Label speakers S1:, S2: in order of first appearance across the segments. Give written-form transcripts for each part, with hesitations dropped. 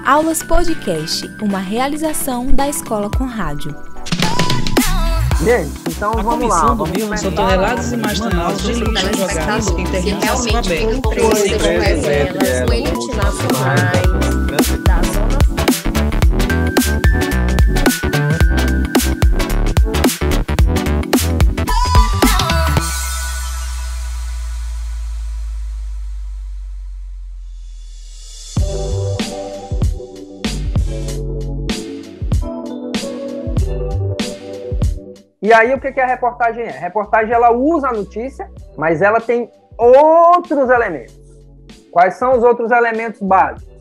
S1: Aulas Podcast, uma realização da Escola com Rádio.
S2: Gente, então vamos lá.
S3: A Comissão do Rio soltou relatos e imagens de lixo jogados em terrenos a céu aberto.
S4: Reservas multinacionais da zona.
S2: E aí, o que a reportagem é? A reportagem, ela usa a notícia, mas ela tem outros elementos. Quais são os outros elementos básicos?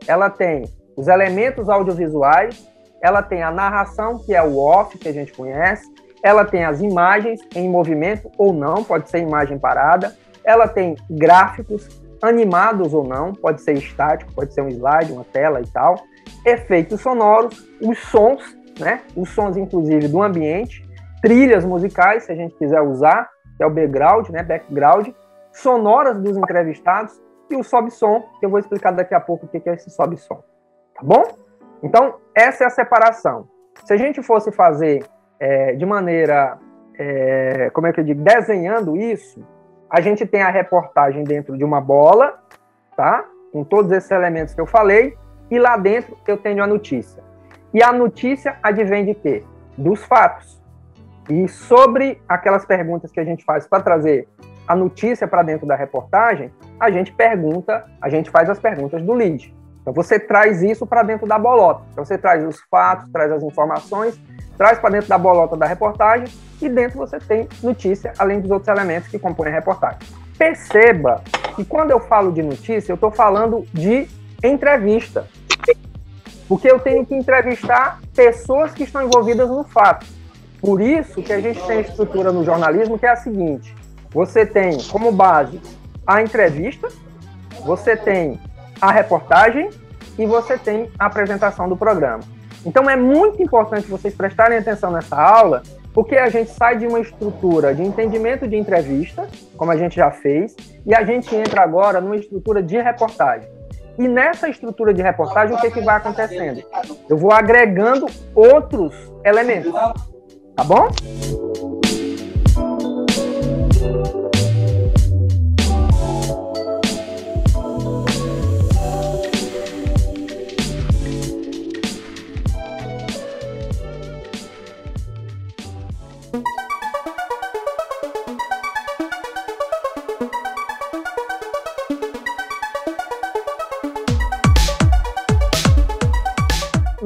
S2: Ela tem os elementos audiovisuais, ela tem a narração, que é o off, que a gente conhece, ela tem as imagens em movimento ou não, pode ser imagem parada, ela tem gráficos animados ou não, pode ser estático, pode ser um slide, uma tela e tal, efeitos sonoros, os sons, né? Os sons, inclusive, do ambiente, trilhas musicais, se a gente quiser usar, que é o background, né, background, sonoras dos entrevistados e o sobe-som, que eu vou explicar daqui a pouco o que é esse sobe-som, tá bom? Então, essa é a separação. Se a gente fosse fazer de maneira, como é que eu digo, desenhando isso, a gente tem a reportagem dentro de uma bola, tá? Com todos esses elementos que eu falei, e lá dentro eu tenho a notícia. E a notícia advém de quê? Dos fatos. E sobre aquelas perguntas que a gente faz para trazer a notícia para dentro da reportagem, a gente faz as perguntas do lead. Então você traz isso para dentro da bolota. Então você traz os fatos, traz as informações, traz para dentro da bolota da reportagem e dentro você tem notícia, além dos outros elementos que compõem a reportagem. Perceba que quando eu falo de notícia, eu estou falando de entrevista. Porque eu tenho que entrevistar pessoas que estão envolvidas no fato. Por isso que a gente tem a estrutura no jornalismo que é a seguinte: você tem como base a entrevista, você tem a reportagem e você tem a apresentação do programa. Então é muito importante vocês prestarem atenção nessa aula, porque a gente sai de uma estrutura de entendimento de entrevista, como a gente já fez, e a gente entra agora numa estrutura de reportagem. E nessa estrutura de reportagem, o que vai acontecendo? Eu vou agregando outros elementos. Tá bom?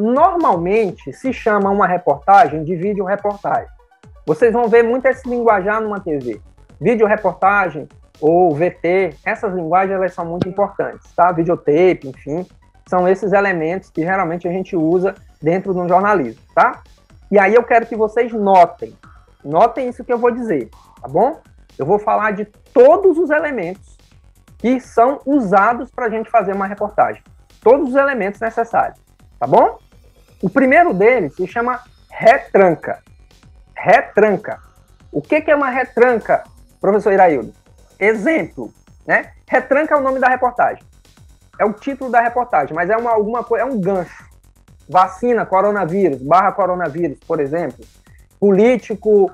S2: Normalmente se chama uma reportagem de vídeo-reportagem. Vocês vão ver muito esse linguajar numa TV. Vídeo-reportagem ou VT, essas linguagens elas são muito importantes, tá? Videotape, enfim, são esses elementos que geralmente a gente usa dentro de um jornalismo, tá? E aí eu quero que vocês notem isso que eu vou dizer, tá bom? Eu vou falar de todos os elementos que são usados para a gente fazer uma reportagem. Todos os elementos necessários, tá bom? O primeiro deles se chama retranca. Retranca. O que é uma retranca, professor Iraildo? Exemplo, né? Retranca é o nome da reportagem. É o título da reportagem, mas é alguma coisa, é um gancho. Vacina, coronavírus, / coronavírus, por exemplo. Político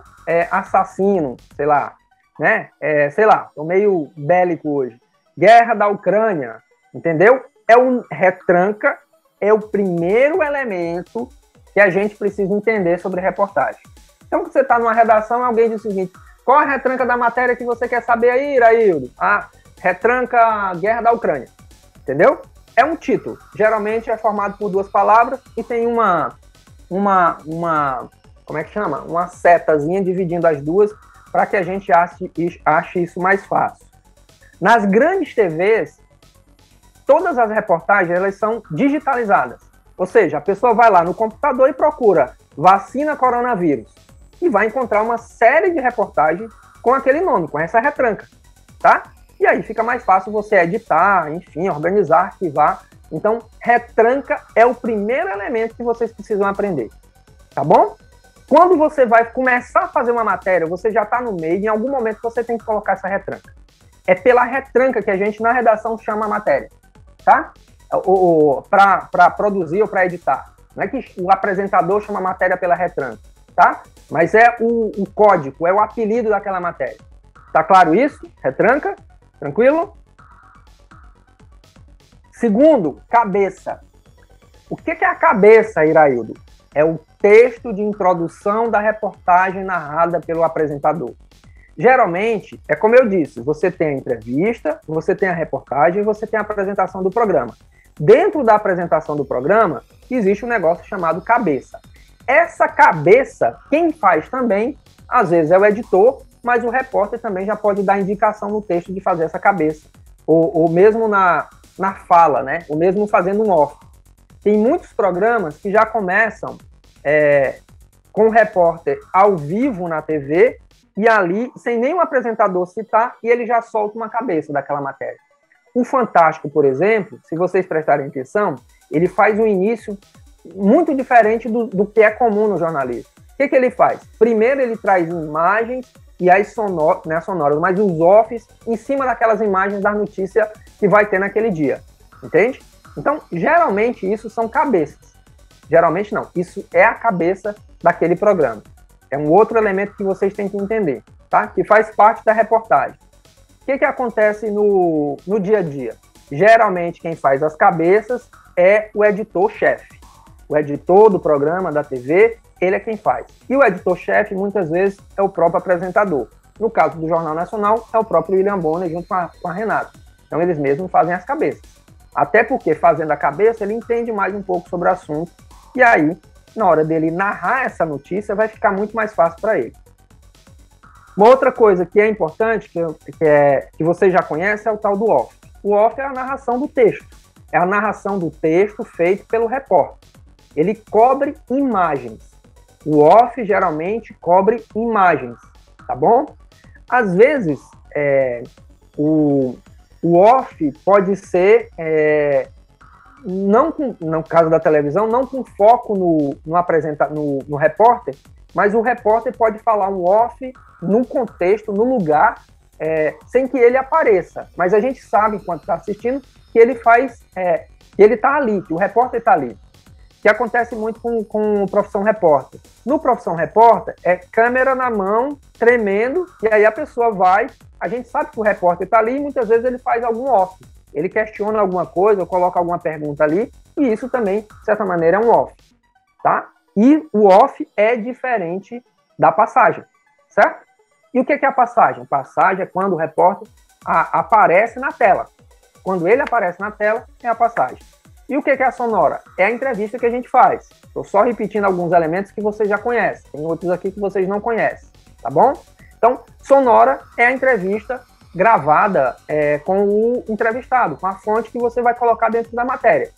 S2: assassino, sei lá, né? Sei lá, tô meio bélico hoje. Guerra da Ucrânia, entendeu? Retranca é o primeiro elemento que a gente precisa entender sobre reportagem. Então, quando você está numa redação, alguém diz o seguinte: qual a retranca da matéria que você quer saber aí, Iraildo? Ah, retranca Guerra da Ucrânia. Entendeu? É um título. Geralmente é formado por duas palavras e tem uma como é que chama? Uma setazinha dividindo as duas para que a gente ache isso mais fácil. Nas grandes TVs, todas as reportagens elas são digitalizadas. Ou seja, a pessoa vai lá no computador e procura vacina coronavírus e vai encontrar uma série de reportagens com aquele nome, com essa retranca, tá? E aí fica mais fácil você editar, enfim, organizar, arquivar. Então, retranca é o primeiro elemento que vocês precisam aprender, tá bom? Quando você vai começar a fazer uma matéria, você já está no meio, em algum momento você tem que colocar essa retranca. É pela retranca que a gente, na redação, chama a matéria, tá? para produzir ou para editar. Não é que o apresentador chama a matéria pela retranca, tá? Mas é o código, é o apelido daquela matéria. Tá claro isso? Retranca? Tranquilo? Segundo, cabeça. O que é a cabeça, Iraildo? É o texto de introdução da reportagem narrada pelo apresentador. Geralmente, é como eu disse, você tem a entrevista, você tem a reportagem e você tem a apresentação do programa. Dentro da apresentação do programa, existe um negócio chamado cabeça. Essa cabeça, quem faz também, às vezes é o editor, mas o repórter também já pode dar indicação no texto de fazer essa cabeça. Ou mesmo na fala, né? Ou mesmo fazendo um off. Tem muitos programas que já começam com o repórter ao vivo na TV e ali, sem nenhum apresentador citar, e ele já solta uma cabeça daquela matéria. O Fantástico, por exemplo, se vocês prestarem atenção, ele faz um início muito diferente do que é comum no jornalismo. O que ele faz? Primeiro ele traz imagens e as sonoras, mas os offs em cima daquelas imagens da notícia que vai ter naquele dia. Entende? Então, geralmente, isso são cabeças. Geralmente não. Isso é a cabeça daquele programa. É um outro elemento que vocês têm que entender, tá? Que faz parte da reportagem. O que acontece no dia a dia? Geralmente, quem faz as cabeças é o editor-chefe. O editor do programa, da TV, ele é quem faz. E o editor-chefe, muitas vezes, é o próprio apresentador. No caso do Jornal Nacional, é o próprio William Bonner junto com a Renata. Então, eles mesmos fazem as cabeças. Até porque, fazendo a cabeça, ele entende mais um pouco sobre o assunto. E aí, na hora dele narrar essa notícia, vai ficar muito mais fácil para ele. Uma outra coisa que é importante, que você já conhece, é o tal do off. O off é a narração do texto. É a narração do texto feito pelo repórter. Ele cobre imagens. O off, geralmente, cobre imagens, tá bom? Às vezes, o off pode ser, no caso da televisão, não com foco no repórter, mas o repórter pode falar um off no contexto, no lugar, sem que ele apareça. Mas a gente sabe, enquanto está assistindo, que ele faz, que ele está ali, que o repórter está ali. Que acontece muito com o Profissão Repórter. No Profissão Repórter, é câmera na mão, tremendo, e aí a pessoa vai, a gente sabe que o repórter está ali e muitas vezes ele faz algum off. Ele questiona alguma coisa ou coloca alguma pergunta ali, e isso também, de certa maneira, é um off, tá? E o off é diferente da passagem, certo? E o que é a passagem? Passagem é quando o repórter aparece na tela. Quando ele aparece na tela, é a passagem. E o que é a sonora? É a entrevista que a gente faz. Estou só repetindo alguns elementos que vocês já conhecem. Tem outros aqui que vocês não conhecem, tá bom? Então, sonora é a entrevista gravada com o entrevistado, com a fonte que você vai colocar dentro da matéria,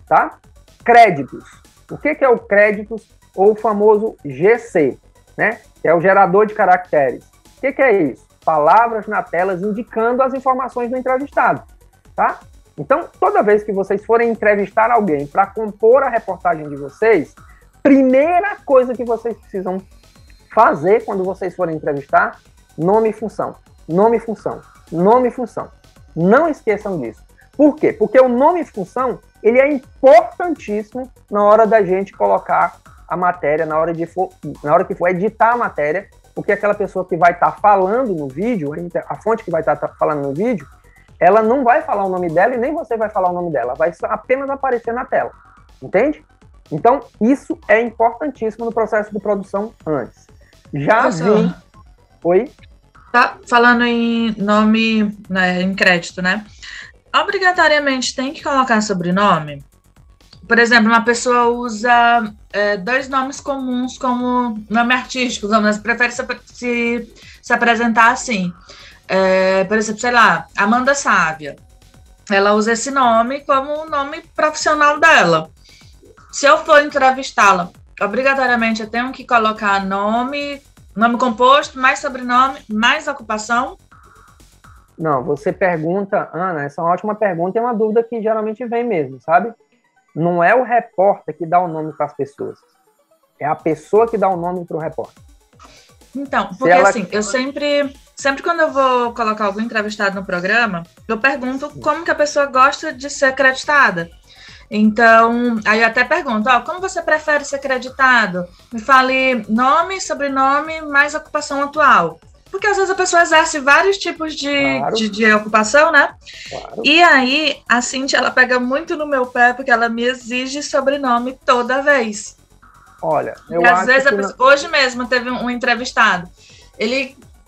S2: tá? Créditos. O que é o créditos ou o famoso GC, né? Que é o gerador de caracteres. O que é isso? Palavras na tela indicando as informações do entrevistado, tá? Então, toda vez que vocês forem entrevistar alguém para compor a reportagem de vocês, primeira coisa que vocês precisam fazer quando vocês forem entrevistar, nome e função. Nome e função. Nome e função. Não esqueçam disso. Por quê? Porque o nome e função, ele é importantíssimo na hora da gente colocar a matéria, na hora que for editar a matéria, porque aquela pessoa que vai estar falando no vídeo, a fonte que vai estar falando no vídeo, ela não vai falar o nome dela e nem você vai falar o nome dela, vai apenas aparecer na tela, entende? Então, isso é importantíssimo no processo de produção antes. Já vi... Oi?
S5: Tá falando em nome, né, em crédito, né? Obrigatoriamente tem que colocar sobrenome? Por exemplo, uma pessoa usa dois nomes comuns como nome artístico, mas prefere se apresentar assim. Por exemplo, sei lá, Amanda Sávia. Ela usa esse nome como o nome profissional dela. Se eu for entrevistá-la, obrigatoriamente eu tenho que colocar nome composto, mais sobrenome, mais ocupação?
S2: Não, você pergunta, Ana, essa é uma ótima pergunta e é uma dúvida que geralmente vem mesmo, sabe? Não é o repórter que dá o nome para as pessoas. É a pessoa que dá o nome para o repórter.
S5: Então, porque assim, eu sempre quando eu vou colocar algum entrevistado no programa, eu pergunto como que a pessoa gosta de ser acreditada. Então, aí eu até pergunto, como você prefere ser acreditado? Me fale nome, sobrenome, mais ocupação atual. Porque às vezes a pessoa exerce vários tipos de ocupação, né?
S2: Claro.
S5: E aí, a Cíntia, ela pega muito no meu pé, porque ela me exige sobrenome toda vez.
S2: Olha, eu
S5: às
S2: acho
S5: vezes
S2: que...
S5: Hoje mesmo teve um entrevistado.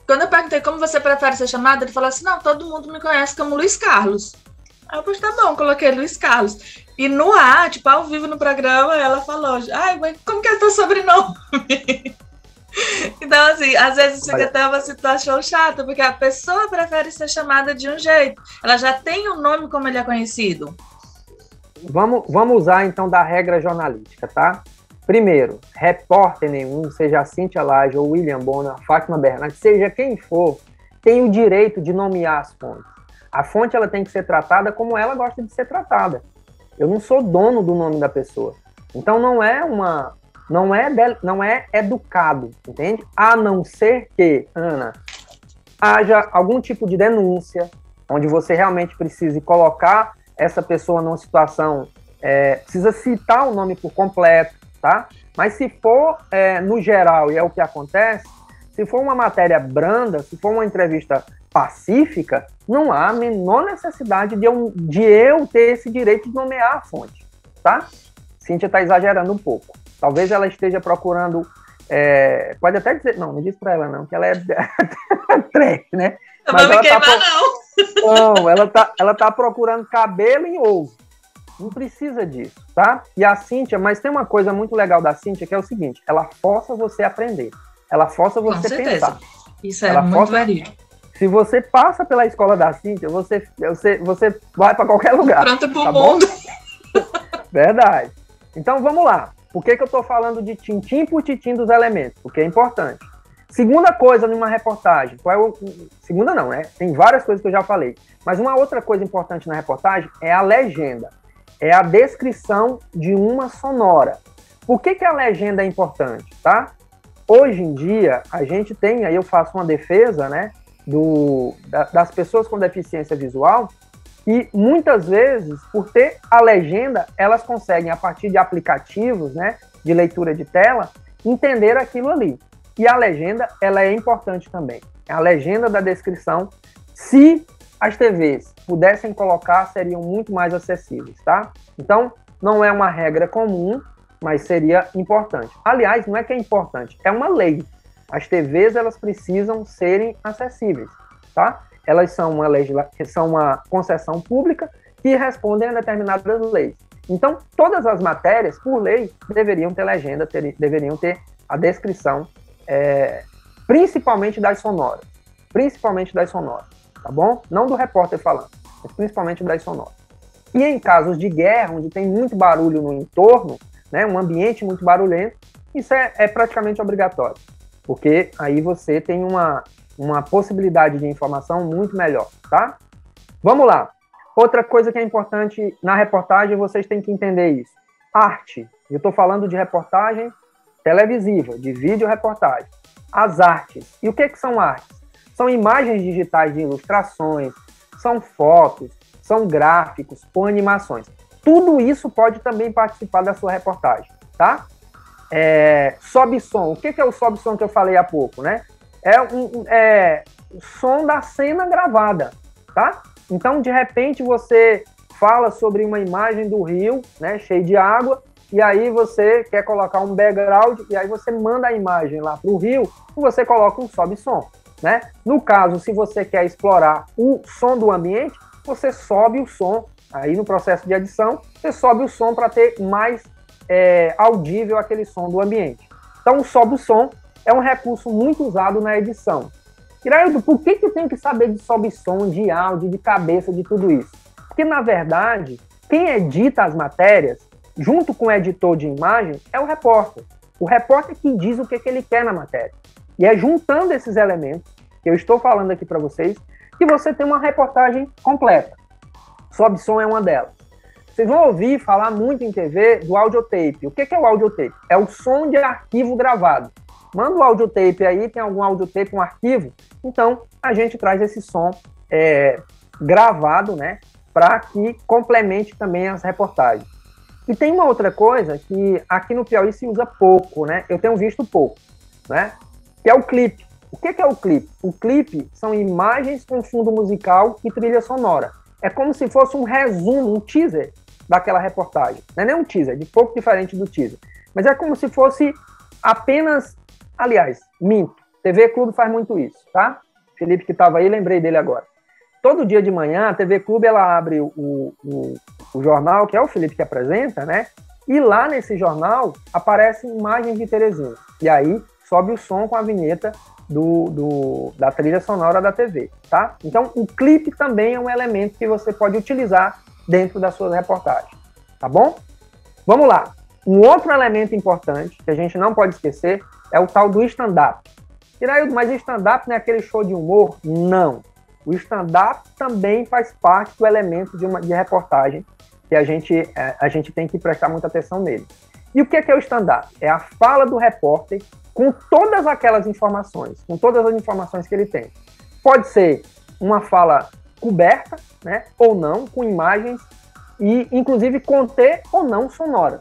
S5: Quando eu perguntei como você prefere ser chamado, ele falou assim, não, todo mundo me conhece como Luiz Carlos. Aí eu falei, tá bom, coloquei Luiz Carlos. E no ar, tipo, ao vivo no programa, ela falou, ai, mãe, como que é teu sobrenome? Então, assim, às vezes fica até uma situação chata, porque a pessoa prefere ser chamada de um jeito. Ela já tem um nome como ele é conhecido.
S2: Vamos usar, então, da regra jornalística, tá? Primeiro, repórter nenhum, seja a Cíntia Laje ou William Bonner, Fátima Bernardes, seja quem for, tem o direito de nomear as fontes. A fonte ela tem que ser tratada como ela gosta de ser tratada. Eu não sou dono do nome da pessoa. Então não é educado, entende? A não ser que, Ana, haja algum tipo de denúncia, onde você realmente precise colocar essa pessoa numa situação, precisa citar o nome por completo, tá? Mas se for no geral, e é o que acontece, se for uma matéria branda, se for uma entrevista pacífica, não há a menor necessidade de eu ter esse direito de nomear a fonte, tá? Cíntia está exagerando um pouco. Talvez ela esteja procurando, pode até dizer, não diz para ela não, que ela é trash, né?
S5: Eu não vou me queimar, não.
S2: Não, ela tá procurando cabelo em ovo. Não precisa disso, tá? E a Cíntia, mas tem uma coisa muito legal da Cíntia, que é o seguinte, ela força você a aprender. Ela força você a pensar.
S5: Isso é muito verídico.
S2: Se você passa pela escola da Cíntia, você vai para qualquer lugar.
S5: Pronto pro mundo.
S2: Verdade. Então, vamos lá. Por que eu estou falando de tintim por tintim dos elementos? Porque é importante. Segunda coisa numa reportagem. Segunda não, né? Tem várias coisas que eu já falei. Mas uma outra coisa importante na reportagem é a legenda. É a descrição de uma sonora. Por que a legenda é importante, tá? Hoje em dia, a gente tem, aí eu faço uma defesa, né, das pessoas com deficiência visual, e muitas vezes, por ter a legenda, elas conseguem, a partir de aplicativos, né, de leitura de tela, entender aquilo ali. E a legenda, ela é importante também. A legenda da descrição, se as TVs pudessem colocar, seriam muito mais acessíveis, tá? Então, não é uma regra comum, mas seria importante. Aliás, não é que é importante, é uma lei. As TVs, elas precisam serem acessíveis, tá? Elas são uma concessão pública que respondem a determinadas leis. Então, todas as matérias, por lei, deveriam ter legenda, deveriam ter a descrição, principalmente das sonoras. Principalmente das sonoras, tá bom? Não do repórter falando, mas principalmente das sonoras. E em casos de guerra, onde tem muito barulho no entorno, né, um ambiente muito barulhento, isso é praticamente obrigatório, porque aí você tem uma possibilidade de informação muito melhor, tá? Vamos lá. Outra coisa que é importante na reportagem, vocês têm que entender isso. Arte. Eu estou falando de reportagem televisiva, de vídeo-reportagem. As artes. E o que são artes? São imagens digitais de ilustrações, são fotos, são gráficos ou animações. Tudo isso pode também participar da sua reportagem, tá? Sobe-som. O que é o sobe-som que eu falei há pouco, né? É o som da cena gravada, tá? Então, de repente, você fala sobre uma imagem do rio, né, cheio de água, e aí você quer colocar um background, e aí você manda a imagem lá para o rio, e você coloca um sobe-som, né? No caso, se você quer explorar o som do ambiente, você sobe o som, aí no processo de edição, você sobe o som para ter mais audível aquele som do ambiente. Então, o sobe-som é um recurso muito usado na edição. Iraildo, por que eu tenho que saber de sobe-som, de áudio, de cabeça, de tudo isso? Porque, na verdade, quem edita as matérias, junto com o editor de imagem, é o repórter. O repórter que diz o que ele quer na matéria. E é juntando esses elementos, que eu estou falando aqui para vocês, que você tem uma reportagem completa. Sobe-som é uma delas. Vocês vão ouvir falar muito em TV do audiotape. O que é o audiotape? É o som de arquivo gravado. Manda o audiotape aí, tem algum audiotape, um arquivo? Então, a gente traz esse som gravado, né, para que complemente também as reportagens. E tem uma outra coisa que aqui no Piauí se usa pouco, né? Eu tenho visto pouco, né? Que é o clipe. O que é o clipe? O clipe são imagens com fundo musical e trilha sonora. É como se fosse um resumo, um teaser daquela reportagem. Não é nem um teaser, de pouco diferente do teaser. Mas é como se fosse apenas... Aliás, minto. TV Clube faz muito isso, tá? Felipe que estava aí, lembrei dele agora. Todo dia de manhã, a TV Clube, ela abre o jornal, que é o Felipe que apresenta, né? E lá nesse jornal, aparecem imagens de Teresina. E aí, sobe o som com a vinheta da trilha sonora da TV, tá? Então, o clipe também é um elemento que você pode utilizar dentro das suas reportagens, tá bom? Vamos lá. Um outro elemento importante, que a gente não pode esquecer, é o tal do stand-up. Iraildo, mas stand-up não é aquele show de humor? Não. O stand-up também faz parte do elemento de reportagem que a gente tem que prestar muita atenção nele. E o que é o stand-up? É a fala do repórter com todas aquelas informações, com todas as informações que ele tem. Pode ser uma fala coberta, né, ou não, com imagens, e inclusive conter ou não sonoras.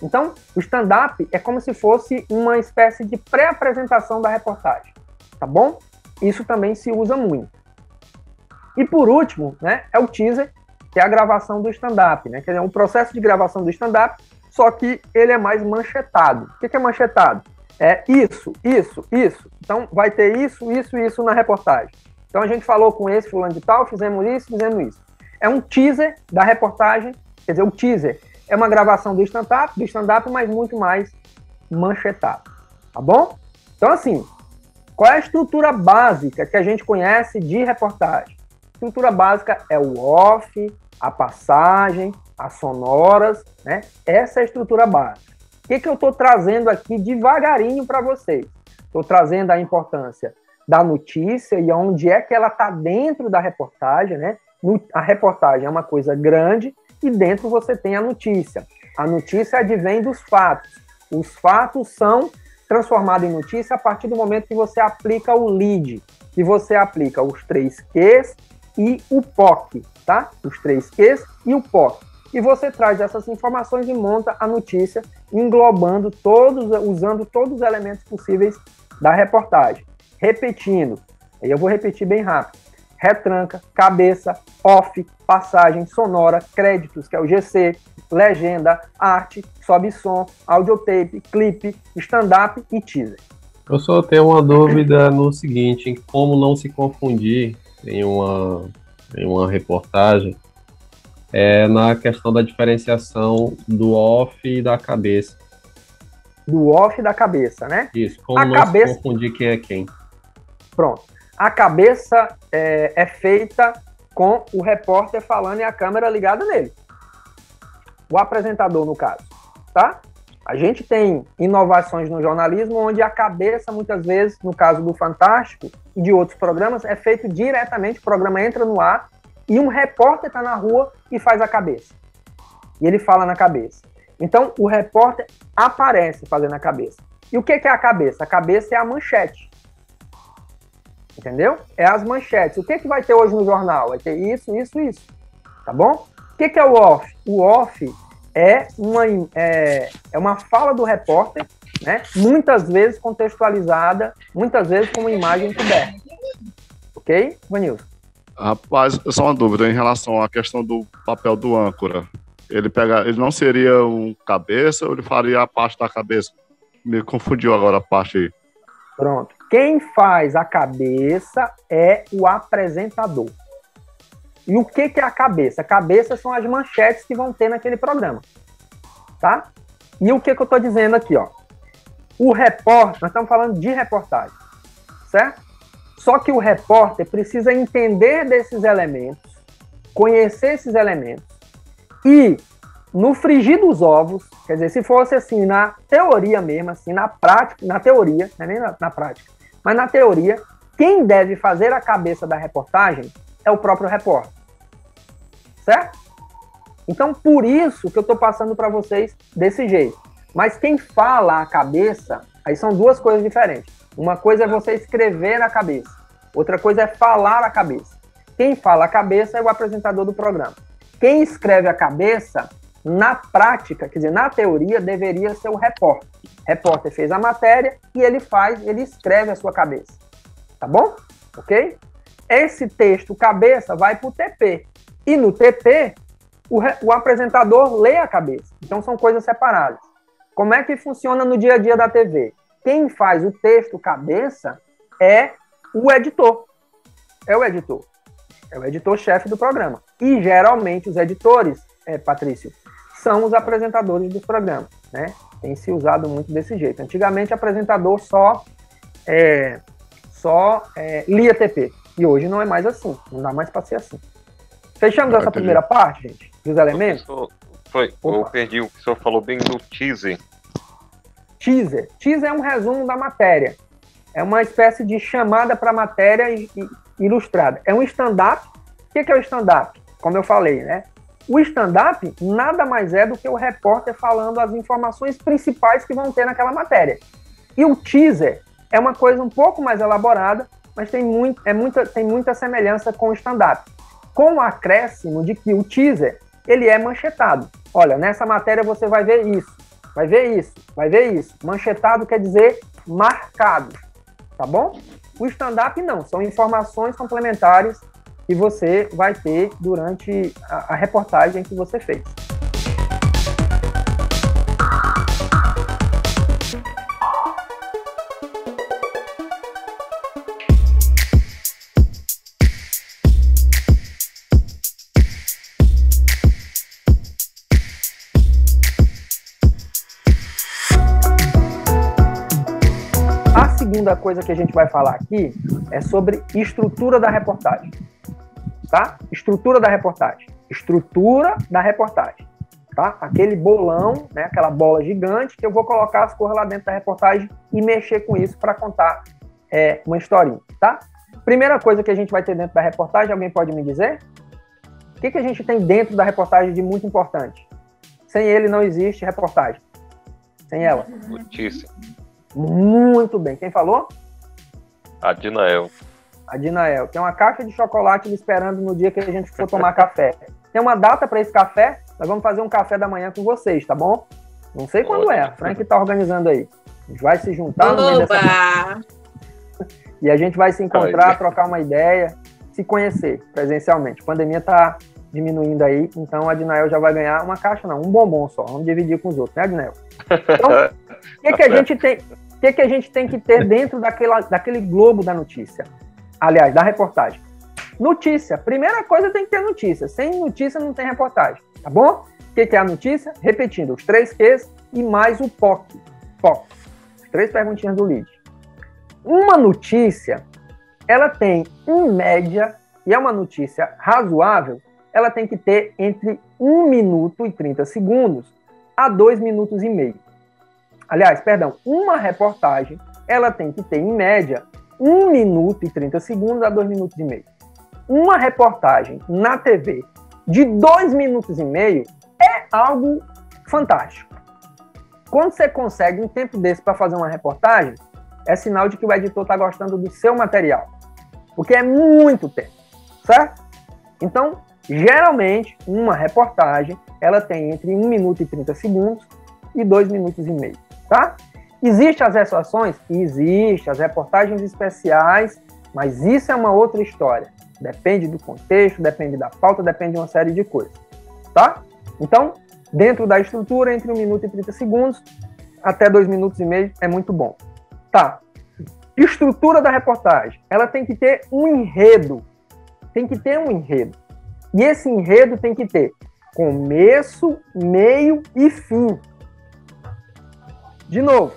S2: Então, o stand-up é como se fosse uma espécie de pré-apresentação da reportagem, tá bom? Isso também se usa muito. E por último, né, é o teaser, que é a gravação do stand-up, né? Quer dizer, um processo de gravação do stand-up, só que ele é mais manchetado. O que é manchetado? É isso. Então, vai ter isso na reportagem. Então, a gente falou com esse fulano de tal, fizemos isso. É um teaser da reportagem, quer dizer, o teaser é uma gravação do stand-up, mas muito mais manchetado, tá bom? Então, assim, qual é a estrutura básica que a gente conhece de reportagem? A estrutura básica é o off, a passagem, as sonoras, né? Essa é a estrutura básica. O que eu estou trazendo aqui devagarinho para vocês? Estou trazendo a importância da notícia e onde é que ela está dentro da reportagem, né? A reportagem é uma coisa grande e dentro você tem a notícia. A notícia advém dos fatos. Os fatos são transformados em notícia a partir do momento que você aplica o lead, que você aplica os 3 Qs e o POC, tá? Os 3 Qs e o POC. E você traz essas informações e monta a notícia, englobando usando todos os elementos possíveis da reportagem. Repetindo, aí eu vou repetir bem rápido. Retranca, cabeça, off, passagem, sonora, créditos, que é o GC, legenda, arte, sobe som, audiotape, clipe, stand-up e teaser.
S6: Eu só tenho uma dúvida no seguinte, em como não se confundir em uma reportagem, na questão da diferenciação do off e da cabeça.
S2: Do off e da cabeça, né?
S6: Isso, como não se confundir quem é quem.
S2: Pronto. A cabeça é feita com o repórter falando e a câmera ligada nele. O apresentador, no caso, tá? A gente tem inovações no jornalismo onde a cabeça, muitas vezes, no caso do Fantástico e de outros programas, é feito diretamente, o programa entra no ar e um repórter está na rua e faz a cabeça. E ele fala na cabeça. Então, o repórter aparece fazendo a cabeça. E o que é a cabeça? A cabeça é a manchete. Entendeu? É as manchetes. O que vai ter hoje no jornal? Vai ter isso. Tá bom? O que é o off? O off é uma fala do repórter, né? Muitas vezes contextualizada, muitas vezes com uma imagem coberta. Ok, Vanilson?
S7: Rapaz, só uma dúvida em relação à questão do papel do âncora. Ele não seria um cabeça ou ele faria a parte da cabeça? Me confundiu agora a parte aí.
S2: Pronto. Quem faz a cabeça é o apresentador. E o que é a cabeça? A cabeça são as manchetes que vão ter naquele programa. Tá? E o que eu estou dizendo aqui, ó? O repórter, nós estamos falando de reportagem, certo? Só que o repórter precisa entender desses elementos, conhecer esses elementos e, no frigir dos ovos, quer dizer, se fosse assim, na teoria mesmo, assim, na prática, na teoria, não é nem na prática, mas na teoria, quem deve fazer a cabeça da reportagem é o próprio repórter. Certo? Então, por isso que eu estou passando para vocês desse jeito. Mas quem fala a cabeça, aí são duas coisas diferentes. Uma coisa é você escrever a cabeça. Outra coisa é falar a cabeça. Quem fala a cabeça é o apresentador do programa. Quem escreve a cabeça, na prática, quer dizer, na teoria, deveria ser o repórter. O repórter fez a matéria e ele escreve a sua cabeça. Tá bom? Ok? Esse texto cabeça vai para o TP. E no TP, o apresentador lê a cabeça. Então, são coisas separadas. Como é que funciona no dia a dia da TV? Quem faz o texto cabeça é o editor. É o editor. É o editor-chefe do programa. E, geralmente, os editores, Patrício, são os apresentadores dos programas, né? Tem se usado muito desse jeito. Antigamente, o apresentador só lia TP. E hoje não é mais assim. Não dá mais para ser assim. Fechamos essa primeira parte, gente, dos elementos?
S8: Eu perdi o que o senhor falou bem do teaser.
S2: Teaser. Teaser é um resumo da matéria. É uma espécie de chamada para a matéria ilustrada. É um stand-up. O que é o stand-up? Como eu falei, né? O stand-up nada mais é do que o repórter falando as informações principais que vão ter naquela matéria. E o teaser é uma coisa um pouco mais elaborada, mas tem muita semelhança com o stand-up. Com o acréscimo de que o teaser, ele é manchetado. Olha, nessa matéria você vai ver isso, vai ver isso, vai ver isso. Manchetado quer dizer marcado, tá bom? O stand-up não, são informações complementares que você vai ter durante a reportagem que você fez. A segunda coisa que a gente vai falar aqui é sobre estrutura da reportagem. Tá? Estrutura da reportagem. Estrutura da reportagem. Tá? Aquele bolão, né, aquela bola gigante que eu vou colocar as coisas lá dentro da reportagem e mexer com isso para contar uma historinha. Tá? Primeira coisa que a gente vai ter dentro da reportagem, alguém pode me dizer? O que a gente tem dentro da reportagem de muito importante? Sem ele não existe reportagem. Sem ela.
S8: Notícia.
S2: Muito bem. Quem falou?
S8: A Dinael.
S2: A Dinael. Tem uma caixa de chocolate me esperando no dia que a gente for tomar café. Tem uma data para esse café? Nós vamos fazer um café da manhã com vocês, tá bom? Não sei quando é. A Frank tá organizando aí. A gente vai se juntar no meio dessa... E a gente vai se encontrar, trocar uma ideia, se conhecer presencialmente. A pandemia tá diminuindo aí, então a Dinael já vai ganhar uma caixa, não, um bombom só. Vamos dividir com os outros, né, Dinael? Então, o que a gente tem... O que a gente tem que ter dentro daquele globo da notícia? Aliás, da reportagem. Notícia. Primeira coisa, tem que ter notícia. Sem notícia não tem reportagem, tá bom? O que é a notícia? Repetindo, os 3 Qs e mais o POC. POC. As 3 perguntinhas do lead. Uma notícia, ela tem, em média, e é uma notícia razoável, ela tem que ter entre 1 minuto e 30 segundos a 2 minutos e meio. Aliás, perdão, uma reportagem, ela tem que ter, em média, 1 minuto e 30 segundos a 2 minutos e meio. Uma reportagem na TV de 2 minutos e meio é algo fantástico. Quando você consegue um tempo desse para fazer uma reportagem, é sinal de que o editor está gostando do seu material. Porque é muito tempo, certo? Então, geralmente, uma reportagem, ela tem entre 1 minuto e 30 segundos e 2 minutos e meio, tá? Existem as exceções? Existem as reportagens especiais, mas isso é uma outra história. Depende do contexto, depende da pauta, depende de uma série de coisas, tá? Então, dentro da estrutura, entre 1 minuto e 30 segundos até 2 minutos e meio é muito bom. Tá. Estrutura da reportagem. Ela tem que ter um enredo. Tem que ter um enredo. E esse enredo tem que ter começo, meio e fim. De novo,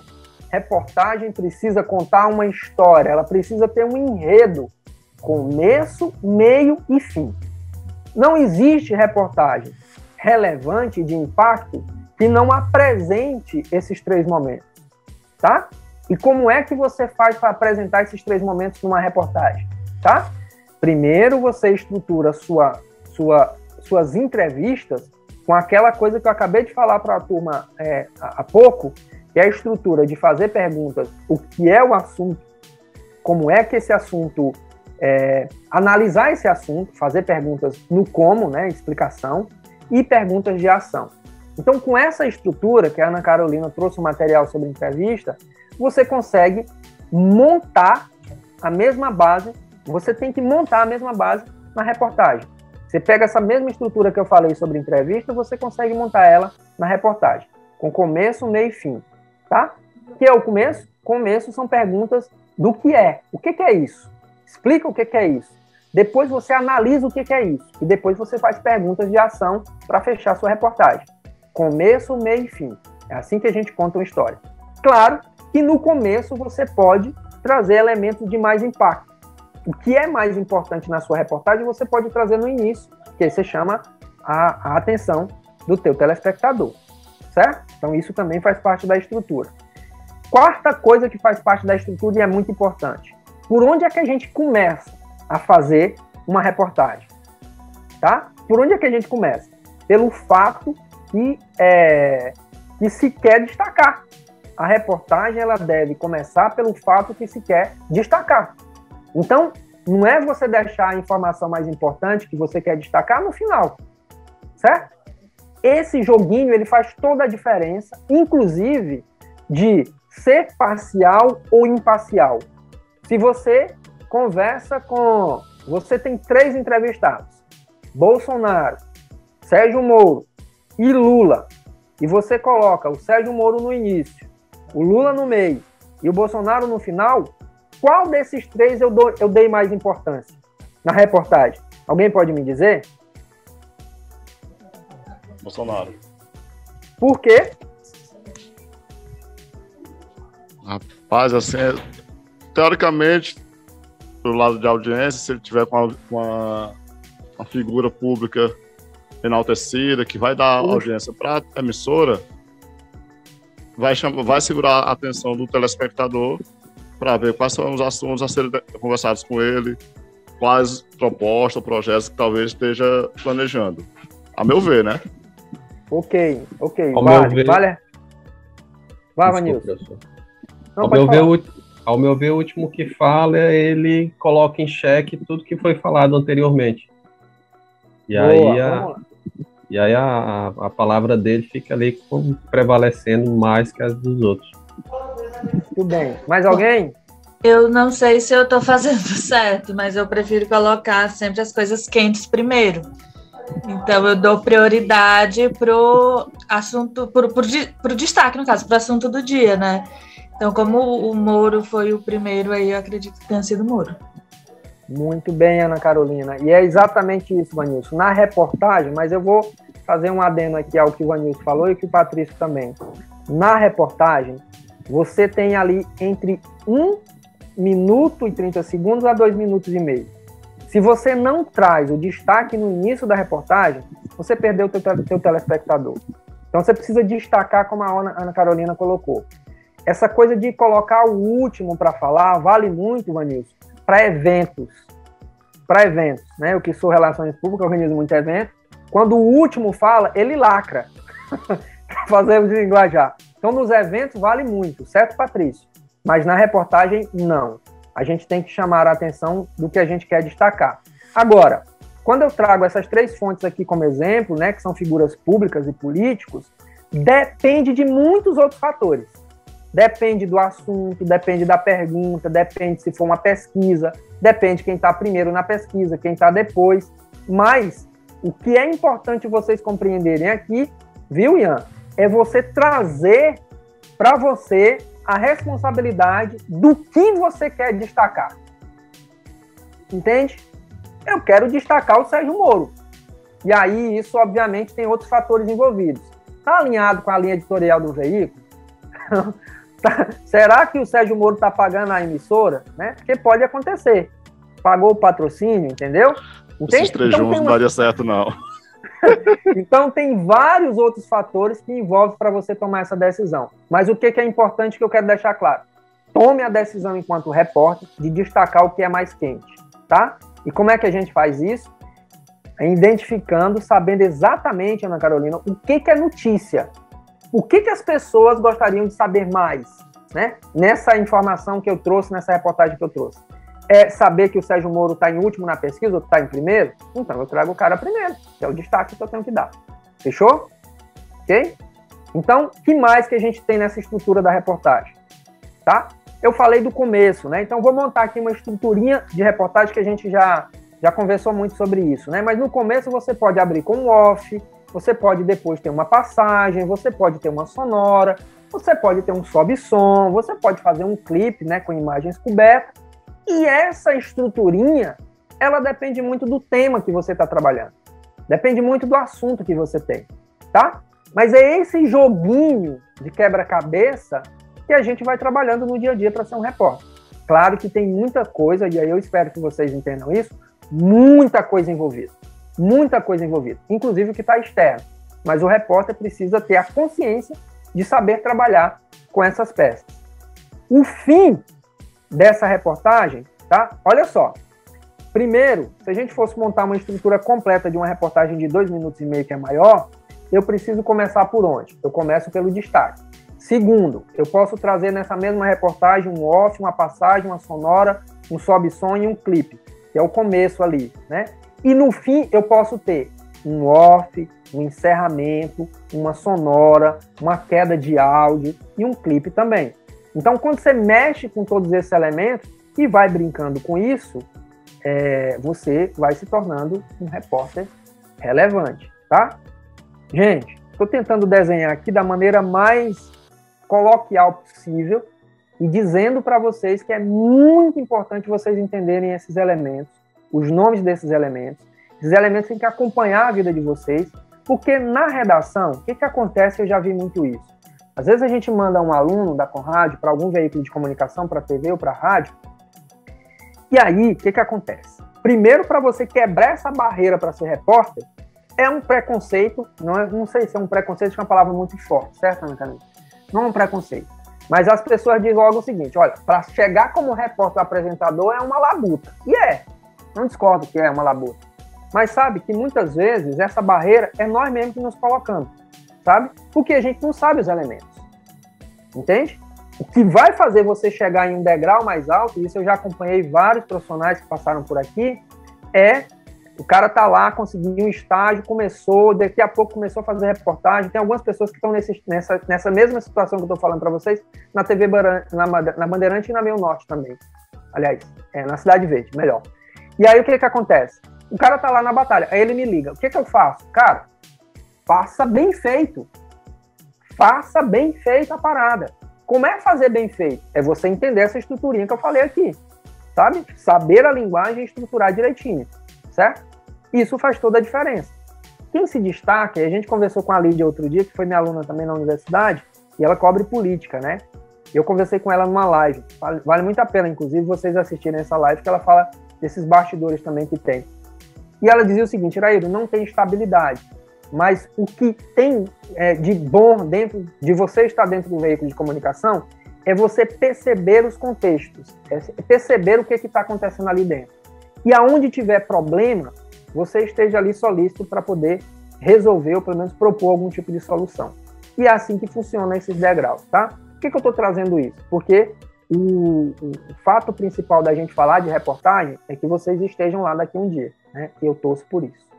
S2: reportagem precisa contar uma história, ela precisa ter um enredo, começo, meio e fim. Não existe reportagem relevante de impacto que não apresente esses 3 momentos, tá? E como é que você faz para apresentar esses 3 momentos numa reportagem, tá? Primeiro você estrutura suas entrevistas com aquela coisa que eu acabei de falar para a turma há pouco, que é a estrutura de fazer perguntas, o que é o assunto, como é que esse assunto, analisar esse assunto, fazer perguntas no como, né, explicação, e perguntas de ação. Então, com essa estrutura, que a Ana Carolina trouxe um material sobre entrevista, você consegue montar a mesma base, você tem que montar a mesma base na reportagem. Você pega essa mesma estrutura que eu falei sobre entrevista, você consegue montar ela na reportagem, com começo, meio e fim, tá? O que é o começo? Começo são perguntas do que é. O que é isso? Explica o que é isso. Depois você analisa o que é isso. E depois você faz perguntas de ação para fechar sua reportagem. Começo, meio e fim. É assim que a gente conta uma história. Claro que no começo você pode trazer elementos de mais impacto. O que é mais importante na sua reportagem, você pode trazer no início, que aí você chama a atenção do teu telespectador, certo? Então isso também faz parte da estrutura. Quarta coisa que faz parte da estrutura e é muito importante. Por onde é que a gente começa a fazer uma reportagem? Tá? Por onde é que a gente começa? Pelo fato que se quer destacar. A reportagem ela deve começar pelo fato que se quer destacar. Então, não é você deixar a informação mais importante que você quer destacar no final, certo? Esse joguinho, ele faz toda a diferença, inclusive de ser parcial ou imparcial. Se você conversa com... Você tem 3 entrevistados, Bolsonaro, Sérgio Moro e Lula, e você coloca o Sérgio Moro no início, o Lula no meio e o Bolsonaro no final, qual desses 3 eu dei mais importância na reportagem? Alguém pode me dizer?
S7: Bolsonaro.
S2: Por quê?
S7: Rapaz, assim, teoricamente, do lado de audiência, se ele tiver com uma figura pública enaltecida, que vai dar audiência para a emissora, vai segurar a atenção do telespectador para ver quais são os assuntos a serem conversados com ele, quais propostas, projetos que talvez esteja planejando. A meu ver, né?
S2: Ok.
S6: Vale.
S2: Vai, Vanilson.
S6: Ao meu ver, o último que fala, ele coloca em xeque tudo que foi falado anteriormente. E aí a palavra dele fica ali prevalecendo mais que as dos outros.
S2: Tudo bem. Mais alguém?
S5: Eu não sei se eu estou fazendo certo, mas eu prefiro colocar sempre as coisas quentes primeiro. Então, eu dou prioridade pro assunto, pro destaque, no caso, pro assunto do dia, né? Então, como o Moro foi o primeiro, aí eu acredito que tenha sido o Moro.
S2: Muito bem, Ana Carolina. E é exatamente isso, Vanilson. Na reportagem, mas eu vou fazer um adendo aqui ao que o Vanilson falou e que o Patrício também. Na reportagem, você tem ali entre 1 minuto e 30 segundos a 2 minutos e meio. Se você não traz o destaque no início da reportagem, você perdeu o teu telespectador. Então você precisa destacar, como a Ana Carolina colocou. Essa coisa de colocar o último para falar vale muito, Vanilson, para eventos. Para eventos, né? Eu que sou relações públicas, organizo muito evento. Quando o último fala, ele lacra. Fazemos de linguajar. Então, nos eventos vale muito, certo, Patrício? Mas na reportagem, não. A gente tem que chamar a atenção do que a gente quer destacar. Agora, quando eu trago essas 3 fontes aqui como exemplo, né, que são figuras públicas e políticos, depende de muitos outros fatores. Depende do assunto, depende da pergunta, depende se for uma pesquisa, depende quem está primeiro na pesquisa, quem está depois. Mas o que é importante vocês compreenderem aqui, viu, Ian? É você trazer para você a responsabilidade do que você quer destacar. Entende? Eu quero destacar o Sérgio Moro. E aí, isso, obviamente, tem outros fatores envolvidos. Está alinhado com a linha editorial do veículo? Será que o Sérgio Moro está pagando a emissora? Né? Porque pode acontecer. Pagou o patrocínio, entendeu?
S7: Esses 3 então, juntos não daria certo, não.
S2: Então, tem vários outros fatores que envolvem para você tomar essa decisão. Mas o que é importante que eu quero deixar claro? Tome a decisão enquanto repórter de destacar o que é mais quente, tá? E como é que a gente faz isso? Identificando, sabendo exatamente, Ana Carolina, o que é notícia. O que as pessoas gostariam de saber mais, né? Nessa informação que eu trouxe, nessa reportagem que eu trouxe. É saber que o Sérgio Moro está em último na pesquisa ou está em primeiro? Então eu trago o cara primeiro, que é o destaque que eu tenho que dar. Fechou? ok? Então, o que mais que a gente tem nessa estrutura da reportagem? Tá? Eu falei do começo, né? Então, vou montar aqui uma estruturinha de reportagem que a gente já conversou muito sobre isso, né? Mas no começo você pode abrir com um off, você pode depois ter uma passagem, você pode ter uma sonora, você pode ter um sobe-som, você pode fazer um clipe, né, com imagens cobertas. E essa estruturinha, ela depende muito do tema que você está trabalhando. Depende muito do assunto que você tem, tá? Mas é esse joguinho de quebra-cabeça que a gente vai trabalhando no dia a dia para ser um repórter. Claro que tem muita coisa, e aí eu espero que vocês entendam isso, muita coisa envolvida, inclusive o que está externo. Mas o repórter precisa ter a consciência de saber trabalhar com essas peças. O fim dessa reportagem, tá? Olha só. Primeiro, se a gente fosse montar uma estrutura completa de uma reportagem de 2 minutos e meio, que é maior, eu preciso começar por onde? Eu começo pelo destaque. Segundo, eu posso trazer nessa mesma reportagem um off, uma passagem, uma sonora, um sobe-som e um clipe, que é o começo ali, né? E no fim eu posso ter um off, um encerramento, uma sonora, uma queda de áudio e um clipe também. Então, quando você mexe com todos esses elementos e vai brincando com isso, você vai se tornando um repórter relevante, tá? Gente, estou tentando desenhar aqui da maneira mais coloquial possível e dizendo para vocês que é muito importante vocês entenderem esses elementos, os nomes desses elementos. Esses elementos têm que acompanhar a vida de vocês, porque na redação, o que acontece? Eu já vi muito isso. Às vezes a gente manda um aluno da Conrádio para algum veículo de comunicação, para TV ou para rádio, e aí, o que acontece? Primeiro, para você quebrar essa barreira para ser repórter, é um preconceito, não sei se é um preconceito, é uma palavra muito forte, certo, Ana Carolina? Não é um preconceito. Mas as pessoas dizem logo o seguinte, olha, para chegar como repórter apresentador é uma labuta. E não discordo que é uma labuta. Mas sabe que muitas vezes essa barreira é nós mesmos que nos colocamos, sabe? Porque a gente não sabe os elementos. Entende? O que vai fazer você chegar em um degrau mais alto, e isso eu já acompanhei vários profissionais que passaram por aqui, o cara tá lá, conseguiu um estágio, daqui a pouco começou a fazer reportagem. Tem algumas pessoas que estão nessa mesma situação que eu tô falando para vocês, na TV na Bandeirante e na Meio Norte também. Aliás, na Cidade Verde, melhor. E aí o que acontece? O cara tá lá na batalha, aí ele me liga. O que eu faço? Cara, faça bem feito. Faça bem feita a parada. Como é fazer bem feito? É você entender essa estruturinha que eu falei aqui, sabe? Saber a linguagem e estruturar direitinho, certo? Isso faz toda a diferença. Quem se destaca, e a gente conversou com a Lídia outro dia, que foi minha aluna também na universidade, e ela cobre política, né? Eu conversei com ela numa live. Vale muito a pena, inclusive, vocês assistirem essa live, que ela fala desses bastidores também que tem. E ela dizia o seguinte, Iraído, não tem estabilidade, mas o que tem de bom dentro de você estar dentro do veículo de comunicação é você perceber os contextos, perceber o que está acontecendo ali dentro. E aonde tiver problema, você esteja ali solícito para poder resolver ou pelo menos propor algum tipo de solução. E é assim que funciona esses degraus, tá? Por que eu estou trazendo isso? Porque o fato principal da gente falar de reportagem é que vocês estejam lá daqui um dia, né? E eu torço por isso.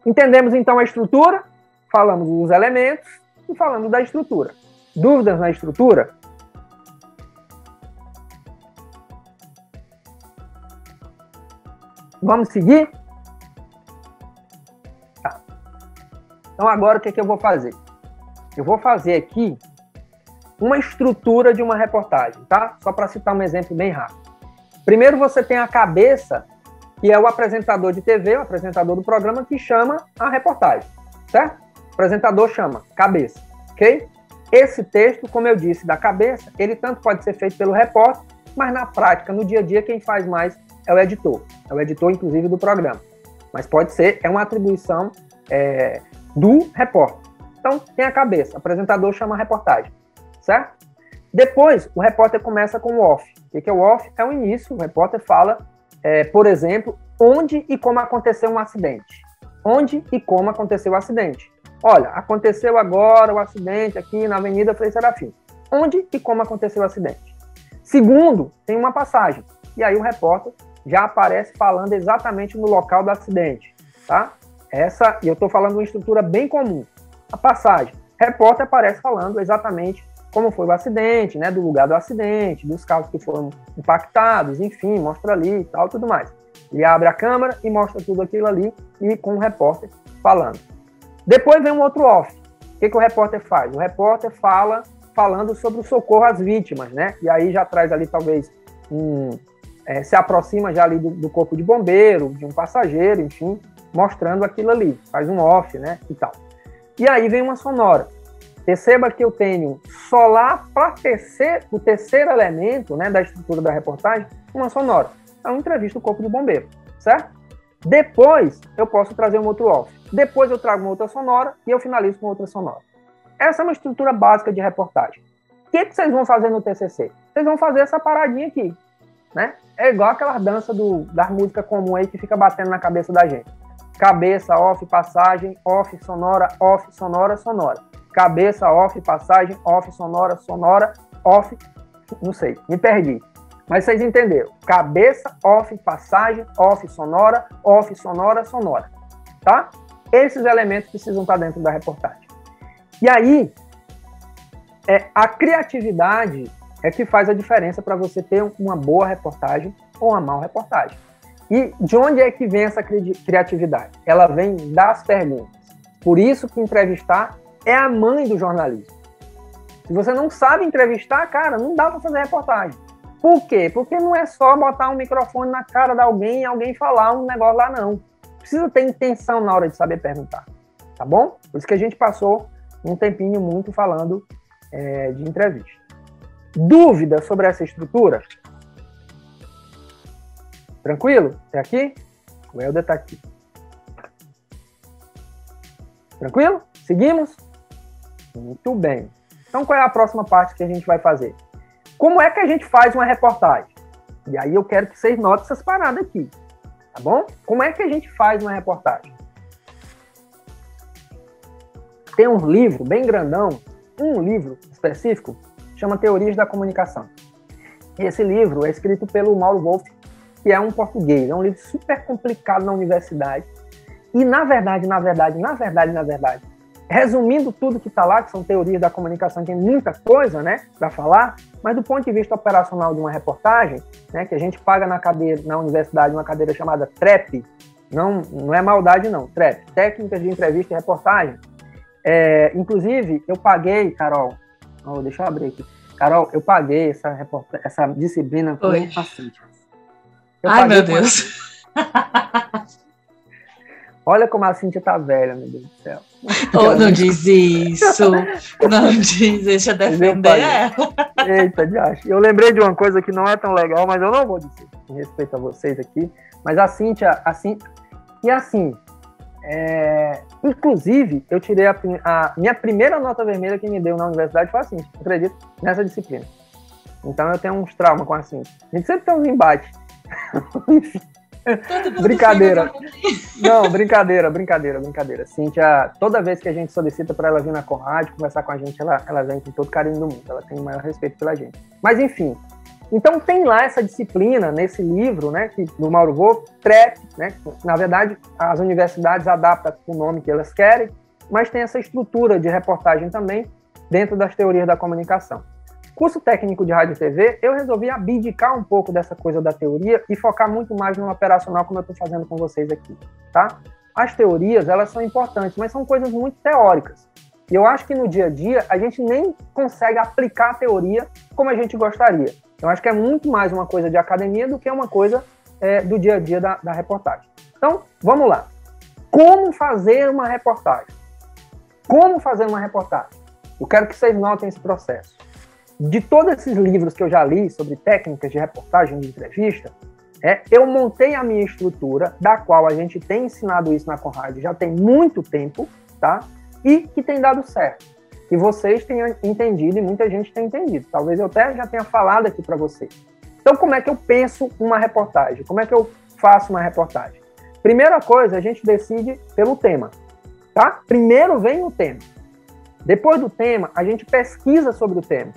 S2: Entendemos então a estrutura, falamos dos elementos e falamos da estrutura. Dúvidas na estrutura? Vamos seguir? Tá. Então agora o que eu vou fazer? Eu vou fazer aqui uma estrutura de uma reportagem, tá? Só para citar um exemplo bem rápido. Primeiro você tem a cabeça, que é o apresentador de TV, o apresentador do programa, que chama a reportagem, certo? O apresentador chama cabeça, ok? Esse texto, como eu disse, da cabeça, ele tanto pode ser feito pelo repórter, mas na prática, no dia a dia, quem faz mais é o editor. É o editor, inclusive, do programa. Mas pode ser, é uma atribuição do repórter. Então, tem a cabeça, o apresentador chama a reportagem, certo? Depois, o repórter começa com o off. O que é o off? É o início, o repórter fala, por exemplo, onde e como aconteceu um acidente. Onde e como aconteceu o acidente. Olha, aconteceu agora o acidente aqui na Avenida Frei Serafim. Onde e como aconteceu o acidente. Segundo, tem uma passagem. E aí o repórter já aparece falando exatamente no local do acidente, tá? E eu estou falando de uma estrutura bem comum. a passagem. Repórter aparece falando exatamente como foi o acidente, né, do lugar do acidente, dos carros que foram impactados, enfim, mostra ali e tal, tudo mais. Ele abre a câmera e mostra tudo aquilo ali e com o repórter falando. Depois vem um outro off. O que o repórter faz? O repórter falando sobre o socorro às vítimas, né? E aí já traz ali talvez se aproxima já ali do corpo de bombeiro, de um passageiro, enfim, mostrando aquilo ali. Faz um off, né? E tal. E aí vem uma sonora. Perceba que eu tenho só lá para o terceiro elemento, né, da estrutura da reportagem, uma sonora. É uma entrevista do corpo de bombeiro, certo? Depois eu posso trazer um outro off. Depois eu trago uma outra sonora e eu finalizo com outra sonora. Essa é uma estrutura básica de reportagem. O que vocês vão fazer no TCC? Vocês vão fazer essa paradinha aqui, né? É igual aquela dança da música comum aí que fica batendo na cabeça da gente. Cabeça, off, passagem, off, sonora, sonora. Cabeça, off, passagem, off, sonora, off, não sei, me perdi. Mas vocês entenderam. Cabeça, off, passagem, off, sonora, sonora. Tá? Esses elementos precisam estar dentro da reportagem. E aí, a criatividade é que faz a diferença para você ter uma boa reportagem ou uma má reportagem. E de onde é que vem essa criatividade? Ela vem das perguntas. Por isso que entrevistar é a mãe do jornalismo. Se você não sabe entrevistar, cara, não dá para fazer reportagem. Por quê? Porque não é só botar um microfone na cara de alguém e alguém falar um negócio lá, não. Precisa ter intenção na hora de saber perguntar, tá bom? Por isso que a gente passou um tempinho muito falando de entrevista. Dúvida sobre essa estrutura? Tranquilo? É aqui? O Helder está aqui. Tranquilo? Seguimos? Muito bem. Então, qual é a próxima parte que a gente vai fazer? Como é que a gente faz uma reportagem? E aí eu quero que vocês notem essas paradas aqui. Tá bom? Como é que a gente faz uma reportagem? Tem um livro bem grandão, um livro específico, chama Teorias da Comunicação. E esse livro é escrito pelo Mauro Wolff, que é um português. É um livro super complicado na universidade. E, na verdade, resumindo tudo que está lá, que são teorias da comunicação, tem muita coisa, né, para falar, mas do ponto de vista operacional de uma reportagem, né, que a gente paga na universidade uma cadeira chamada TREP, não é maldade não, TREP, Técnicas de Entrevista e Reportagem. Inclusive, eu paguei, Carol, deixa eu abrir aqui, Carol, eu paguei essa disciplina com um paciente.
S5: Ai, meu Deus.
S2: Olha como a Cíntia tá velha, meu Deus do céu.
S5: Oh, não diz isso. Não diz, deixa eu defender ela.
S2: Eita, de acho. Eu lembrei de uma coisa que não é tão legal, mas eu não vou dizer, em respeito a vocês aqui. Mas a Cíntia, inclusive, eu tirei a minha primeira nota vermelha que me deu na universidade foi a Cíntia, acredito, nessa disciplina. Então eu tenho uns traumas com a Cíntia. A gente sempre tem uns embates. Brincadeira. Não, brincadeira. Cíntia, toda vez que a gente solicita para ela vir na Conrad conversar com a gente, ela vem com todo carinho do mundo. Ela tem o maior respeito pela gente. Mas, enfim. Então, tem lá essa disciplina, nesse livro, né, do Mauro Wolff, TREP, né? Na verdade, as universidades adaptam o nome que elas querem, mas tem essa estrutura de reportagem também dentro das teorias da comunicação. Curso técnico de rádio e TV, eu resolvi abdicar um pouco dessa coisa da teoria e focar muito mais no operacional, como eu estou fazendo com vocês aqui, tá? As teorias, elas são importantes, mas são coisas muito teóricas. E eu acho que no dia a dia, a gente nem consegue aplicar a teoria como a gente gostaria. Eu acho que é muito mais uma coisa de academia do que uma coisa do dia a dia da reportagem. Então, vamos lá. Como fazer uma reportagem? Eu quero que vocês notem esse processo. De todos esses livros que eu já li sobre técnicas de reportagem, de entrevista, eu montei a minha estrutura, da qual a gente tem ensinado isso na Conrad já tem muito tempo, tá? E que tem dado certo. Que vocês tenham entendido e muita gente tem entendido. Talvez eu até já tenha falado aqui para vocês. Então, como é que eu penso uma reportagem? Como é que eu faço uma reportagem? Primeira coisa, a gente decide pelo tema, tá? Primeiro vem o tema. Depois do tema, a gente pesquisa sobre o tema.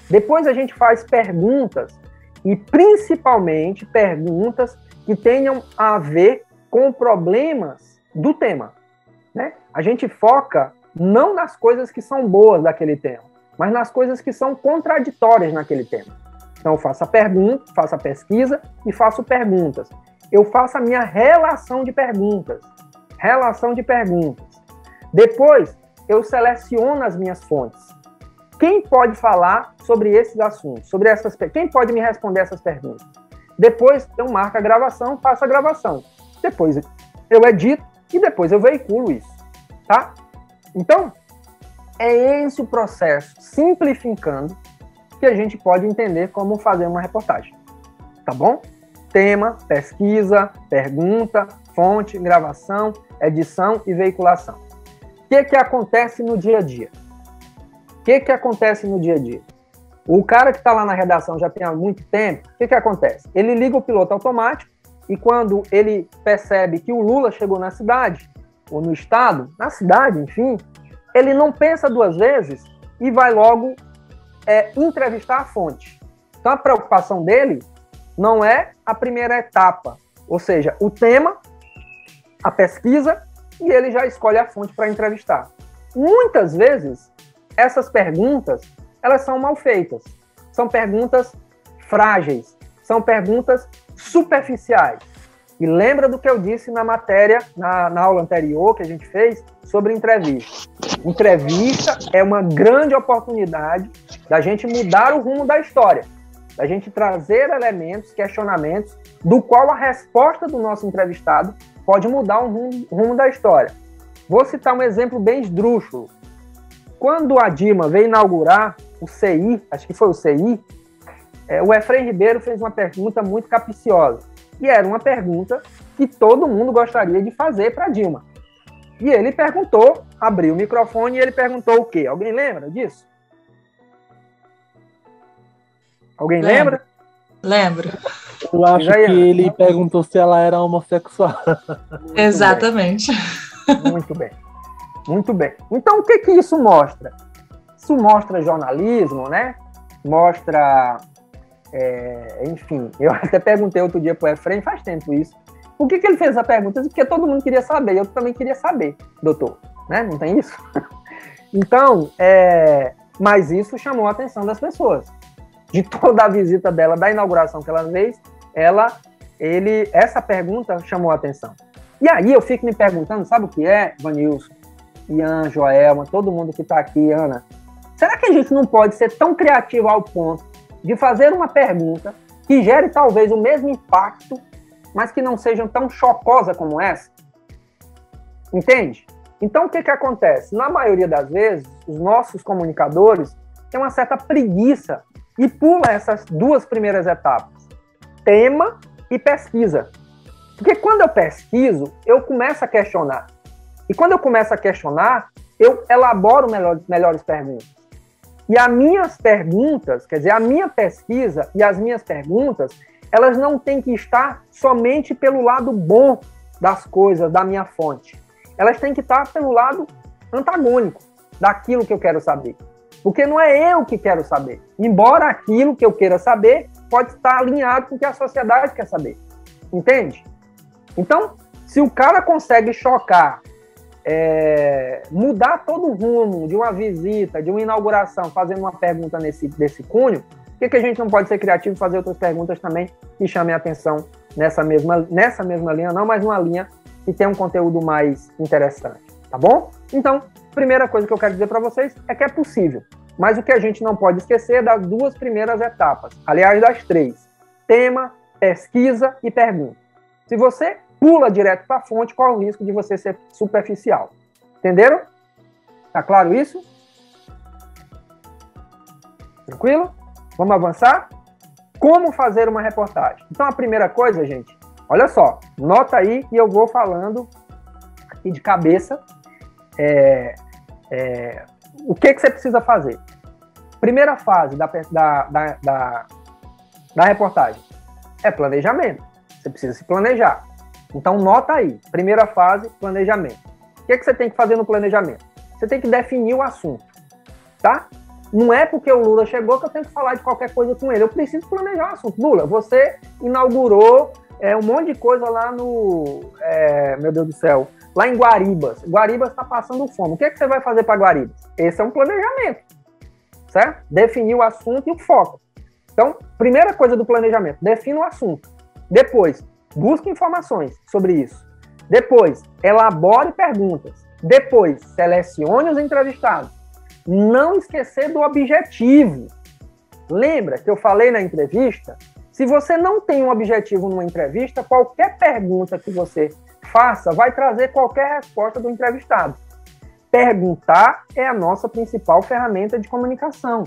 S2: Depois a gente faz perguntas, e principalmente perguntas que tenham a ver com problemas do tema, né? A gente foca não nas coisas que são boas daquele tema, mas nas coisas que são contraditórias naquele tema. Então, eu faço a pergunta, faço a pesquisa e faço perguntas. Eu faço a minha relação de perguntas. Depois, eu seleciono as minhas fontes. Quem pode falar sobre esses assuntos? Quem pode me responder essas perguntas? Depois, eu marco a gravação, faço a gravação. Depois, eu edito e depois eu veiculo isso. Tá? Então, é esse o processo, simplificando, que a gente pode entender como fazer uma reportagem. Tá bom? Tema, pesquisa, pergunta, fonte, gravação, edição e veiculação. O que acontece no dia a dia? O cara que está lá na redação já tem há muito tempo, o que acontece? Ele liga o piloto automático e quando ele percebe que o Lula chegou na cidade, ou no estado, na cidade, enfim, ele não pensa duas vezes e vai logo entrevistar a fonte. Então a preocupação dele não é a primeira etapa, ou seja, o tema, a pesquisa, e ele já escolhe a fonte para entrevistar. Muitas vezes, essas perguntas, elas são mal feitas. São perguntas frágeis, são perguntas superficiais. E lembra do que eu disse na matéria, na aula anterior que a gente fez, sobre entrevista. Entrevista é uma grande oportunidade da gente mudar o rumo da história, da gente trazer elementos, questionamentos, do qual a resposta do nosso entrevistado pode mudar o rumo da história. Vou citar um exemplo bem esdrúxulo. Quando a Dilma veio inaugurar o CI, acho que foi o CI, o Efraim Ribeiro fez uma pergunta muito capciosa. E era uma pergunta que todo mundo gostaria de fazer para Dilma. E ele perguntou, abriu o microfone e ele perguntou o quê? Alguém lembra disso? Alguém lembra?
S5: Lembro.
S9: Eu acho que ele perguntou se ela era homossexual.
S5: Exatamente.
S2: Muito bem. Muito bem. Então, o que isso mostra? Isso mostra jornalismo, né? Mostra... enfim, eu até perguntei outro dia pro Efraim, faz tempo isso. Por que ele fez essa pergunta? Porque todo mundo queria saber, eu também queria saber, doutor. Né? Não tem isso? Então, mas isso chamou a atenção das pessoas. De toda a visita dela, da inauguração que ela fez, essa pergunta chamou a atenção. E aí eu fico me perguntando, sabe o que é, Vanilson, Ian, Joelma, todo mundo que está aqui, Ana, será que a gente não pode ser tão criativo ao ponto de fazer uma pergunta que gere talvez o mesmo impacto, mas que não seja tão chocosa como essa? Entende? Então, o que acontece? Na maioria das vezes, os nossos comunicadores têm uma certa preguiça e pulam essas duas primeiras etapas, tema e pesquisa. Porque quando eu pesquiso, eu começo a questionar. E quando eu começo a questionar, eu elaboro melhores perguntas. E as minhas perguntas, quer dizer, a minha pesquisa e as minhas perguntas, elas não têm que estar somente pelo lado bom das coisas, da minha fonte. Elas têm que estar pelo lado antagônico daquilo que eu quero saber. Porque não é eu que quero saber. Embora aquilo que eu queira saber pode estar alinhado com o que a sociedade quer saber. Entende? Então, se o cara consegue chocar, mudar todo o rumo de uma visita, de uma inauguração, fazendo uma pergunta desse cunho, por que a gente não pode ser criativo e fazer outras perguntas também que chamem a atenção nessa mesma linha, não, mas uma linha que tem um conteúdo mais interessante, tá bom? Então, primeira coisa que eu quero dizer para vocês é que é possível, mas o que a gente não pode esquecer é das duas primeiras etapas, aliás, das três: tema, pesquisa e pergunta. Se você pula direto para a fonte, qual é o risco de você ser superficial? Entenderam? Tá claro isso? Tranquilo? Vamos avançar? Como fazer uma reportagem? Então, a primeira coisa, gente, olha só, nota aí e eu vou falando aqui de cabeça o que você precisa fazer. Primeira fase da reportagem é planejamento. Você precisa se planejar. Então, nota aí. Primeira fase, planejamento. O que você tem que fazer no planejamento? Você tem que definir o assunto, tá? Não é porque o Lula chegou que eu tenho que falar de qualquer coisa com ele. Eu preciso planejar o assunto. Lula, você inaugurou um monte de coisa lá no... meu Deus do céu. lá em Guaribas. Guaribas está passando fome. O que você vai fazer para Guaribas? Esse é um planejamento, certo? Definir o assunto e o foco. Então, primeira coisa do planejamento, defina o assunto. Depois, busque informações sobre isso. Depois, elabore perguntas. Depois, selecione os entrevistados. Não esquecer do objetivo. Lembra que eu falei na entrevista? Se você não tem um objetivo numa entrevista, qualquer pergunta que você faça vai trazer qualquer resposta do entrevistado. Perguntar é a nossa principal ferramenta de comunicação.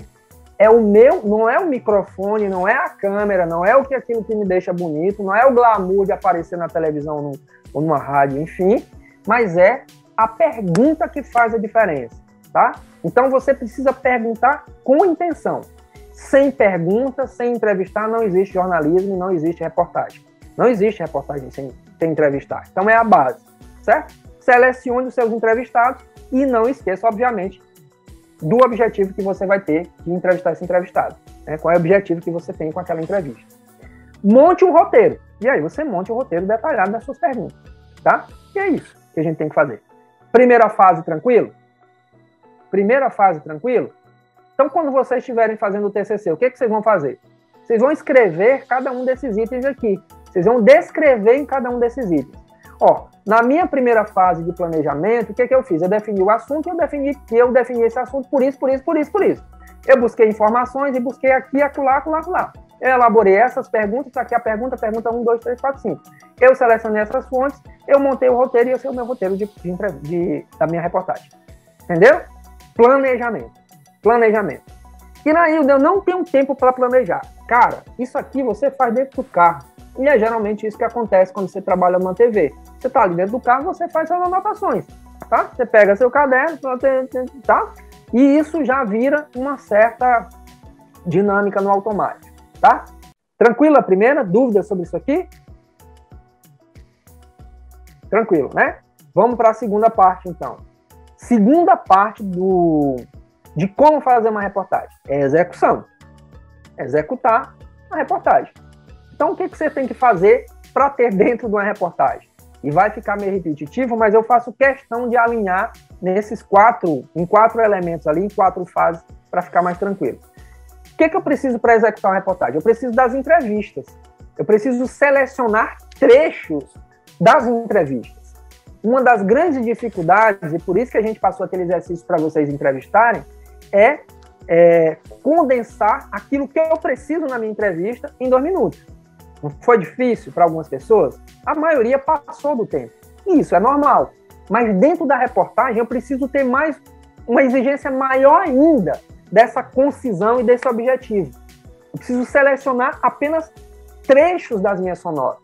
S2: Não é o microfone, não é a câmera, não é aquilo que me deixa bonito, não é o glamour de aparecer na televisão ou numa rádio, enfim, mas é a pergunta que faz a diferença, tá? Então você precisa perguntar com intenção. Sem pergunta, sem entrevistar, não existe jornalismo e não existe reportagem. Não existe reportagem sem entrevistar. Então é a base, certo? Selecione os seus entrevistados e não esqueça, obviamente, do objetivo que você vai ter de entrevistar esse entrevistado. Né? Qual é o objetivo que você tem com aquela entrevista. Monte um roteiro. E aí você monte um roteiro detalhado das suas perguntas. Tá? E é isso que a gente tem que fazer. Primeira fase, tranquilo? Primeira fase, tranquilo? Então, quando vocês estiverem fazendo o TCC, o que vocês vão fazer? Vocês vão escrever cada um desses itens aqui. Vocês vão descrever em cada um desses itens. Ó, na minha primeira fase de planejamento, o que eu fiz? Eu defini o assunto e eu defini esse assunto por isso. Eu busquei informações e busquei aqui, acolá. Eu elaborei essas perguntas, aqui a pergunta 1, 2, 3, 4, 5. Eu selecionei essas fontes, eu montei o roteiro e esse é o meu roteiro da minha reportagem. Entendeu? Planejamento. E na Hilda, eu não tenho tempo para planejar. Cara, isso aqui você faz dentro do carro. E é geralmente isso que acontece quando você trabalha numa TV. Você está ali dentro do carro, você faz suas anotações, tá? Você pega seu caderno, tá? E isso já vira uma certa dinâmica no automático, tá? Tranquilo a primeira? Dúvida sobre isso aqui? Tranquilo, né? Vamos para a segunda parte, então. Segunda parte de como fazer uma reportagem. É execução. Executar a reportagem. Então, o que você tem que fazer para ter dentro de uma reportagem? E vai ficar meio repetitivo, mas eu faço questão de alinhar em quatro elementos ali, em 4 fases, para ficar mais tranquilo. O que eu preciso para executar uma reportagem? Eu preciso das entrevistas. Eu preciso selecionar trechos das entrevistas. Uma das grandes dificuldades, e por isso que a gente passou aquele exercício para vocês entrevistarem, é condensar aquilo que eu preciso na minha entrevista em 2 minutos. Não foi difícil para algumas pessoas? A maioria passou do tempo. Isso é normal. Mas dentro da reportagem eu preciso ter uma exigência maior ainda dessa concisão e desse objetivo. Eu preciso selecionar apenas trechos das minhas sonoras.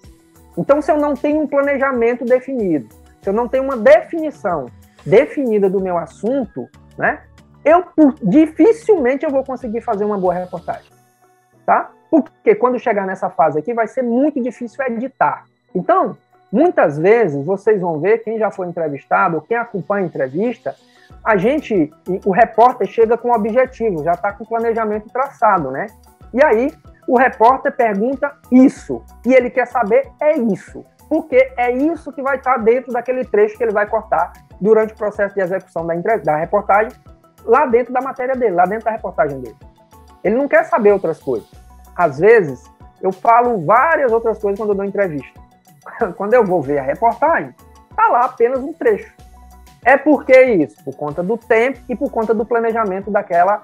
S2: Então, se eu não tenho um planejamento definido, se eu não tenho uma definição definida do meu assunto, né, dificilmente eu vou conseguir fazer uma boa reportagem. Tá? Porque quando chegar nessa fase aqui, vai ser muito difícil editar. Então, muitas vezes, vocês vão ver, quem já foi entrevistado, ou quem acompanha a entrevista, o repórter chega com um objetivo, já está com o planejamento traçado, né? E aí, o repórter pergunta isso, e ele quer saber isso, porque é isso que vai estar dentro daquele trecho que ele vai cortar durante o processo de execução da reportagem, lá dentro da matéria dele, lá dentro da reportagem dele. Ele não quer saber outras coisas. Às vezes, eu falo várias outras coisas quando eu dou entrevista. Quando eu vou ver a reportagem, está lá apenas um trecho. É por que isso? Por conta do tempo e por conta do planejamento daquela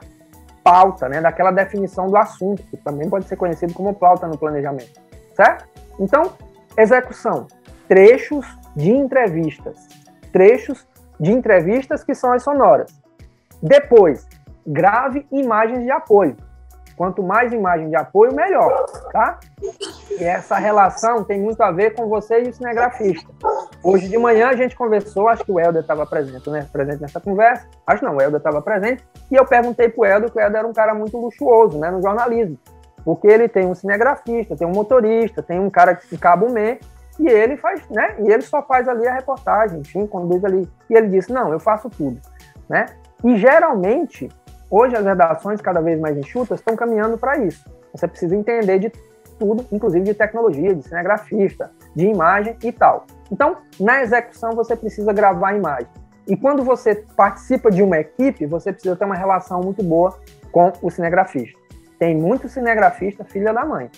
S2: pauta, né? Daquela definição do assunto, que também pode ser conhecido como pauta no planejamento. Certo? Então, execução. Trechos de entrevistas. Trechos de entrevistas que são as sonoras. Depois, grave imagens de apoio. Quanto mais imagem de apoio, melhor, tá? E essa relação tem muito a ver com você e o cinegrafista. Hoje de manhã a gente conversou, acho que o Helder estava presente nessa conversa, o Helder estava presente, e eu perguntei pro Helder que o Helder era um cara muito luxuoso, né, no jornalismo, porque ele tem um cinegrafista, tem um motorista, tem um cara que cabo-mê, e ele faz, né, e ele só faz ali a reportagem, enfim, conduz ali, e ele disse, não, eu faço tudo, né? E geralmente, hoje as redações cada vez mais enxutas estão caminhando para isso. Você precisa entender de tudo, inclusive de tecnologia, de cinegrafista, de imagem e tal. Então, na execução, você precisa gravar a imagem. E quando você participa de uma equipe, você precisa ter uma relação muito boa com o cinegrafista. Tem muito cinegrafista filha da mãe.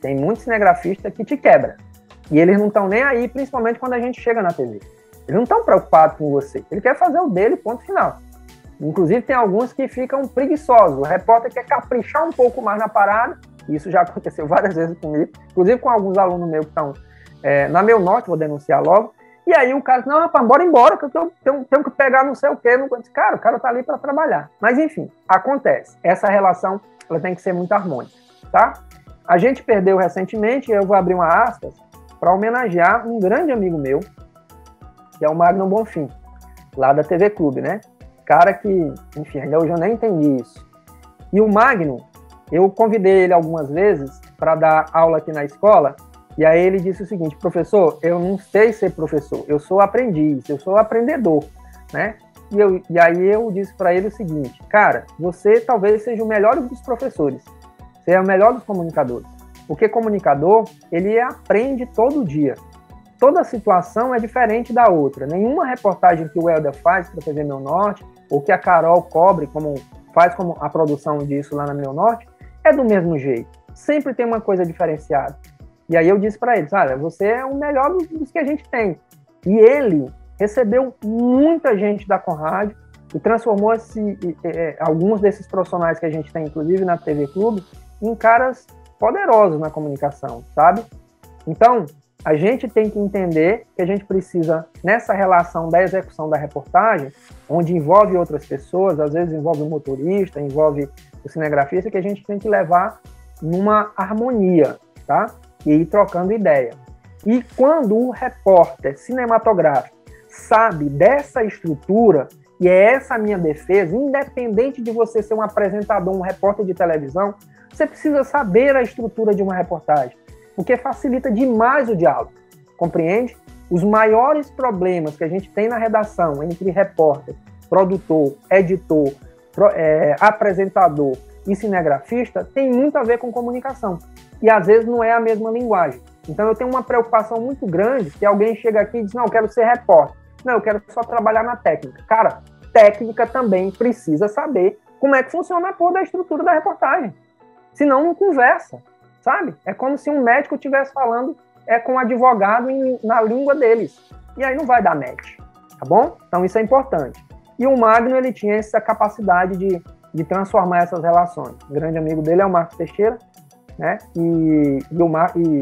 S2: Tem muito cinegrafista que te quebra. E eles não estão nem aí, principalmente quando a gente chega na TV. Eles não estão preocupados com você. Ele quer fazer o dele, ponto final. Inclusive, tem alguns que ficam preguiçosos. O repórter quer caprichar um pouco mais na parada. Isso já aconteceu várias vezes comigo. Inclusive com alguns alunos meus que estão na Meu Norte, vou denunciar logo. E aí o cara diz, não, rapaz, bora embora, que eu tenho que pegar não sei o quê. Cara, o cara tá ali para trabalhar. Mas, enfim, acontece. Essa relação, ela tem que ser muito harmônica, tá? A gente perdeu recentemente, eu vou abrir uma aspas, para homenagear um grande amigo meu, que é o Magno Bonfim, lá da TV Clube, né? Cara que, enfim, ainda hoje eu nem entendi isso. E o Magno, eu convidei ele algumas vezes para dar aula aqui na escola, e aí ele disse o seguinte, professor, eu não sei ser professor, eu sou aprendiz, eu sou aprendedor, né? E aí eu disse para ele o seguinte, cara, você talvez seja o melhor dos professores, você é o melhor dos comunicadores, porque comunicador, ele aprende todo dia. Toda situação é diferente da outra. Nenhuma reportagem que o Helder faz para a TV Meu Norte, ou que a Carol cobre, faz como a produção disso lá na Meu Norte, é do mesmo jeito. Sempre tem uma coisa diferenciada. E aí eu disse para eles, olha, você é o melhor dos que a gente tem. E ele recebeu muita gente da Conrad e transformou alguns desses profissionais que a gente tem, inclusive na TV Clube, em caras poderosos na comunicação, sabe? Então, a gente tem que entender que a gente precisa, nessa relação da execução da reportagem, onde envolve outras pessoas, às vezes envolve o motorista, envolve o cinegrafista, que a gente tem que levar numa harmonia, tá? E ir trocando ideia. E quando o repórter cinematográfico sabe dessa estrutura, e é essa a minha defesa, independente de você ser um apresentador, um repórter de televisão, você precisa saber a estrutura de uma reportagem, porque facilita demais o diálogo, compreende? Os maiores problemas que a gente tem na redação entre repórter, produtor, editor, apresentador e cinegrafista tem muito a ver com comunicação. E às vezes não é a mesma linguagem. Então eu tenho uma preocupação muito grande que alguém chega aqui e diz, não, eu quero ser repórter. Não, eu quero só trabalhar na técnica. Cara, técnica também precisa saber como é que funciona a porra da estrutura da reportagem. Senão não conversa, sabe? É como se um médico estivesse falando com um advogado na língua deles. E aí não vai dar match, tá bom? Então isso é importante. E o Magno, ele tinha essa capacidade de transformar essas relações. O grande amigo dele é o Marcos Teixeira, né?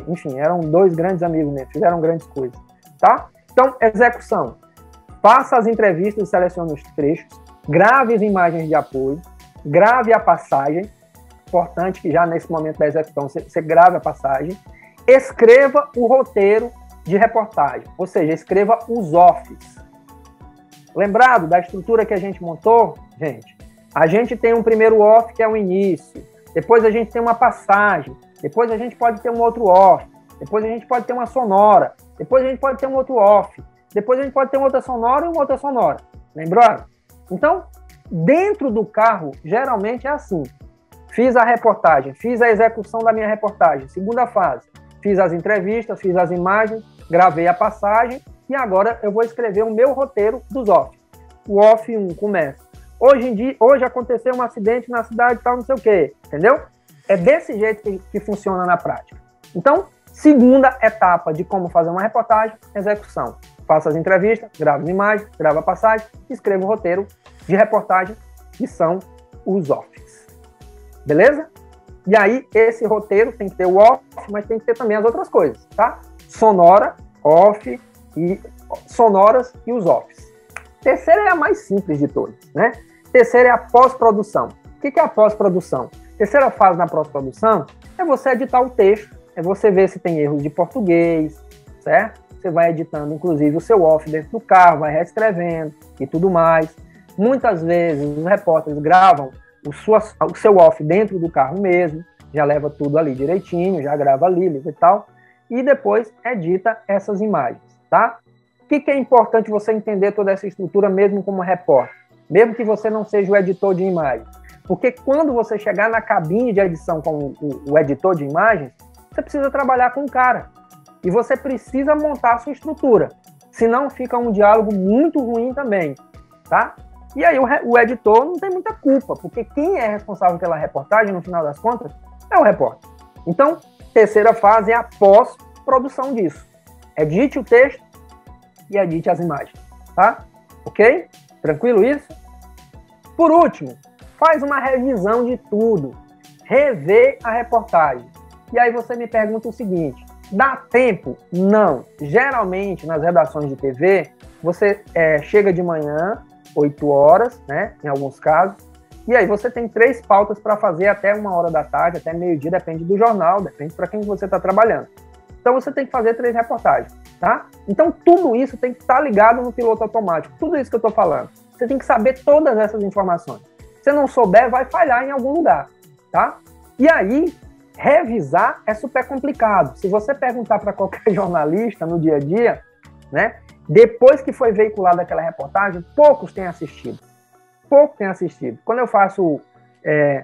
S2: Enfim, eram dois grandes amigos mesmo, fizeram grandes coisas, tá? Então, execução. Faça as entrevistas, selecione os trechos, grave as imagens de apoio, grave a passagem, importante que já nesse momento da execução você grave a passagem, escreva o roteiro de reportagem, ou seja, escreva os offs. Lembrado da estrutura que a gente montou? Gente, a gente tem um primeiro off que é o início, depois a gente tem uma passagem, depois a gente pode ter um outro off, depois a gente pode ter uma sonora, depois a gente pode ter um outro off, depois a gente pode ter uma outra sonora e uma outra sonora. Lembraram? Então, dentro do carro, geralmente é assim. Fiz a reportagem, fiz a execução da minha reportagem, segunda fase. Fiz as entrevistas, fiz as imagens, gravei a passagem e agora eu vou escrever o meu roteiro dos off. O off 1 começa. Hoje aconteceu um acidente na cidade tal, não sei o quê, entendeu? É desse jeito que funciona na prática. Então, segunda etapa de como fazer uma reportagem, execução. Faça as entrevistas, grava as imagens, grava a passagem, escreva o roteiro de reportagem, que são os offs. Beleza? E aí, esse roteiro tem que ter o off, mas tem que ter também as outras coisas, tá? Sonora, off, e sonoras e os offs. Terceira é a mais simples de todas, né? Terceira é a pós-produção. O que é a pós-produção? Terceira fase na pós-produção é você editar o texto, é você ver se tem erros de português, certo? Você vai editando, inclusive, o seu off dentro do carro, vai reescrevendo e tudo mais. Muitas vezes, os repórteres gravam o seu off dentro do carro mesmo, já leva tudo ali direitinho, já grava ali e tal, e depois edita essas imagens, tá? O que é importante você entender toda essa estrutura mesmo como repórter? Mesmo que você não seja o editor de imagens. Porque quando você chegar na cabine de edição com o editor de imagens, você precisa trabalhar com o cara. E você precisa montar a sua estrutura, senão fica um diálogo muito ruim também, tá? E aí o editor não tem muita culpa, porque quem é responsável pela reportagem, no final das contas, é o repórter. Então, terceira fase é a pós-produção disso. Edite o texto e edite as imagens, tá? Ok? Tranquilo isso? Por último, faz uma revisão de tudo. Revê a reportagem. E aí você me pergunta o seguinte, dá tempo? Não. Geralmente, nas redações de TV, você chega de manhã, 8 horas, né, em alguns casos, e aí você tem 3 pautas para fazer até 1 hora da tarde, até meio-dia, depende do jornal, depende para quem você está trabalhando. Então você tem que fazer 3 reportagens, tá? Então tudo isso tem que estar ligado no piloto automático, tudo isso que eu estou falando. Você tem que saber todas essas informações. Se não souber, vai falhar em algum lugar, tá? E aí, revisar é super complicado. Se você perguntar para qualquer jornalista no dia a dia, né? Depois que foi veiculada aquela reportagem, poucos têm assistido. Poucos têm assistido. Quando eu faço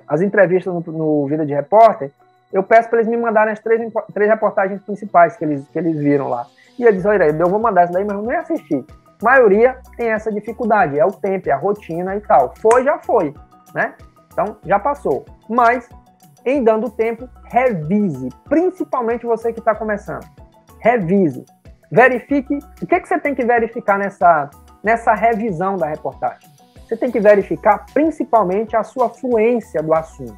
S2: as entrevistas no Vida de Repórter, eu peço para eles me mandarem as 3 reportagens principais que eles viram lá. E eles dizem, olha, eu vou mandar essa daí, mas eu não ia assistir. A maioria tem essa dificuldade, é o tempo, é a rotina e tal. Foi, já foi, né? Então, já passou. Mas, em dando tempo, revise. Principalmente você que está começando. Revise. Verifique. O que você tem que verificar nessa revisão da reportagem? Você tem que verificar principalmente a sua fluência do assunto.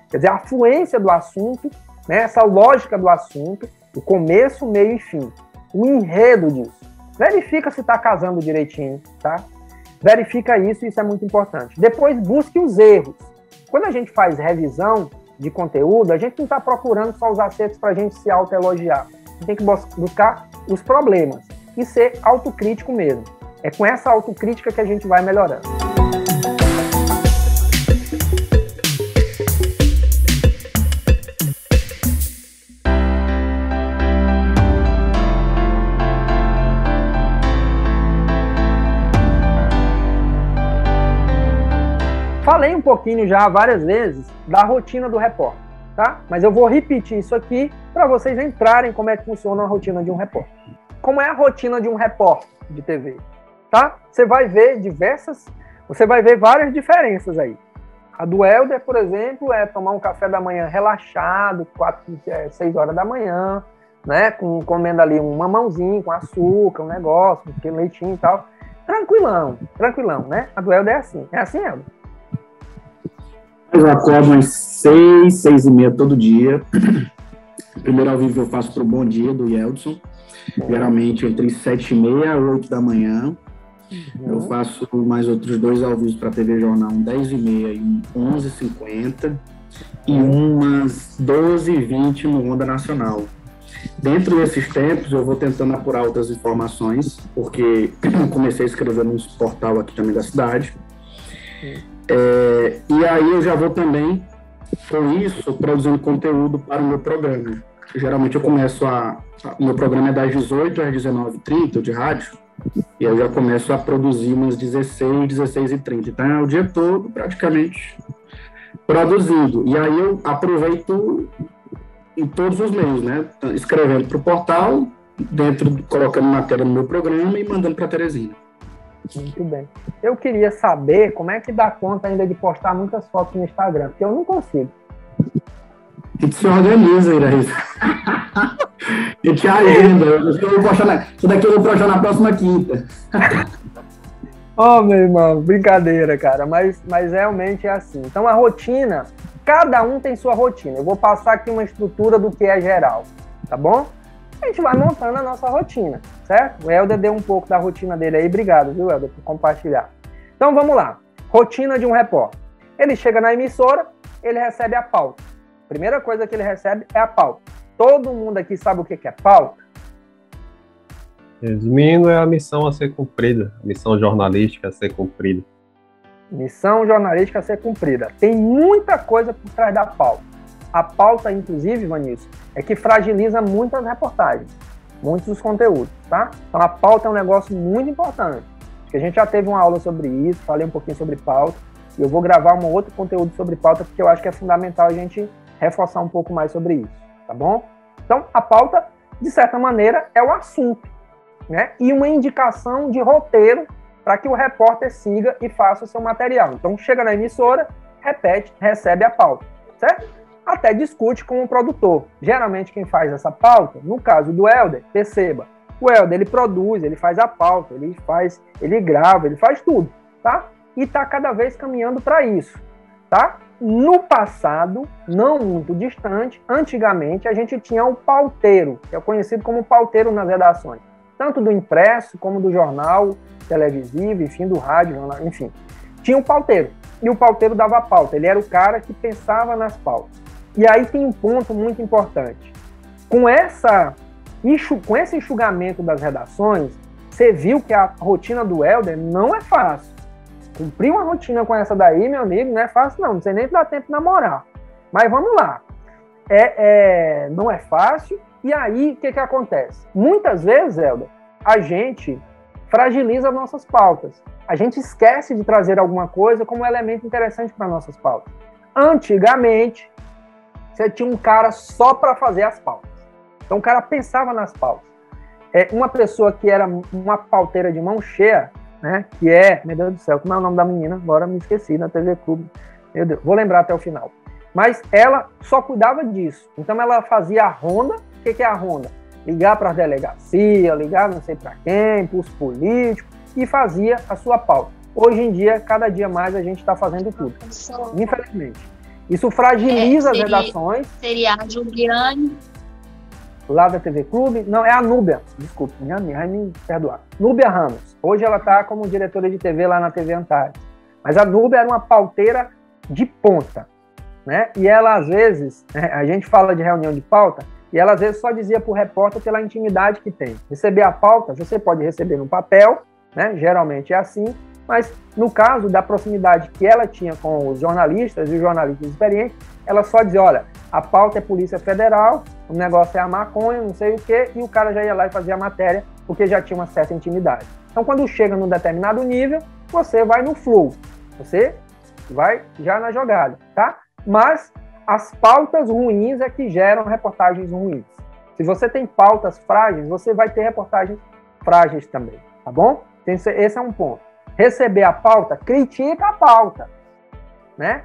S2: Quer dizer, a fluência do assunto, né, essa lógica do assunto, o começo, meio e fim. O enredo disso. Verifica se está casando direitinho, tá? Verifica isso é muito importante. Depois, busque os erros. Quando a gente faz revisão de conteúdo, a gente não está procurando só os acertos para a gente se autoelogiar. A gente tem que buscar os problemas e ser autocrítico mesmo. É com essa autocrítica que a gente vai melhorando. Falei um pouquinho já várias vezes da rotina do repórter, tá? Mas eu vou repetir isso aqui para vocês entrarem como é que funciona a rotina de um repórter. Como é a rotina de um repórter de TV, tá? Você vai ver várias diferenças aí. A do Helder, por exemplo, é tomar um café da manhã relaxado, 6 horas da manhã, né? Comendo ali um mamãozinho com açúcar, um negócio, um leitinho e tal. Tranquilão, né? A do Helder é assim. É assim, Helder?
S10: Eu acordo às 6, 6h30 todo dia. Primeiro ao vivo eu faço pro Bom Dia, do Yeldson. Geralmente entre 7h30 e 8 da manhã. Eu faço mais outros 2 ao vivo para a TV Jornal, 10h30 e 11h50. E umas 12h20 no Onda Nacional. Dentro desses tempos eu vou tentando apurar outras informações, porque eu comecei a escrever num portal aqui também da cidade. E aí eu já vou também, com isso, produzindo conteúdo para o meu programa. Geralmente eu começo o meu programa é das 18 às 19h30, de rádio, e eu já começo a produzir umas 16h30. Então é o dia todo, praticamente, produzindo. E aí eu aproveito em todos os meios, né? Escrevendo para o portal, colocando matéria no meu programa e mandando para a Teresina.
S2: Muito bem. Eu queria saber como é que dá conta ainda de postar muitas fotos no Instagram, porque eu não consigo.
S10: A gente se organiza, Iraísa. A gente agenda. Isso daqui eu vou postar na próxima quinta.
S2: Oh, meu irmão, brincadeira, cara. Mas realmente é assim. Então a rotina, cada um tem sua rotina. Eu vou passar aqui uma estrutura do que é geral, tá bom? A gente vai montando a nossa rotina, certo? O Helder deu um pouco da rotina dele aí. Obrigado, viu, Helder, por compartilhar. Então, vamos lá. Rotina de um repórter. Ele chega na emissora, ele recebe a pauta. Primeira coisa que ele recebe é a pauta. Todo mundo aqui sabe o que é pauta?
S6: Resumindo, é a missão a ser cumprida. A missão jornalística a ser cumprida.
S2: Missão jornalística a ser cumprida. Tem muita coisa por trás da pauta. A pauta, inclusive, Vanilson, é que fragiliza muito as reportagens, muitos dos conteúdos, tá? Então a pauta é um negócio muito importante, porque a gente já teve uma aula sobre isso, falei um pouquinho sobre pauta, e eu vou gravar um outro conteúdo sobre pauta, porque eu acho que é fundamental a gente reforçar um pouco mais sobre isso, tá bom? Então a pauta de certa maneira, é o assunto, né? E uma indicação de roteiro para que o repórter siga e faça o seu material. Então, chega na emissora, repete, recebe a pauta, certo? Até discute com o produtor. Geralmente, quem faz essa pauta, no caso do Helder, perceba, o Helder, ele produz, ele faz a pauta, ele grava, ele faz tudo, tá? E está cada vez caminhando para isso, tá? No passado, não muito distante, antigamente, a gente tinha o pauteiro, que é conhecido como pauteiro nas redações, tanto do impresso, como do jornal televisivo, enfim, do rádio, jornal, enfim. Tinha um pauteiro, e o pauteiro dava a pauta, ele era o cara que pensava nas pautas. E aí tem um ponto muito importante. Com esse enxugamento das redações, você viu que a rotina do Helder não é fácil. Cumprir uma rotina com essa daí, meu amigo, não é fácil não sei nem se dá tempo de namorar. Mas vamos lá. Não é fácil, e aí o que acontece? Muitas vezes, Helder, a gente fragiliza nossas pautas. A gente esquece de trazer alguma coisa como elemento interessante para nossas pautas. Antigamente, você tinha um cara só para fazer as pautas. Então o cara pensava nas pautas. Uma pessoa que era uma pauteira de mão cheia, né, que meu Deus do céu, como é o nome da menina? Agora me esqueci, na TV Clube. Meu Deus, vou lembrar até o final. Mas ela só cuidava disso. Então ela fazia a ronda. O que é a ronda? Ligar para a delegacia, ligar não sei para quem, para os políticos, e fazia a sua pauta. Hoje em dia, cada dia mais a gente está fazendo tudo. Infelizmente. Isso fragiliza as redações.
S11: Seria a Juliane.
S2: Lá da TV Clube, não, é a Núbia, desculpe, vai me perdoar. Núbia Ramos, hoje ela está como diretora de TV lá na TV Antares, mas a Núbia era uma pauteira de ponta, né, e ela às vezes, a gente fala de reunião de pauta, e ela às vezes só dizia para o repórter pela intimidade que tem, receber a pauta, você pode receber no papel, né, geralmente é assim, mas no caso da proximidade que ela tinha com os jornalistas e os jornalistas experientes, ela só dizia, olha, a pauta é Polícia Federal, o negócio é a maconha, não sei o quê, e o cara já ia lá e fazia a matéria, porque já tinha uma certa intimidade. Então, quando chega num determinado nível, você vai no flow, você vai já na jogada, tá? Mas as pautas ruins é que geram reportagens ruins. Se você tem pautas frágeis, você vai ter reportagens frágeis também, tá bom? Esse é um ponto. Receber a pauta, critica a pauta, né?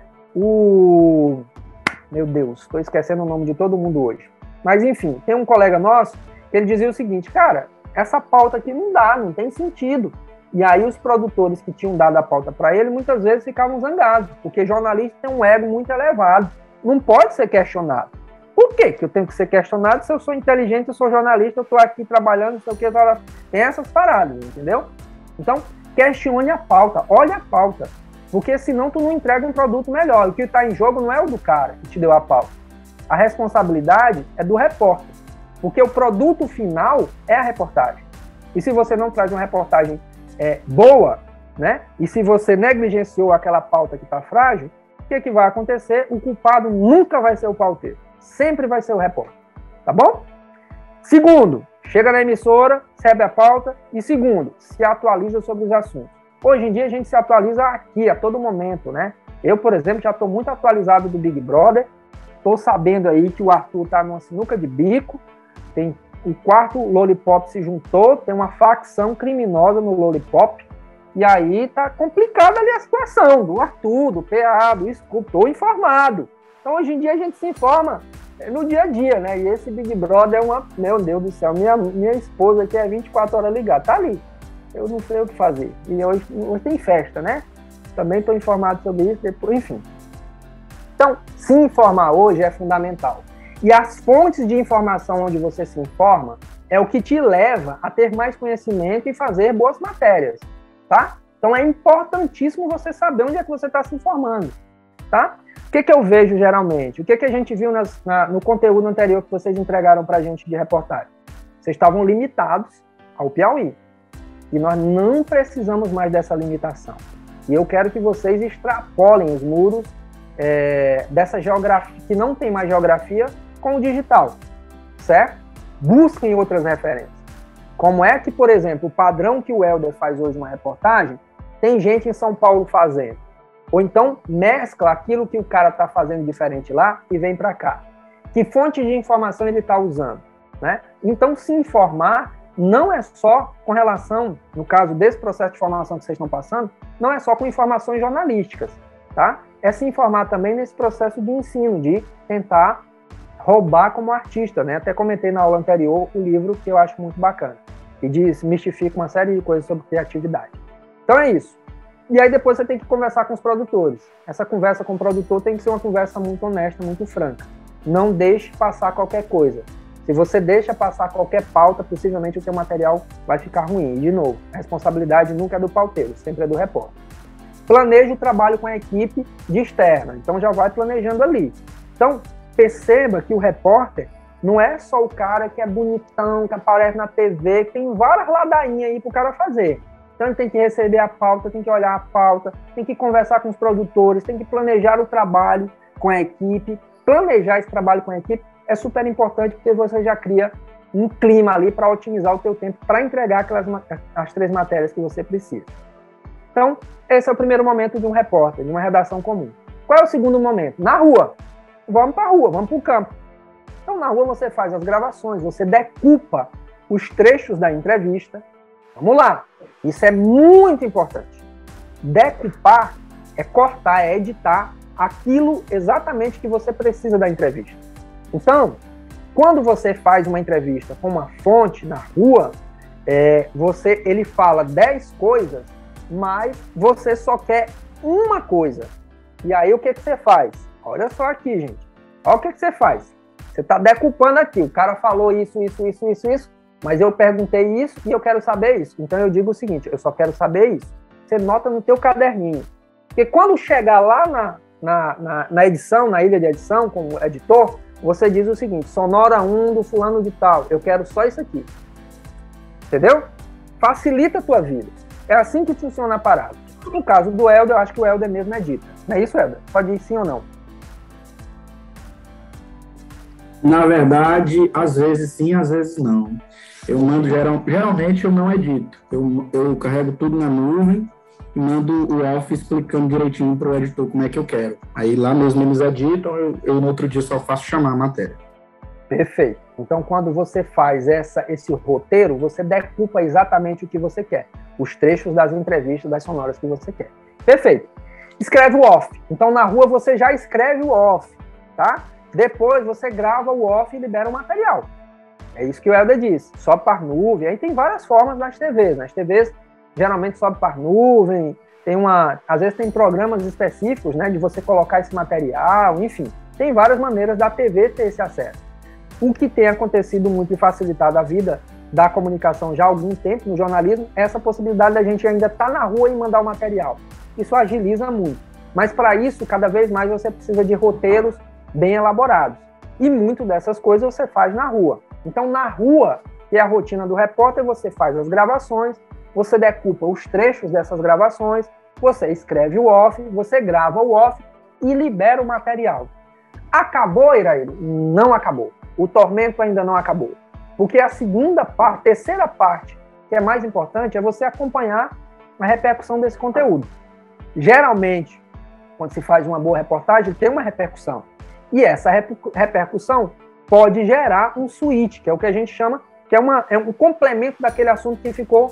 S2: Meu Deus, estou esquecendo o nome de todo mundo hoje. Mas, enfim, tem um colega nosso que ele dizia o seguinte, cara, essa pauta aqui não dá, não tem sentido. E aí os produtores que tinham dado a pauta para ele, muitas vezes ficavam zangados, porque jornalista tem um ego muito elevado. Não pode ser questionado. Por que eu tenho que ser questionado se eu sou inteligente, eu sou jornalista, eu estou aqui trabalhando, não sei o que, tem essas paradas, entendeu? Então, questione a pauta, olhe a pauta. Porque senão tu não entrega um produto melhor. O que está em jogo não é o do cara que te deu a pauta. A responsabilidade é do repórter. Porque o produto final é a reportagem. E se você não traz uma reportagem boa, né? E se você negligenciou aquela pauta que está frágil, o que vai acontecer? O culpado nunca vai ser o pauteiro. Sempre vai ser o repórter. Tá bom? Segundo, chega na emissora, recebe a pauta. E segundo, se atualiza sobre os assuntos. Hoje em dia a gente se atualiza aqui, a todo momento, né? Eu, por exemplo, já estou muito atualizado do Big Brother, estou sabendo aí que o Arthur está numa sinuca de bico, tem o quarto Lollipop se juntou, tem uma facção criminosa no Lollipop, e aí tá complicada ali a situação do Arthur, do PA, do Scoop, estou informado. Então hoje em dia a gente se informa no dia a dia, né? E esse Big Brother é uma... Meu Deus do céu, minha esposa aqui é 24 horas ligada, tá ali. Eu não sei o que fazer. E hoje tem festa, né? Também estou informado sobre isso, depois, enfim. Então, se informar hoje é fundamental. E as fontes de informação onde você se informa é o que te leva a ter mais conhecimento e fazer boas matérias, tá? Então, é importantíssimo você saber onde é que você está se informando, tá? O que eu vejo geralmente? O que a gente viu no conteúdo anterior que vocês entregaram para a gente de reportagem? Vocês estavam limitados ao Piauí. E nós não precisamos mais dessa limitação. E eu quero que vocês extrapolem os muros dessa geografia, que não tem mais geografia, com o digital, certo? Busquem outras referências. Como é que, por exemplo, o padrão que o Helder faz hoje uma reportagem, tem gente em São Paulo fazendo. Ou então, mescla aquilo que o cara está fazendo diferente lá e vem para cá. Que fonte de informação ele está usando, né? Então, se informar não é só com relação, no caso desse processo de formação que vocês estão passando, não é só com informações jornalísticas, tá? É se informar também nesse processo de ensino, de tentar roubar como artista, né? Até comentei na aula anterior o livro que eu acho muito bacana, que mistifica uma série de coisas sobre criatividade. Então é isso. E aí depois você tem que conversar com os produtores. Essa conversa com o produtor tem que ser uma conversa muito honesta, muito franca. Não deixe passar qualquer coisa. Se você deixa passar qualquer pauta, possivelmente o seu material vai ficar ruim. E, de novo, a responsabilidade nunca é do pauteiro, sempre é do repórter. Planeje o trabalho com a equipe de externa. Então, já vai planejando ali. Então, perceba que o repórter não é só o cara que é bonitão, que aparece na TV, que tem várias ladainhas aí para o cara fazer. Então, ele tem que receber a pauta, tem que olhar a pauta, tem que conversar com os produtores, tem que planejar o trabalho com a equipe. Planejar esse trabalho com a equipe é super importante, porque você já cria um clima ali para otimizar o teu tempo, para entregar as 3 matérias que você precisa. Então, esse é o primeiro momento de um repórter, de uma redação comum. Qual é o segundo momento? Na rua. Vamos para a rua, vamos para o campo. Então, na rua você faz as gravações, você decupa os trechos da entrevista. Vamos lá. Isso é muito importante. Decupar é cortar, é editar aquilo exatamente que você precisa da entrevista. Então, quando você faz uma entrevista com uma fonte na rua, ele fala 10 coisas, mas você só quer uma coisa. E aí o que você faz? Olha só aqui, gente. Olha o que você faz. Você está decupando aqui. O cara falou isso, mas eu perguntei isso e eu quero saber isso. Então eu digo o seguinte, eu só quero saber isso. Você nota no teu caderninho. Porque quando chegar lá na edição, na ilha de edição, como editor, você diz o seguinte, sonora 1 do fulano de tal, eu quero só isso aqui. Entendeu? Facilita a tua vida. É assim que funciona a parada. No caso do Helder, eu acho que o Helder mesmo é dito. Não é isso, Helder? Pode ir sim ou não?
S10: Na verdade, às vezes sim, às vezes não. Eu mando, geralmente eu não edito. Eu carrego tudo na nuvem e mando o off explicando direitinho para o editor como é que eu quero. Aí lá mesmo eles editam, eu no outro dia só faço chamar a matéria.
S2: Perfeito. Então, quando você faz esse roteiro, você decupa exatamente o que você quer. Os trechos das entrevistas, das sonoras que você quer. Perfeito. Escreve o off. Então, na rua, você já escreve o off, tá? Depois, você grava o off e libera o material. É isso que o Helder disse. Sobe para a nuvem. Aí tem várias formas nas TVs. Nas TVs, geralmente sobe para a nuvem. Às vezes tem programas específicos, né, de você colocar esse material. Enfim, tem várias maneiras da TV ter esse acesso. O que tem acontecido muito e facilitado a vida da comunicação já há algum tempo no jornalismo é essa possibilidade da gente ainda estar na rua e mandar o material. Isso agiliza muito. Mas para isso, cada vez mais você precisa de roteiros bem elaborados. E muito dessas coisas você faz na rua. Então, na rua, que é a rotina do repórter, você faz as gravações, você decupa os trechos dessas gravações, você escreve o off, você grava o off e libera o material. Acabou, Iraído? Não acabou. O tormento ainda não acabou. Porque a terceira parte, que é mais importante, é você acompanhar a repercussão desse conteúdo. Geralmente, quando se faz uma boa reportagem, tem uma repercussão. E essa repercussão pode gerar um switch, que é o que a gente chama, que é um complemento daquele assunto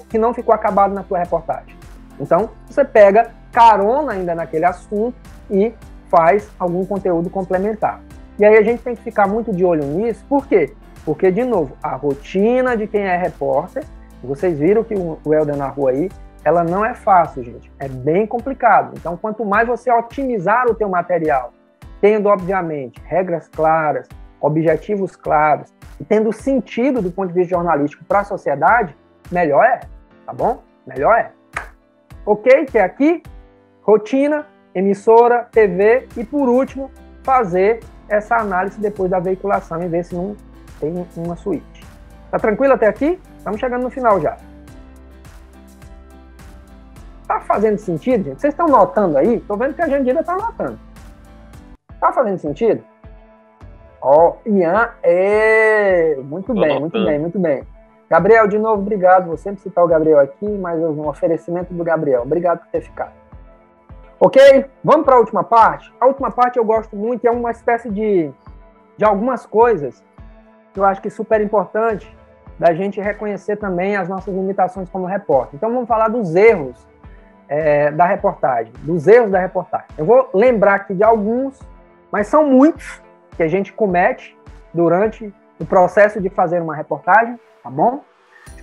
S2: que não ficou acabado na tua reportagem. Então, você pega carona ainda naquele assunto e faz algum conteúdo complementar. E aí a gente tem que ficar muito de olho nisso. Por quê? Porque, de novo, a rotina de quem é repórter, vocês viram que o Helder narrou aí, ela não é fácil, gente. É bem complicado. Então, quanto mais você otimizar o teu material, tendo, obviamente, regras claras, objetivos claros, e tendo sentido do ponto de vista jornalístico para a sociedade, melhor é, tá bom? Melhor é. Ok? Que é aqui, rotina, emissora, TV e, por último, fazer essa análise depois da veiculação e ver se não tem uma suíte. Tá tranquilo até aqui? Estamos chegando no final já. Tá fazendo sentido, gente? Vocês estão notando aí? Tô vendo que a Jandira tá notando. Tá fazendo sentido? Ó, Ian, muito bem, muito bem, muito bem. Gabriel, de novo, obrigado. Vou sempre citar o Gabriel aqui, mas um oferecimento do Gabriel. Obrigado por ter ficado. Ok? Vamos para a última parte? A última parte eu gosto muito, é uma espécie de algumas coisas que eu acho que é super importante da gente reconhecer também as nossas limitações como repórter. Então, vamos falar dos erros da reportagem, Eu vou lembrar aqui de alguns, mas são muitos que a gente comete durante o processo de fazer uma reportagem, tá bom?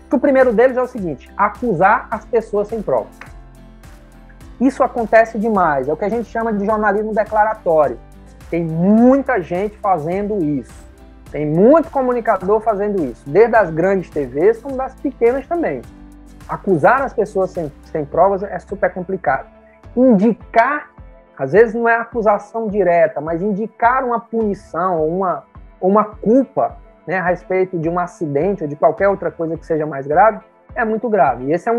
S2: O primeiro deles é o seguinte: acusar as pessoas sem provas. Isso acontece demais, é o que a gente chama de jornalismo declaratório. Tem muita gente fazendo isso. Tem muito comunicador fazendo isso, desde as grandes TVs como das pequenas também. Acusar as pessoas sem provas é super complicado. Indicar, às vezes não é acusação direta, mas indicar uma punição ou uma culpa, né, a respeito de um acidente ou de qualquer outra coisa que seja mais grave, é muito grave. E esse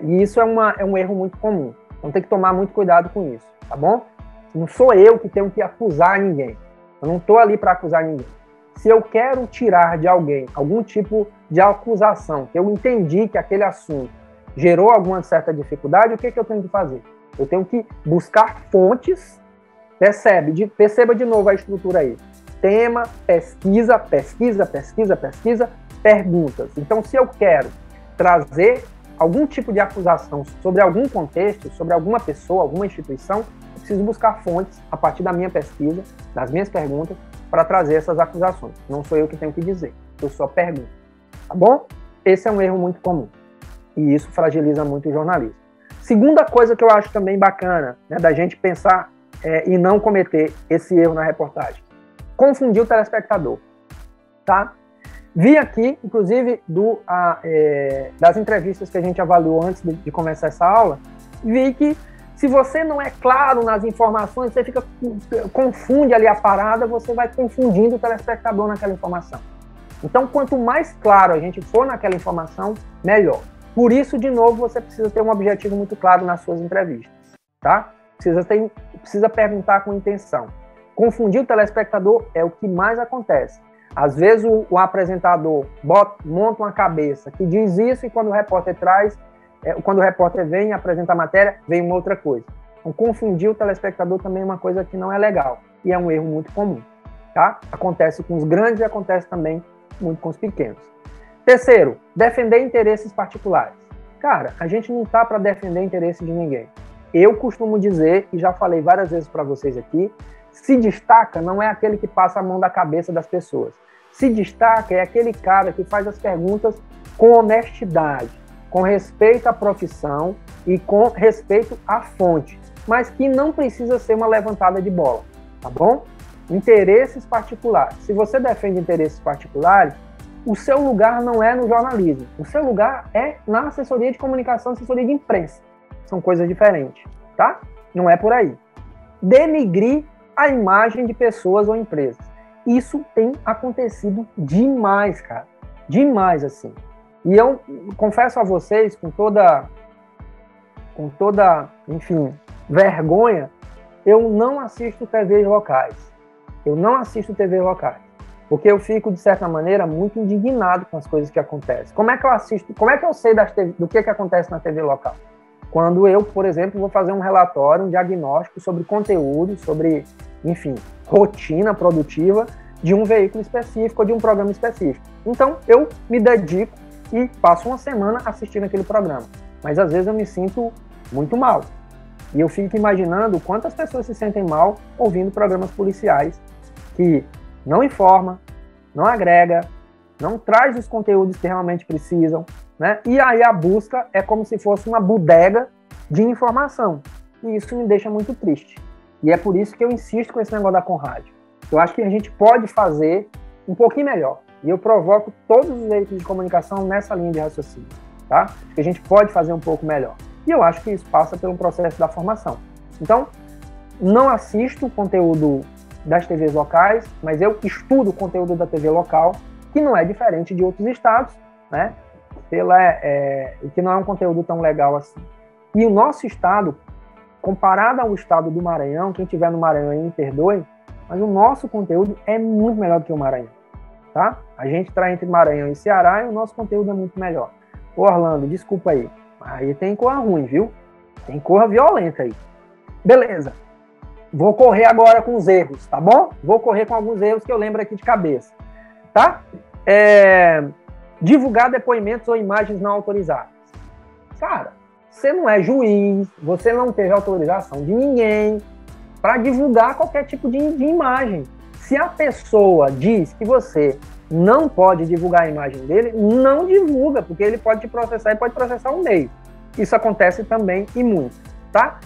S2: isso é um erro muito comum. Então tem que tomar muito cuidado com isso, tá bom? Não sou eu que tenho que acusar ninguém. Eu não estou ali para acusar ninguém. Se eu quero tirar de alguém algum tipo de acusação, que eu entendi que aquele assunto gerou alguma certa dificuldade, o que eu tenho que fazer? Eu tenho que buscar fontes. Perceba de novo a estrutura aí. Tema, pesquisa, perguntas. Então, se eu quero trazer algum tipo de acusação sobre algum contexto, sobre alguma pessoa, alguma instituição, eu preciso buscar fontes a partir da minha pesquisa, das minhas perguntas, para trazer essas acusações. Não sou eu que tenho que dizer, eu só pergunto. Tá bom? Esse é um erro muito comum. E isso fragiliza muito o jornalismo. Segunda coisa que eu acho também bacana, né, da gente pensar e não cometer esse erro na reportagem: confundir o telespectador. Tá? Vi aqui, inclusive, das entrevistas que a gente avaliou antes de começar essa aula, vi que se você não é claro nas informações, você confunde ali a parada, você vai confundindo o telespectador naquela informação. Então, quanto mais claro a gente for naquela informação, melhor. Por isso, de novo, você precisa ter um objetivo muito claro nas suas entrevistas, tá? Precisa perguntar com intenção. Confundir o telespectador é o que mais acontece. Às vezes o apresentador monta uma cabeça que diz isso, e quando o repórter vem e apresenta a matéria, vem uma outra coisa. Então, confundir o telespectador também é uma coisa que não é legal, e é um erro muito comum, tá? Acontece com os grandes e acontece também muito com os pequenos. Terceiro, defender interesses particulares. Cara, a gente não tá para defender interesse de ninguém. Eu costumo dizer, e já falei várias vezes para vocês aqui, se destaca não é aquele que passa a mão da cabeça das pessoas. Se destaca é aquele cara que faz as perguntas com honestidade, com respeito à profissão e com respeito à fonte, mas que não precisa ser uma levantada de bola, tá bom? Interesses particulares. Se você defende interesses particulares, o seu lugar não é no jornalismo, o seu lugar é na assessoria de comunicação, assessoria de imprensa. São coisas diferentes, tá? Não é por aí. Denigrir a imagem de pessoas ou empresas. Isso tem acontecido demais, cara. Demais, assim. E eu confesso a vocês, com toda, enfim, vergonha, eu não assisto TVs locais. Porque eu fico, de certa maneira, muito indignado com as coisas que acontecem. Como é que eu assisto? Como é que eu sei do que acontece na TV local? Quando eu, por exemplo, vou fazer um relatório, um diagnóstico sobre conteúdo, sobre, enfim, rotina produtiva de um veículo específico ou de um programa específico. Então, eu me dedico e passo uma semana assistindo aquele programa. Mas, às vezes, eu me sinto muito mal. E eu fico imaginando quantas pessoas se sentem mal ouvindo programas policiais que não informa, não agrega, não traz os conteúdos que realmente precisam, né? E aí a busca é como se fosse uma bodega de informação. E isso me deixa muito triste. E é por isso que eu insisto com esse negócio da Conrad. Eu acho que a gente pode fazer um pouquinho melhor. E eu provoco todos os veículos de comunicação nessa linha de raciocínio, tá? Que a gente pode fazer um pouco melhor. E eu acho que isso passa pelo processo da formação. Então, não assisto o conteúdo das TVs locais, mas eu estudo o conteúdo da TV local, que não é diferente de outros estados, né? Que não é um conteúdo tão legal assim. E o nosso estado, comparado ao estado do Maranhão, quem estiver no Maranhão aí me perdoe, mas o nosso conteúdo é muito melhor do que o Maranhão, tá? A gente está entre Maranhão e Ceará e o nosso conteúdo é muito melhor. Ô Orlando, desculpa aí. Aí tem cor ruim, viu? Tem cor violenta aí. Beleza. Vou correr agora com os erros, tá bom? Vou correr com alguns erros que eu lembro aqui de cabeça, tá? divulgar depoimentos ou imagens não autorizadas. Cara, você não é juiz, você não teve autorização de ninguém para divulgar qualquer tipo de imagem. Se a pessoa diz que você não pode divulgar a imagem dele, não divulga, porque ele pode te processar e pode processar o meio. Isso acontece também e muito, tá?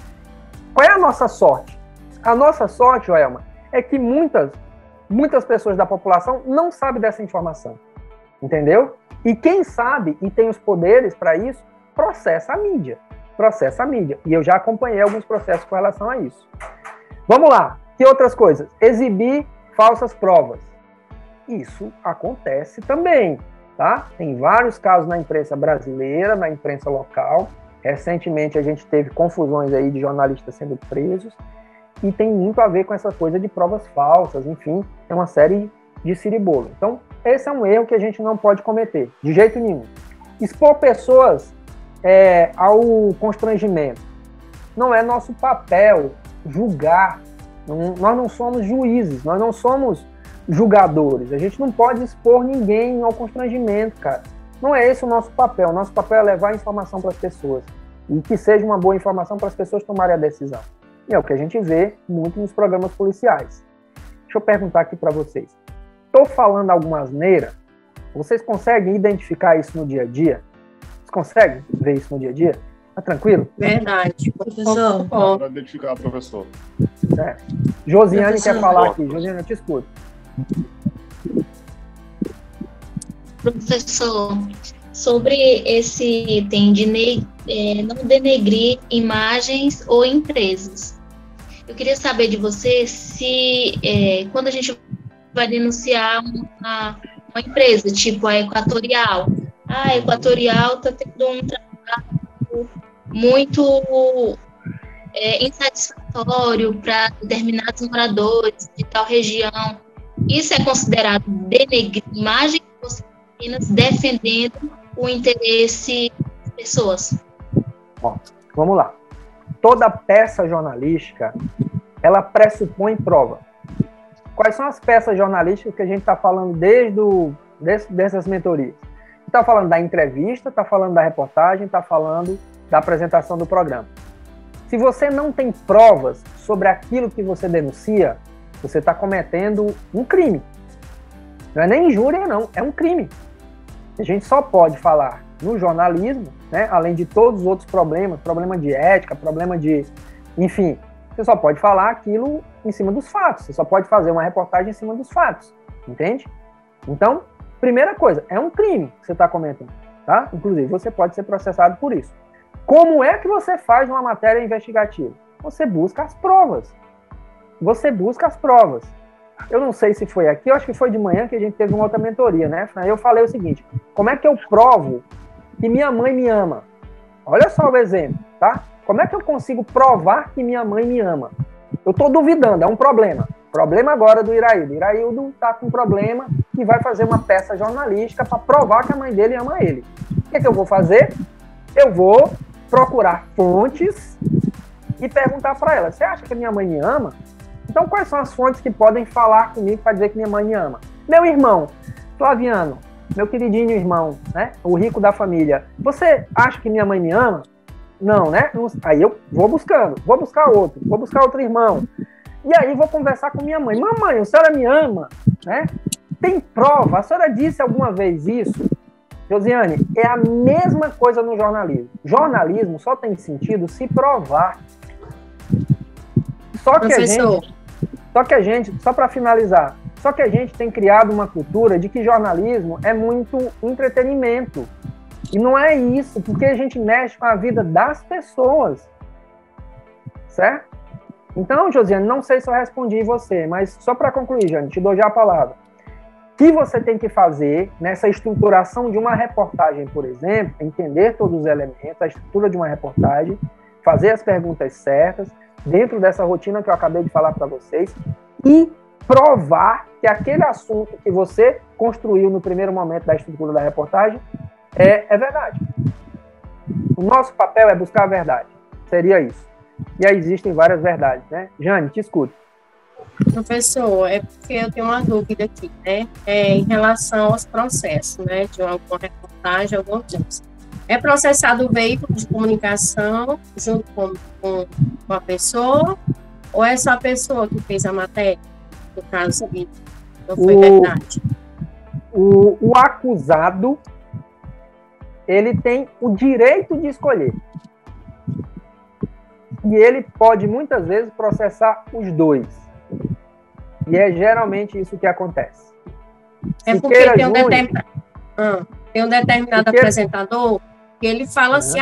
S2: Qual é a nossa sorte? A nossa sorte, Joelma, é que muitas pessoas da população não sabem dessa informação, entendeu? E quem sabe e tem os poderes para isso, processa a mídia. E eu já acompanhei alguns processos com relação a isso. Vamos lá. Que outras coisas? Exibir falsas provas. Isso acontece também, tá? Tem vários casos na imprensa brasileira, na imprensa local. Recentemente a gente teve confusões aí de jornalistas sendo presos e tem muito a ver com essa coisa de provas falsas, enfim, é uma série de ciribolo. Então, esse é um erro que a gente não pode cometer, de jeito nenhum. Expor pessoas ao constrangimento. Não é nosso papel julgar. Nós não somos juízes, nós não somos julgadores. A gente não pode expor ninguém ao constrangimento, cara. Não é esse o nosso papel. O nosso papel é levar a informação para as pessoas. E que seja uma boa informação para as pessoas tomarem a decisão. E é o que a gente vê muito nos programas policiais. Deixa eu perguntar aqui para vocês. Estou falando alguma asneira? Vocês conseguem identificar isso no dia a dia? Vocês conseguem ver isso no dia a dia? Tá tranquilo?
S4: Verdade.
S5: Professor.
S7: Para identificar, professor.
S2: Josiane
S5: Professor.
S2: quer falar aqui. Josiane, eu te escuto.
S11: Professor, sobre esse item de não denegrir imagens ou empresas. Eu queria saber de você se, quando a gente vai denunciar uma empresa, tipo a Equatorial, a Equatorial está tendo um trabalho muito insatisfatório para determinados moradores de tal região. Isso é considerado denegrir imagem ou você apenas defendendo o interesse das pessoas?
S2: Bom, vamos lá. Toda peça jornalística, ela pressupõe prova. Quais são as peças jornalísticas que a gente está falando dessas mentorias? Está falando da entrevista, está falando da reportagem, está falando da apresentação do programa. Se você não tem provas sobre aquilo que você denuncia, você está cometendo um crime. Não é nem injúria, não, é um crime. A gente só pode falar no jornalismo, né, além de todos os outros problemas, problema de ética, problema de... Enfim, você só pode falar aquilo em cima dos fatos, você só pode fazer uma reportagem em cima dos fatos, entende? Então, primeira coisa, é um crime que você está cometendo, tá? Inclusive, você pode ser processado por isso. Como é que você faz uma matéria investigativa? Você busca as provas. Eu não sei se foi aqui, eu acho que foi de manhã que a gente teve uma outra mentoria, né? Aí eu falei o seguinte, como é que eu provo que minha mãe me ama? Olha só o exemplo, tá? Como é que eu consigo provar que minha mãe me ama? Eu estou duvidando, é um problema. Problema agora do Iraildo. Iraildo está com um problema e vai fazer uma peça jornalística para provar que a mãe dele ama ele. O que eu vou fazer? Eu vou procurar fontes e perguntar para ela, você acha que minha mãe me ama? Então, quais são as fontes que podem falar comigo para dizer que minha mãe me ama? Meu irmão, Flaviano, meu queridinho irmão, né? O rico da família. Você acha que minha mãe me ama? Não, né? Aí eu vou buscando, vou buscar outro irmão. E aí vou conversar com minha mãe. Mamãe, a senhora me ama? Né? Tem prova? A senhora disse alguma vez isso? Josiane, é a mesma coisa no jornalismo. Jornalismo só tem sentido se provar. Só que a gente, só para finalizar, só que a gente tem criado uma cultura de que jornalismo é muito entretenimento. E não é isso, porque a gente mexe com a vida das pessoas. Certo? Então, Josiane, não sei se eu respondi você, mas só para concluir, Jane, te dou já a palavra. O que você tem que fazer nessa estruturação de uma reportagem, por exemplo, entender todos os elementos, a estrutura de uma reportagem, fazer as perguntas certas, dentro dessa rotina que eu acabei de falar para vocês, e provar que aquele assunto que você construiu no primeiro momento da estrutura da reportagem é verdade. O nosso papel é buscar a verdade. Seria isso. E aí existem várias verdades, né? Jane, te escuto.
S12: Professor, é porque eu tenho uma dúvida aqui, né? Em relação aos processos, né? De alguma reportagem, alguma coisa. É processado o veículo de comunicação junto com a pessoa, ou é só a pessoa que fez a matéria? No caso, não foi verdade.
S2: O acusado, ele tem o direito de escolher. E ele pode, muitas vezes, processar os dois. E é geralmente isso que acontece.
S12: É porque tem um determinado apresentador que ele fala assim,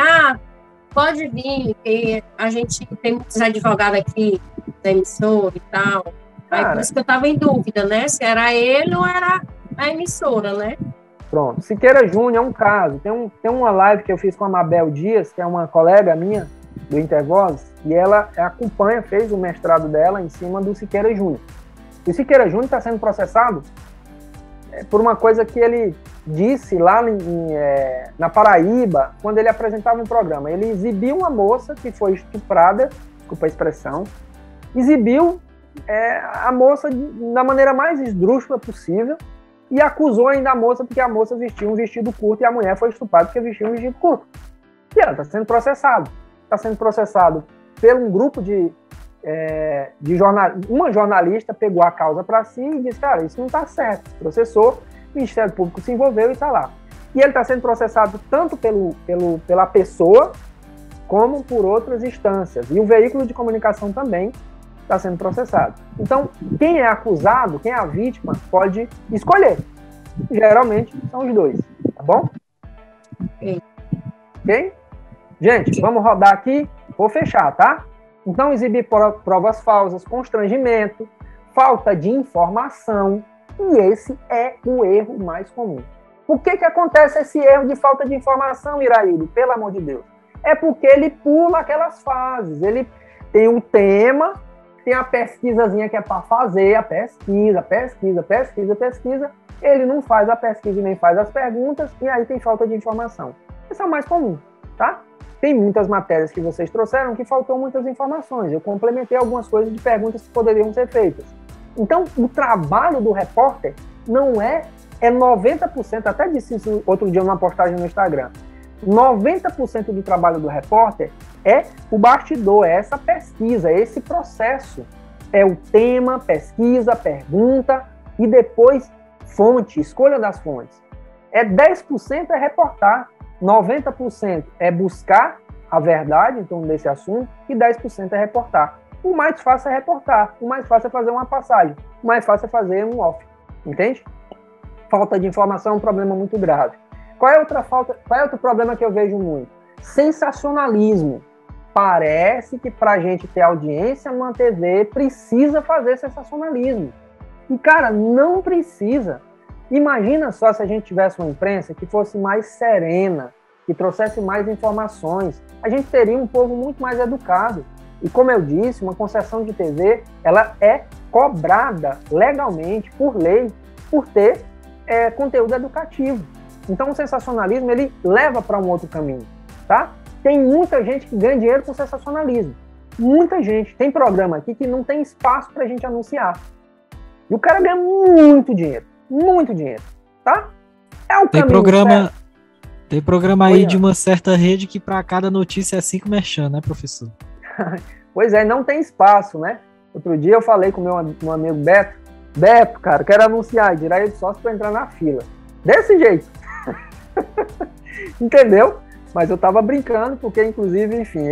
S12: pode vir, que a gente tem muitos advogados aqui da emissora e tal. Aí por isso que eu estava em dúvida, né? Se era ele ou era a emissora, né?
S2: Pronto. Siqueira Júnior é um caso. Tem uma live que eu fiz com a Mabel Dias, que é uma colega minha do Intervozes, e ela acompanha, fez o mestrado dela em cima do Siqueira Júnior. E o Siqueira Júnior está sendo processado por uma coisa que ele disse lá na Paraíba, quando ele apresentava um programa. Ele exibiu uma moça que foi estuprada, desculpa a expressão, exibiu a moça da maneira mais esdrúxula possível e acusou ainda a moça porque a moça vestiu um vestido curto e a mulher foi estuprada porque vestiu um vestido curto. E ela está sendo processada. Está sendo processado por um grupo uma jornalista pegou a causa para si e disse, cara, isso não está certo. Processou, o Ministério Público se envolveu e está lá. E ele está sendo processado tanto pela pessoa como por outras instâncias. E o veículo de comunicação também está sendo processado. Então, quem é acusado, quem é a vítima, pode escolher. Geralmente são os dois, tá bom? Ok? Gente, vamos rodar aqui. Vou fechar, tá? Então, exibir provas falsas, constrangimento, falta de informação. E esse é o erro mais comum. Por que acontece esse erro de falta de informação, Iraíde? Pelo amor de Deus. É porque ele pula aquelas fases. Ele tem um tema, tem a pesquisazinha que é para fazer, a pesquisa. Ele não faz a pesquisa e nem faz as perguntas, e aí tem falta de informação. Esse é o mais comum, tá? Tem muitas matérias que vocês trouxeram que faltou muitas informações. Eu complementei algumas coisas de perguntas que poderiam ser feitas. Então, o trabalho do repórter não é 90%, até disse isso outro dia numa postagem no Instagram, 90% do trabalho do repórter é o bastidor, é essa pesquisa, é esse processo. É o tema, pesquisa, pergunta e depois fonte, escolha das fontes. 10% é reportar, 90% é buscar a verdade em torno desse assunto e 10% é reportar. O mais fácil é reportar, o mais fácil é fazer uma passagem, o mais fácil é fazer um off, entende? Falta de informação é um problema muito grave. Qual é outro problema que eu vejo muito? Sensacionalismo. Parece que para a gente ter audiência numa TV precisa fazer sensacionalismo. E, cara, não precisa. Imagina só se a gente tivesse uma imprensa que fosse mais serena, que trouxesse mais informações. A gente teria um povo muito mais educado. E como eu disse, uma concessão de TV, ela é cobrada legalmente, por lei, por ter conteúdo educativo. Então o sensacionalismo, ele leva para um outro caminho, tá? Tem muita gente que ganha dinheiro com sensacionalismo. Muita gente. Tem programa aqui que não tem espaço para a gente anunciar. E o cara ganha muito dinheiro, tá? É o caminho.
S13: Tem programa aí de uma certa rede que para cada notícia é 5 merchan, né, professor?
S2: Pois é, não tem espaço, né? Outro dia eu falei com meu amigo Beto, cara, quero anunciar, tirar ele só para entrar na fila. Desse jeito. Entendeu? Mas eu tava brincando, porque inclusive, enfim,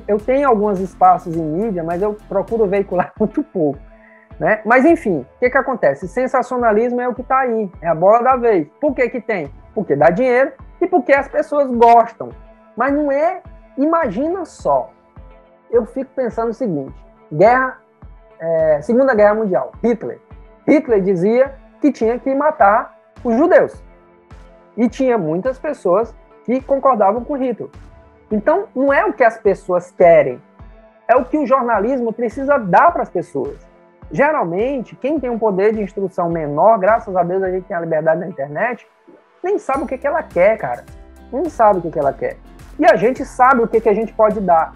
S2: eu tenho alguns espaços em mídia, mas eu procuro veicular muito pouco, né? Mas enfim, o que acontece? Sensacionalismo é o que tá aí, é a bola da vez. Por que tem? Porque dá dinheiro e porque as pessoas gostam. Mas não é... Imagina só, eu fico pensando o seguinte, Segunda Guerra Mundial, Hitler dizia que tinha que matar os judeus. E tinha muitas pessoas que concordavam com Hitler. Então, não é o que as pessoas querem, é o que o jornalismo precisa dar para as pessoas. Geralmente, quem tem um poder de instrução menor, graças a Deus a gente tem a liberdade na internet, nem sabe o que ela quer, cara. Nem sabe o que ela quer. E a gente sabe o que a gente pode dar.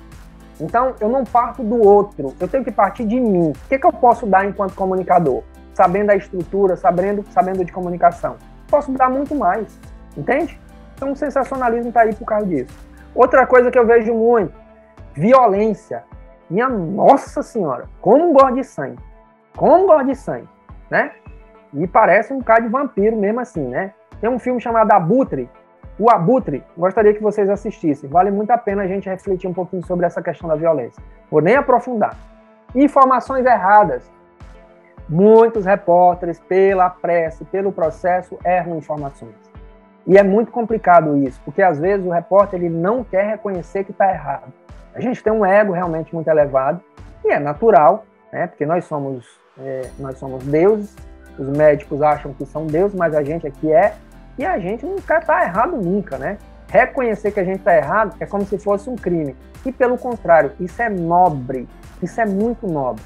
S2: Então, eu não parto do outro, eu tenho que partir de mim. O que eu posso dar enquanto comunicador? Sabendo a estrutura, sabendo de comunicação. Posso dar muito mais, entende? Então, o sensacionalismo está aí por causa disso. Outra coisa que eu vejo muito, violência. Minha Nossa Senhora, como gosto de sangue. Como gosto de sangue, né? E parece um cara de vampiro mesmo assim, né? Tem um filme chamado Abutre, o Abutre, gostaria que vocês assistissem. Vale muito a pena a gente refletir um pouquinho sobre essa questão da violência. Vou nem aprofundar. Informações erradas. Muitos repórteres, pela pressa, pelo processo, erram informações. E é muito complicado isso, porque às vezes o repórter ele não quer reconhecer que está errado. A gente tem um ego realmente muito elevado, e é natural, né? Porque nós somos deuses, os médicos acham que são deuses, mas a gente aqui e a gente não quer estar errado nunca, né? Reconhecer que a gente está errado é como se fosse um crime. E pelo contrário, isso é nobre, isso é muito nobre.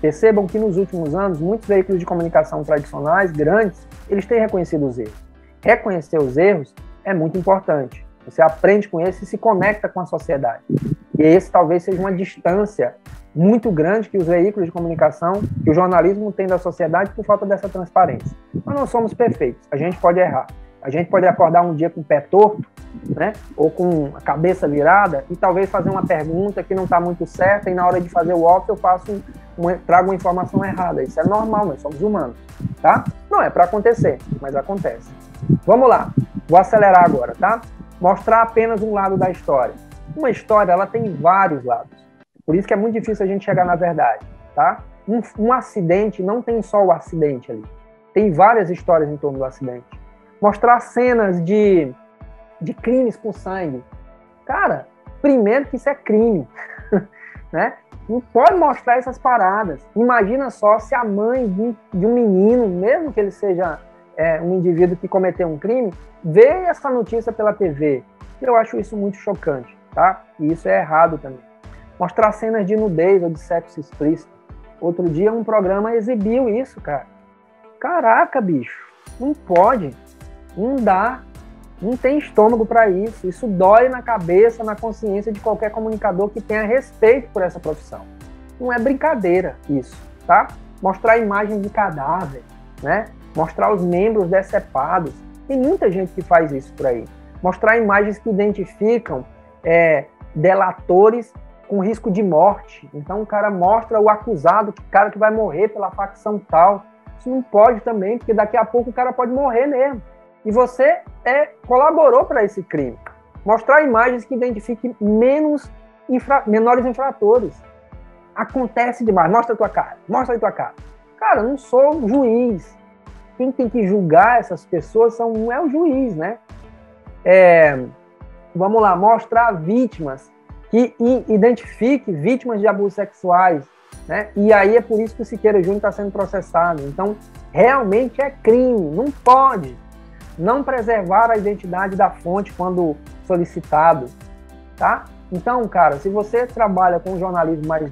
S2: Percebam que nos últimos anos, muitos veículos de comunicação tradicionais, grandes, eles têm reconhecido os erros. Reconhecer os erros é muito importante. Você aprende com isso e se conecta com a sociedade. E esse talvez seja uma distância muito grande que os veículos de comunicação, que o jornalismo tem da sociedade por falta dessa transparência. Nós não somos perfeitos, a gente pode errar. A gente pode acordar um dia com o pé torto, né? Ou com a cabeça virada e talvez fazer uma pergunta que não está muito certa e na hora de fazer o off eu trago uma informação errada. Isso é normal, nós somos humanos, tá? Não é para acontecer, mas acontece. Vamos lá, vou acelerar agora, tá? Mostrar apenas um lado da história. Uma história, ela tem vários lados. Por isso que é muito difícil a gente chegar na verdade, tá? Um acidente não tem só o acidente ali. Tem várias histórias em torno do acidente. Mostrar cenas de crimes com sangue. Cara, primeiro que isso é crime, né? Não pode mostrar essas paradas. Imagina só se a mãe de um menino, mesmo que ele seja um indivíduo que cometeu um crime, vê essa notícia pela TV. Eu acho isso muito chocante, tá? E isso é errado também. Mostrar cenas de nudez ou de sexo explícito. Outro dia um programa exibiu isso, cara. Caraca, bicho, não pode, não dá, não tem estômago para isso. Isso dói na cabeça, na consciência de qualquer comunicador que tenha respeito por essa profissão. Não é brincadeira isso, tá? Mostrar imagem de cadáver, né? Mostrar os membros decepados. Tem muita gente que faz isso por aí. Mostrar imagens que identificam delatores com risco de morte. Então o cara mostra o acusado, o cara que vai morrer pela facção tal. Isso não pode também, porque daqui a pouco o cara pode morrer mesmo. E você colaborou para esse crime. Mostrar imagens que identifiquem menores infratores. Acontece demais. Mostra a tua cara. Mostra a tua cara. Cara, eu não sou juiz. Quem tem que julgar essas pessoas não é o juiz, né? Vamos lá, mostrar vítimas que identifique vítimas de abusos sexuais, né? E aí é por isso que o Siqueira Júnior está sendo processado. Então, realmente é crime, não pode. Não preservar a identidade da fonte quando solicitado, tá? Então, cara, se você trabalha com um jornalismo mais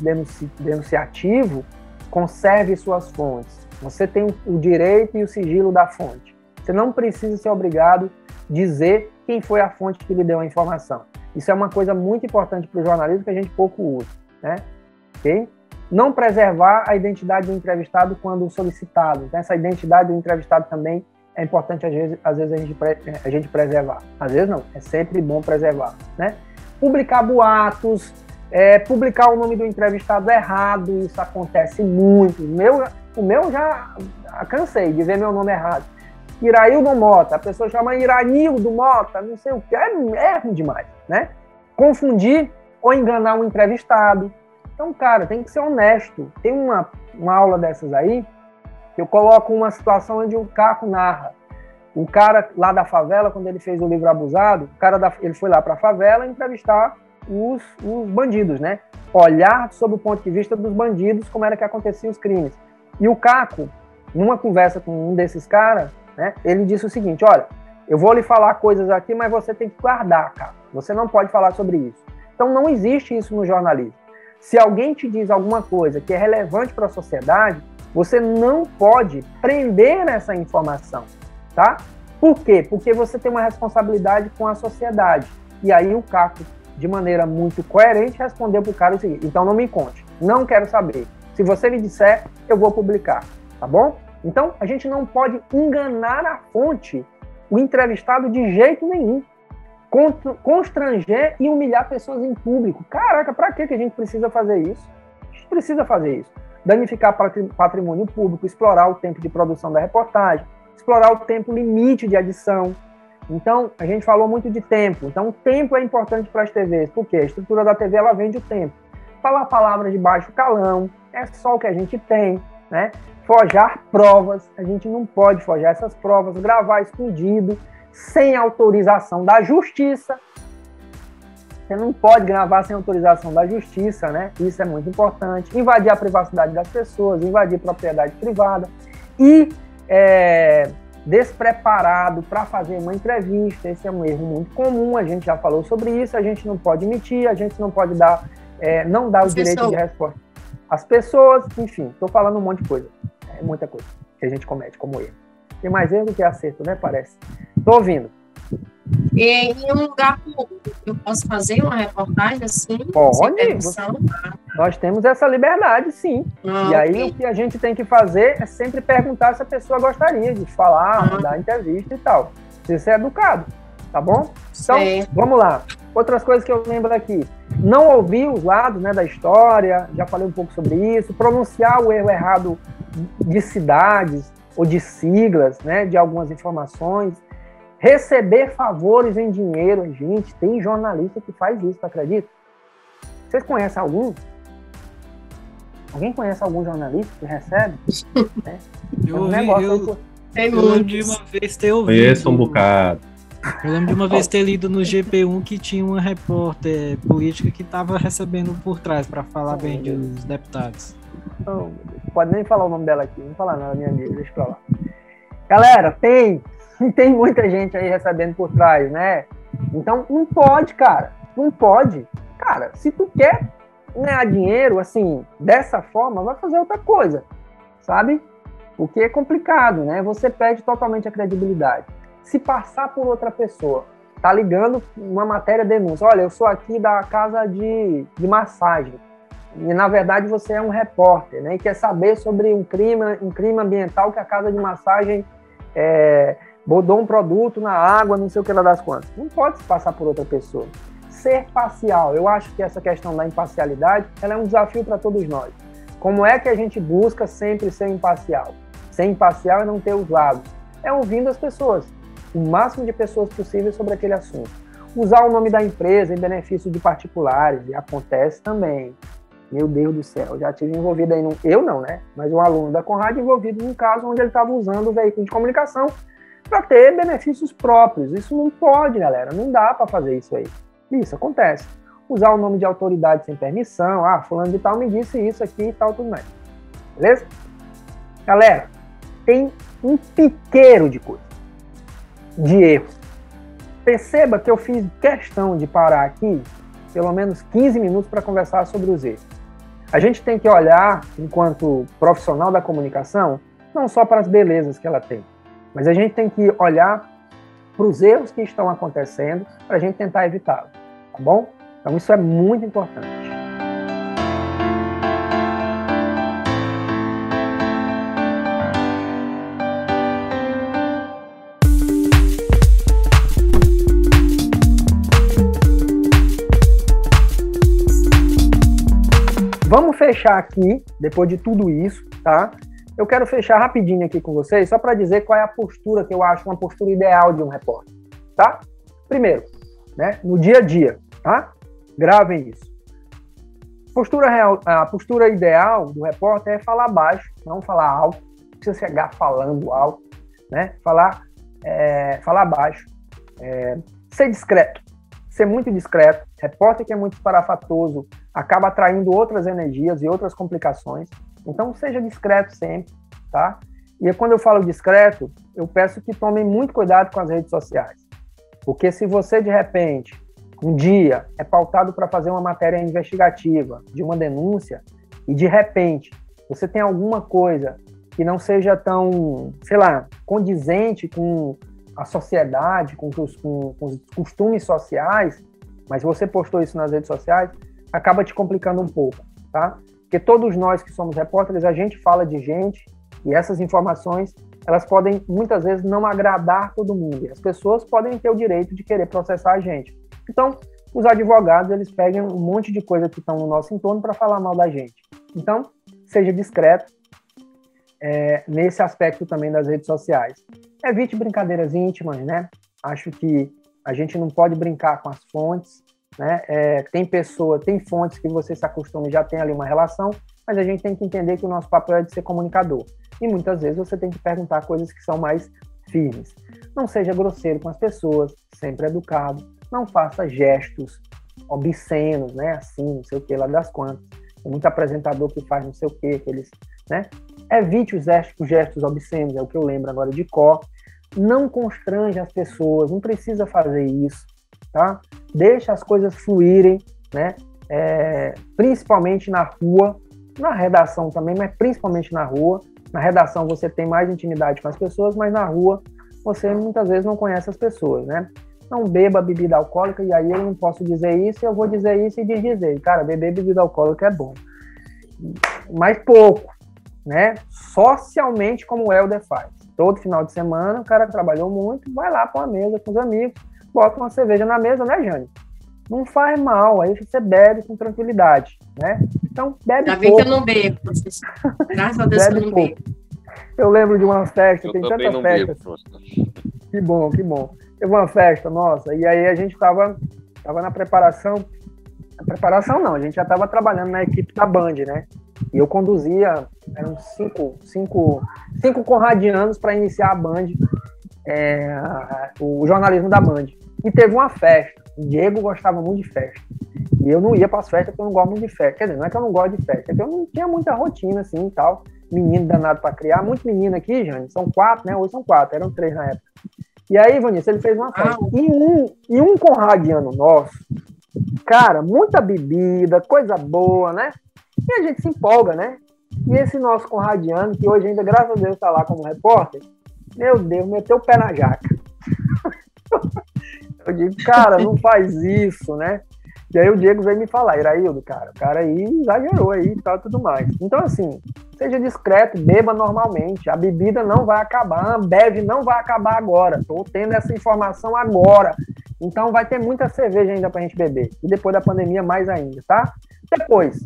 S2: denunciativo, conserve suas fontes. Você tem o direito e o sigilo da fonte. Você não precisa ser obrigado a dizer quem foi a fonte que lhe deu a informação. Isso é uma coisa muito importante para o jornalismo que a gente pouco usa, né? Okay? Não preservar a identidade do entrevistado quando solicitado. Então, essa identidade do entrevistado também é importante, às vezes a gente preservar. Às vezes não, é sempre bom preservar, né? Publicar boatos, publicar o nome do entrevistado errado, isso acontece muito. O meu já cansei de ver meu nome errado. Iraildo Mota, a pessoa chama Iranildo Mota, não sei o que, é ruim demais, né? Confundir ou enganar um entrevistado. Então, cara, tem que ser honesto. Tem uma aula dessas aí, que eu coloco uma situação onde o Caco narra. O cara lá da favela, quando ele fez o livro Abusado, ele foi lá para a favela entrevistar os bandidos, né? Olhar sob o ponto de vista dos bandidos, como era que aconteciam os crimes. E o Caco, numa conversa com um desses caras, né, ele disse o seguinte: olha, eu vou lhe falar coisas aqui, mas você tem que guardar, cara. Você não pode falar sobre isso. Então não existe isso no jornalismo. Se alguém te diz alguma coisa que é relevante para a sociedade, você não pode prender essa informação, tá? Por quê? Porque você tem uma responsabilidade com a sociedade. E aí o Caco de maneira muito coerente, respondeu para o cara o seguinte: então não me conte, não quero saber. Se você me disser, eu vou publicar, tá bom? Então, a gente não pode enganar a fonte, o entrevistado de jeito nenhum. Constranger e humilhar pessoas em público. Caraca, para que a gente precisa fazer isso? A gente precisa fazer isso. Danificar patrimônio público, explorar o tempo de produção da reportagem, explorar o tempo limite de edição. Então, a gente falou muito de tempo. Então, o tempo é importante para as TVs. Por quê? A estrutura da TV, ela vende o tempo. Falar palavras de baixo calão, é só o que a gente tem, né? Forjar provas, a gente não pode forjar essas provas, gravar escondido, sem autorização da justiça. Você não pode gravar sem autorização da justiça, né? Isso é muito importante. Invadir a privacidade das pessoas, invadir propriedade privada e despreparado para fazer uma entrevista. Esse é um erro muito comum, a gente já falou sobre isso. A gente não pode mentir, a gente não pode dar, não dar o direito de resposta às pessoas. Enfim, estou falando um monte de coisa. É muita coisa que a gente comete como erro. Tem mais erro do que acerto, né? Parece. Estou ouvindo.
S12: Em um lugar público, eu posso fazer uma reportagem assim?
S2: Pode. Nós temos essa liberdade, sim. E aí o que a gente tem que fazer é sempre perguntar se a pessoa gostaria de falar, dar entrevista e tal. Se ser educado, tá bom? Então, vamos lá. Outras coisas que eu lembro aqui. Não ouvir os lados, né, da história, já falei um pouco sobre isso. Pronunciar o erro errado de cidades ou de siglas, né, de algumas informações. Receber favores em dinheiro. Gente, tem jornalista que faz isso, tá, acredita? Vocês conhecem algum? Alguém conhece algum jornalista que recebe? Né?
S13: Eu lembro de uma vez ter ouvido.
S6: Conheço um bocado.
S13: Eu lembro de uma vez ter lido no GP1 que tinha uma repórter política que estava recebendo por trás para falar bem dos deputados.
S2: Não pode nem falar o nome dela aqui, não falar nada, minha amiga, deixa pra lá. Galera, tem muita gente aí recebendo por trás, né? Então, não pode, cara. Não pode. Cara, se tu quer ganhar dinheiro, assim, dessa forma, vai fazer outra coisa, sabe? Porque é complicado, né? Você perde totalmente a credibilidade. Se passar por outra pessoa, tá ligando uma matéria denúncia, olha, eu sou aqui da casa de massagem, e na verdade você é um repórter, né? E quer saber sobre um crime ambiental que a casa de massagem botou um produto na água, não sei o que lá das quantas. Não pode se passar por outra pessoa. Ser parcial, eu acho que essa questão da imparcialidade, ela é um desafio para todos nós. Como é que a gente busca sempre ser imparcial? Ser imparcial é não ter os lados. É ouvindo as pessoas, o máximo de pessoas possível sobre aquele assunto. Usar o nome da empresa em benefício de particulares, e acontece também. Meu Deus do céu, já tive envolvido aí, eu não, né? Mas um aluno da Conrad envolvido num caso onde ele estava usando o veículo de comunicação para ter benefícios próprios. Isso não pode, galera, não dá para fazer isso aí. Isso acontece. Usar o nome de autoridade sem permissão, fulano de tal me disse isso aqui e tal, tudo mais. Beleza? Galera, tem um piqueiro de coisa, de erros. Perceba que eu fiz questão de parar aqui pelo menos 15 minutos para conversar sobre os erros. A gente tem que olhar, enquanto profissional da comunicação, não só para as belezas que ela tem, mas a gente tem que olhar para os erros que estão acontecendo para a gente tentar evitá-los, tá bom? Então isso é muito importante. Vamos fechar aqui, depois de tudo isso, tá? Eu quero fechar rapidinho aqui com vocês, só para dizer qual é a postura que eu acho uma postura ideal de um repórter, tá? Primeiro, né, no dia a dia, tá? Gravem isso. A postura ideal do repórter é falar baixo, não falar alto, não precisa chegar falando alto, né? Falar baixo, ser discreto, ser muito discreto. Repórter que é muito esparafatoso acaba atraindo outras energias e outras complicações. Então, seja discreto sempre, tá? E quando eu falo discreto, eu peço que tomem muito cuidado com as redes sociais. Porque se você, de repente, um dia é pautado para fazer uma matéria investigativa de uma denúncia e, de repente, você tem alguma coisa que não seja tão, sei lá, condizente com a sociedade, com os costumes sociais, Mas se você postou isso nas redes sociais, acaba te complicando um pouco, tá? Porque todos nós que somos repórteres, a gente fala de gente, e essas informações, elas podem, muitas vezes, não agradar todo mundo. E as pessoas podem ter o direito de querer processar a gente. Então, os advogados, eles pegam um monte de coisa que estão no nosso entorno para falar mal da gente. Então, seja discreto nesse aspecto também das redes sociais. Evite brincadeiras íntimas, né? Acho que a gente não pode brincar com as fontes, né? Tem fontes que você se acostuma e já tem ali uma relação, mas a gente tem que entender que o nosso papel é de ser comunicador. E muitas vezes você tem que perguntar coisas que são mais firmes. Não seja grosseiro com as pessoas, sempre educado. Não faça gestos obscenos, né? Assim, não sei o que, lá das quantas. Tem muito apresentador que faz não sei o que, eles, né? Evite os gestos obscenos, é o que eu lembro agora de cor. Não constrange as pessoas, não precisa fazer isso, tá? Deixa as coisas fluírem, né? Principalmente na rua, na redação também, mas principalmente na rua. Na redação você tem mais intimidade com as pessoas, mas na rua você muitas vezes não conhece as pessoas, né? Não beba bebida alcoólica, e aí eu não posso dizer isso, eu vou dizer isso e dizer. Cara, beber bebida alcoólica é bom. Mas pouco, né? Socialmente, como o Helder faz. Todo final de semana, o cara trabalhou muito, vai lá para uma mesa com os amigos, bota uma cerveja na mesa, né, Jane? Não faz mal, aí você bebe com tranquilidade, né? Então, bebe pouco.
S12: Já vi que eu não bebo, professor. Graças a Deus que eu não bebo.
S2: Eu lembro de uma festa, tem
S8: também
S2: tanta
S8: não
S2: festa.
S8: bebo.
S2: Que bom, que bom. Teve uma festa, nossa, e aí a gente tava na preparação. A preparação não, a gente já tava trabalhando na equipe da Band, né? E eu conduzia, eram cinco conradianos para iniciar a Band, o jornalismo da Band. E teve uma festa. O Diego gostava muito de festa. E eu não ia para as festas porque eu não gosto muito de festa. Quer dizer, não é que eu não gosto de festa, é que eu não tinha muita rotina assim e tal. Menino danado para criar. Muito menino aqui, Jane. São 4, né? Hoje são 4, eram 3 na época. E aí, Vanessa, ele fez uma festa. E um conradiano nosso, cara, muita bebida, coisa boa, né? E a gente se empolga, né? E esse nosso conradiano, que hoje ainda, graças a Deus, está lá como repórter, meu Deus, meteu o pé na jaca. Eu digo, cara, não faz isso, né? E aí o Diego veio me falar, Iraildo, cara, o cara aí exagerou aí e tal, tudo mais. Então, assim, seja discreto, beba normalmente. A bebida não vai acabar, a Ambev não vai acabar agora. Tô tendo essa informação agora. Então vai ter muita cerveja ainda pra gente beber. E depois da pandemia, mais ainda, tá? Depois,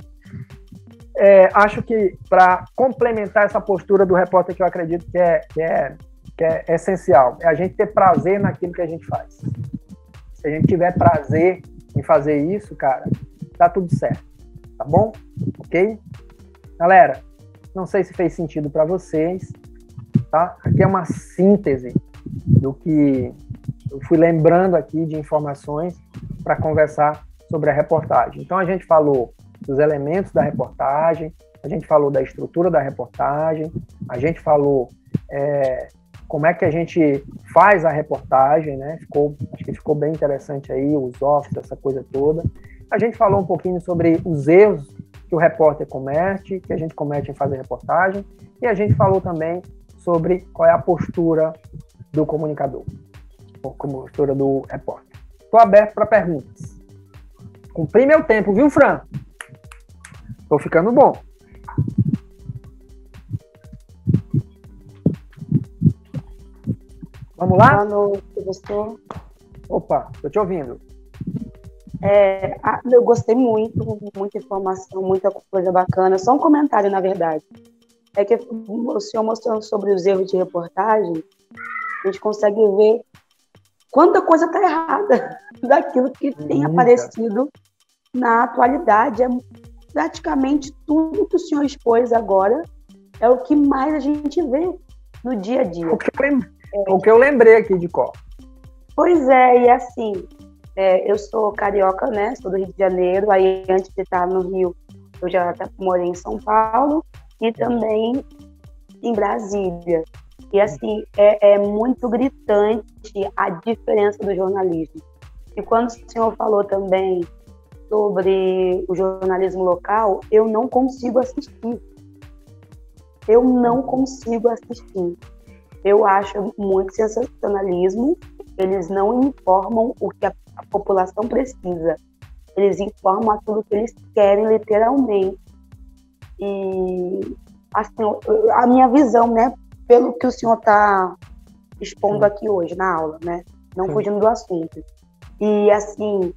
S2: acho que para complementar essa postura do repórter, que eu acredito que é essencial, é a gente ter prazer naquilo que a gente faz. Se a gente tiver prazer em fazer isso, cara, tá tudo certo, tá bom? Ok? Galera, não sei se fez sentido para vocês, tá? Aqui é uma síntese do que eu fui lembrando aqui de informações para conversar sobre a reportagem. Então a gente falou dos elementos da reportagem, a gente falou da estrutura da reportagem, a gente falou como é que a gente faz a reportagem, né? Acho que ficou bem interessante aí, os offices, essa coisa toda. A gente falou um pouquinho sobre os erros que o repórter comete, que a gente comete em fazer reportagem, e a gente falou também sobre qual é a postura do comunicador, ou a postura do repórter. Estou aberto para perguntas. Cumpri meu tempo, viu, Fran? Estou ficando bom. Vamos lá?
S14: Boa noite, professor.
S2: Opa, estou te ouvindo.
S14: Eu gostei muito, muita informação, muita coisa bacana. Só um comentário, na verdade. É que o senhor mostrando sobre os erros de reportagem, a gente consegue ver quanta coisa está errada daquilo que tem aparecido na atualidade. Praticamente tudo que o senhor expôs agora é o que mais a gente vê no dia a dia.
S2: O que eu lembrei aqui de qual?
S14: Pois é, e assim, eu sou carioca, né? Sou do Rio de Janeiro, aí antes de estar no Rio, eu já morei em São Paulo e também em Brasília. E assim, é muito gritante a diferença do jornalismo. E quando o senhor falou também sobre o jornalismo local, eu não consigo assistir. Eu acho muito sensacionalismo, eles não informam o que a população precisa. Eles informam aquilo que eles querem, literalmente. E, assim, a minha visão, né, pelo que o senhor está expondo aqui hoje na aula, né, não fugindo do assunto. E, assim,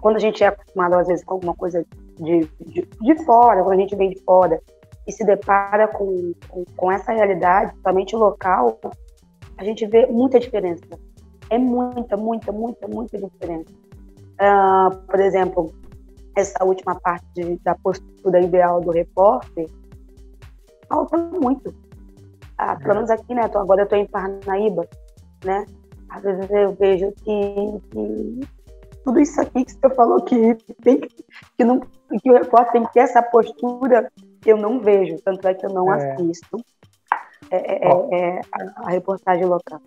S14: quando a gente é acostumado, às vezes, com alguma coisa de fora, quando a gente vem de fora e se depara com essa realidade, somente local, a gente vê muita diferença. É muita diferença. Por exemplo, essa última parte da postura ideal do repórter, falta muito. Pelo menos aqui, né? Agora eu estou em Parnaíba, né? Às vezes eu vejo que tudo isso aqui que você falou que o repórter tem que ter essa postura, eu não vejo, tanto é que eu não assisto a reportagem local.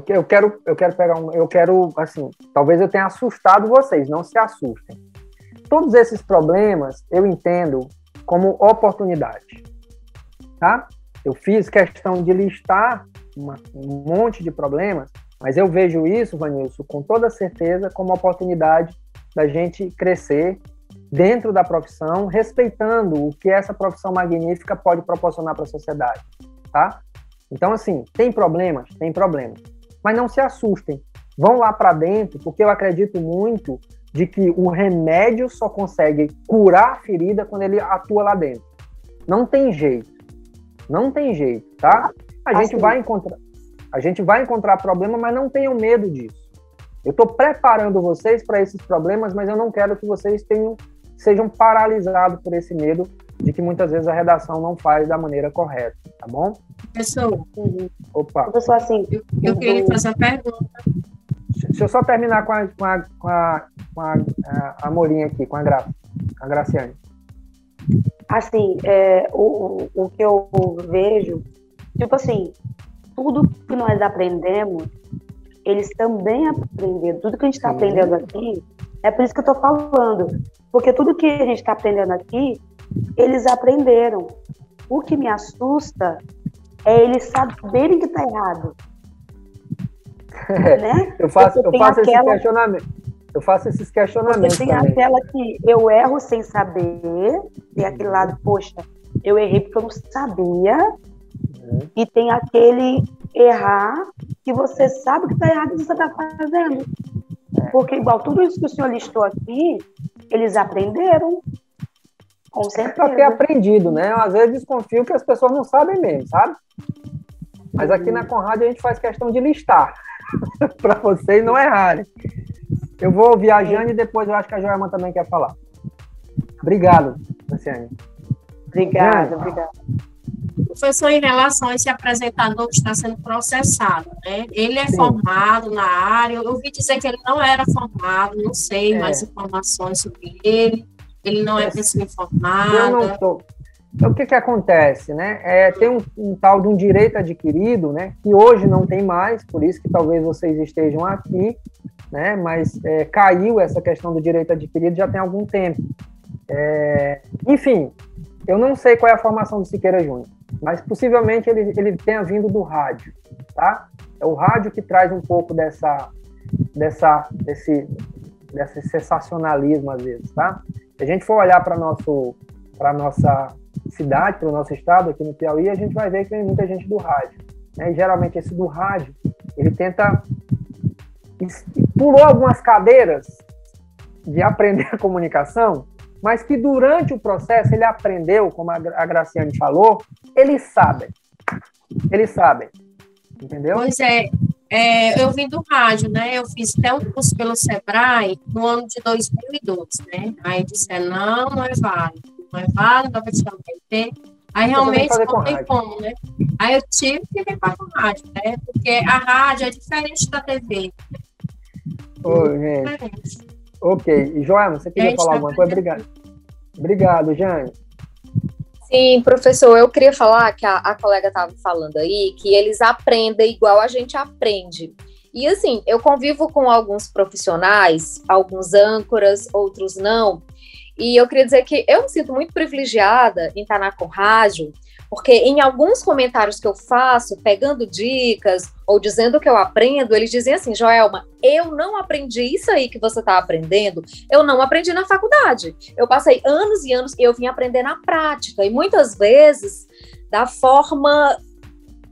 S2: Eu quero, assim, talvez eu tenha assustado vocês, não se assustem. Todos esses problemas eu entendo como oportunidade, tá? Eu fiz questão de listar um monte de problemas, mas eu vejo isso, Vanilson, com toda certeza como oportunidade da gente crescer dentro da profissão, respeitando o que essa profissão magnífica pode proporcionar para a sociedade, tá? Então, assim, tem problemas, mas não se assustem, vão lá para dentro, porque eu acredito muito de que o remédio só consegue curar a ferida quando ele atua lá dentro. Não tem jeito, tá? A gente vai encontrar problema, mas não tenham medo disso. Eu estou preparando vocês para esses problemas, mas eu não quero que vocês sejam paralisados por esse medo de que muitas vezes a redação não faz da maneira correta, tá bom?
S12: Professor,
S2: Opa.
S14: Professor, assim,
S12: eu queria lhe fazer uma pergunta.
S2: Deixa eu só terminar com a Morinha aqui, com a Graciane.
S14: Assim, o que eu vejo, tipo assim, tudo que nós aprendemos, eles também aprenderam. Tudo que a gente está aprendendo aqui, é por isso que eu estou falando. Porque tudo que a gente está aprendendo aqui, eles aprenderam. O que me assusta é eles saberem que está errado. Né?
S2: Eu faço esses questionamentos
S14: tem
S2: também.
S14: Aquela que eu erro sem saber, tem aquele lado, poxa, eu errei porque eu não sabia, e tem aquele errar que você sabe que está errado e você está fazendo. Porque, igual tudo isso que o senhor listou aqui, eles aprenderam, com certeza.
S2: Para ter aprendido, né? Eu, às vezes, desconfio que as pessoas não sabem mesmo, sabe? Mas aqui na Conrad a gente faz questão de listar, para vocês não errarem. Eu vou ouvir a Jane e depois eu acho que a Joelma também quer falar. Obrigado, Luciane.
S14: Obrigada.
S12: Professor, em relação a esse apresentador que está sendo processado, né? Ele é formado na área, eu ouvi dizer que ele não era formado, não sei mais informações sobre ele, ele não é pessoa informada.
S2: Eu não estou. Então, o que acontece, né? Tem um tal de um direito adquirido, né? Que hoje não tem mais, por isso que talvez vocês estejam aqui, né? Mas caiu essa questão do direito adquirido já tem algum tempo. Enfim, eu não sei qual é a formação do Siqueira Júnior, mas possivelmente ele tenha vindo do rádio, tá? É o rádio que traz um pouco desse sensacionalismo às vezes, tá? Se a gente for olhar para nossa cidade, para o nosso estado aqui no Piauí, a gente vai ver que tem muita gente do rádio, né? E geralmente esse do rádio, ele pulou algumas cadeiras de aprender a comunicação, mas que durante o processo ele aprendeu, como a Graciane falou, eles sabem, entendeu?
S12: Pois eu vim do rádio, né? Eu fiz até um curso pelo Sebrae no ano de 2012, né? Aí disseram, não é válido, vai te ter. Aí realmente não tem como, né? Aí eu tive que vir para a rádio, né? Porque a rádio é diferente da TV.
S2: Oi, gente. Ok. E Joelma, você queria falar alguma coisa? Obrigado, Jane.
S4: Sim, professor, eu queria falar que a colega estava falando aí que eles aprendem igual a gente aprende. E assim, eu convivo com alguns profissionais, alguns âncoras, outros não, e eu queria dizer que eu me sinto muito privilegiada em estar na Conrádio, Porque em alguns comentários que eu faço, pegando dicas ou dizendo que eu aprendo, eles dizem assim, Joelma, eu não aprendi isso aí que você está aprendendo, eu não aprendi na faculdade. Eu passei anos e anos e eu vim aprender na prática. E muitas vezes, da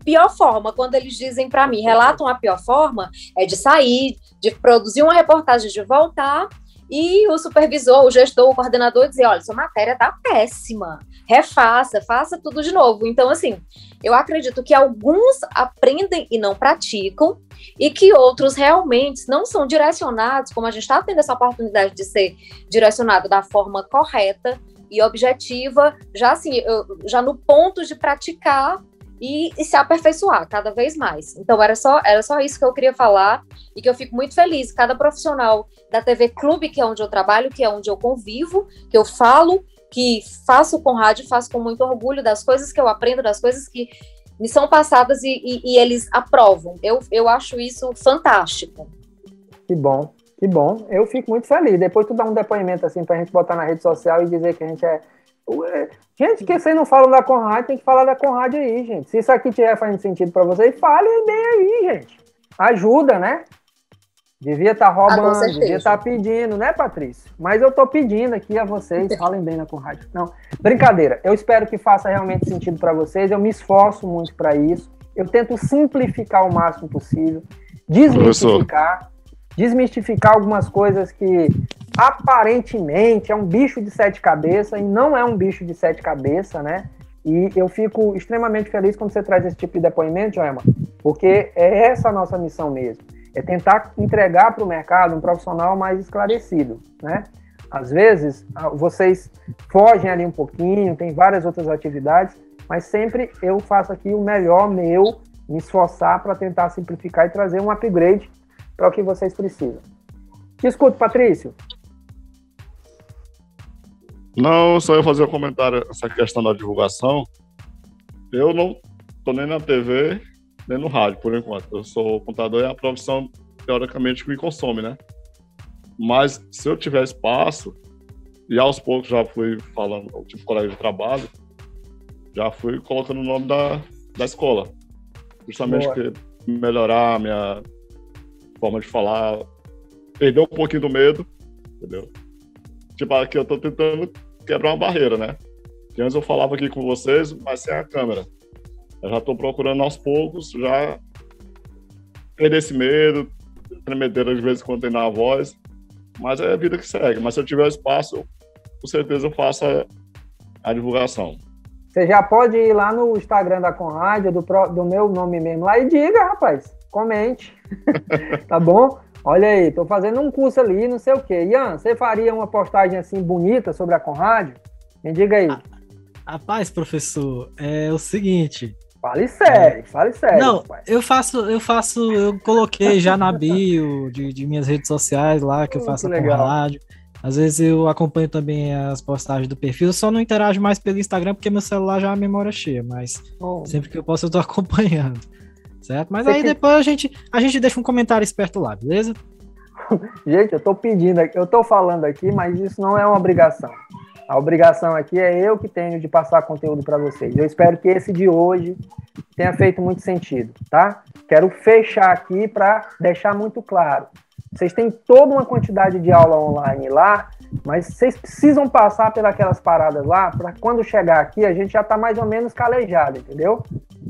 S4: pior forma, quando eles dizem para mim, relatam a pior forma, é de sair, de produzir uma reportagem, de voltar, e o supervisor, o gestor, o coordenador dizer, olha, sua matéria tá péssima, refaça, faça tudo de novo. Então, assim, eu acredito que alguns aprendem e não praticam, e que outros realmente não são direcionados, como a gente está tendo essa oportunidade de ser direcionado da forma correta e objetiva, já assim, já no ponto de praticar e se aperfeiçoar cada vez mais. Então, era só isso que eu queria falar e que eu fico muito feliz. Cada profissional da TV Clube, que é onde eu trabalho, que é onde eu convivo, que eu falo, que faço com rádio, faço com muito orgulho das coisas que eu aprendo, das coisas que me são passadas e eles aprovam. Eu acho isso fantástico.
S2: Que bom, que bom. Eu fico muito feliz. Depois tu dá um depoimento assim pra gente botar na rede social e dizer que a gente é... Gente, que vocês não falam da Conrad, tem que falar da Conrad aí, gente. Se isso aqui estiver fazendo sentido para vocês, falem bem aí, gente. Ajuda, né? Devia estar roubando, devia estar pedindo, né, Patrícia? Mas eu estou pedindo aqui a vocês, falem bem na Conrad. Não, brincadeira. Eu espero que faça realmente sentido para vocês. Eu me esforço muito para isso. Eu tento simplificar o máximo possível, desmistificar algumas coisas que aparentemente é um bicho de 7 cabeças e não é um bicho de 7 cabeças, né? E eu fico extremamente feliz quando você traz esse tipo de depoimento, Joelma, porque é essa a nossa missão mesmo, é tentar entregar para o mercado um profissional mais esclarecido, né? Às vezes, vocês fogem ali um pouquinho, tem várias outras atividades, mas sempre eu faço aqui o melhor meu, me esforçar para tentar simplificar e trazer um upgrade para o que vocês precisam. Te escuto, Patrício.
S7: Não, só eu fazer um comentário essa questão da divulgação. Eu não estou nem na TV, nem no rádio, por enquanto. Eu sou contador e é a profissão, teoricamente, que me consome, né? Mas se eu tiver espaço, e aos poucos já fui falando com o tipo de colega de trabalho, já fui colocando o nome da escola. Justamente porque melhorar a minha forma de falar, perder um pouquinho do medo, entendeu? Tipo, aqui eu tô tentando quebrar uma barreira, né? Que antes eu falava aqui com vocês, mas sem a câmera. Eu já tô procurando aos poucos, já perder esse medo, tremedeira de vez em quando tem na voz, mas é a vida que segue. Mas se eu tiver espaço, com certeza eu faço a divulgação.
S2: Você já pode ir lá no Instagram da Conrad, do meu nome mesmo lá, e diga, rapaz, comente. Tá bom? Olha aí, tô fazendo um curso ali, não sei o quê. Ian, você faria uma postagem assim bonita sobre a Conrad? Me diga aí.
S13: Rapaz, professor, é o seguinte...
S2: Fale sério.
S13: Não,
S2: rapaz.
S13: eu coloquei já na bio de minhas redes sociais lá, que eu faço a Conrad. Às vezes eu acompanho também as postagens do perfil, eu só não interajo mais pelo Instagram, porque meu celular já é a memória cheia, mas sempre que eu posso eu tô acompanhando. Certo? Mas aí depois a gente deixa um comentário esperto lá, beleza?
S2: Gente, eu tô pedindo aqui, eu tô falando aqui, mas isso não é uma obrigação. A obrigação aqui é eu que tenho de passar conteúdo para vocês. Eu espero que esse de hoje tenha feito muito sentido, tá? Quero fechar aqui para deixar muito claro. Vocês têm toda uma quantidade de aula online lá, mas vocês precisam passar pelas paradas lá para quando chegar aqui a gente já tá mais ou menos calejado, entendeu?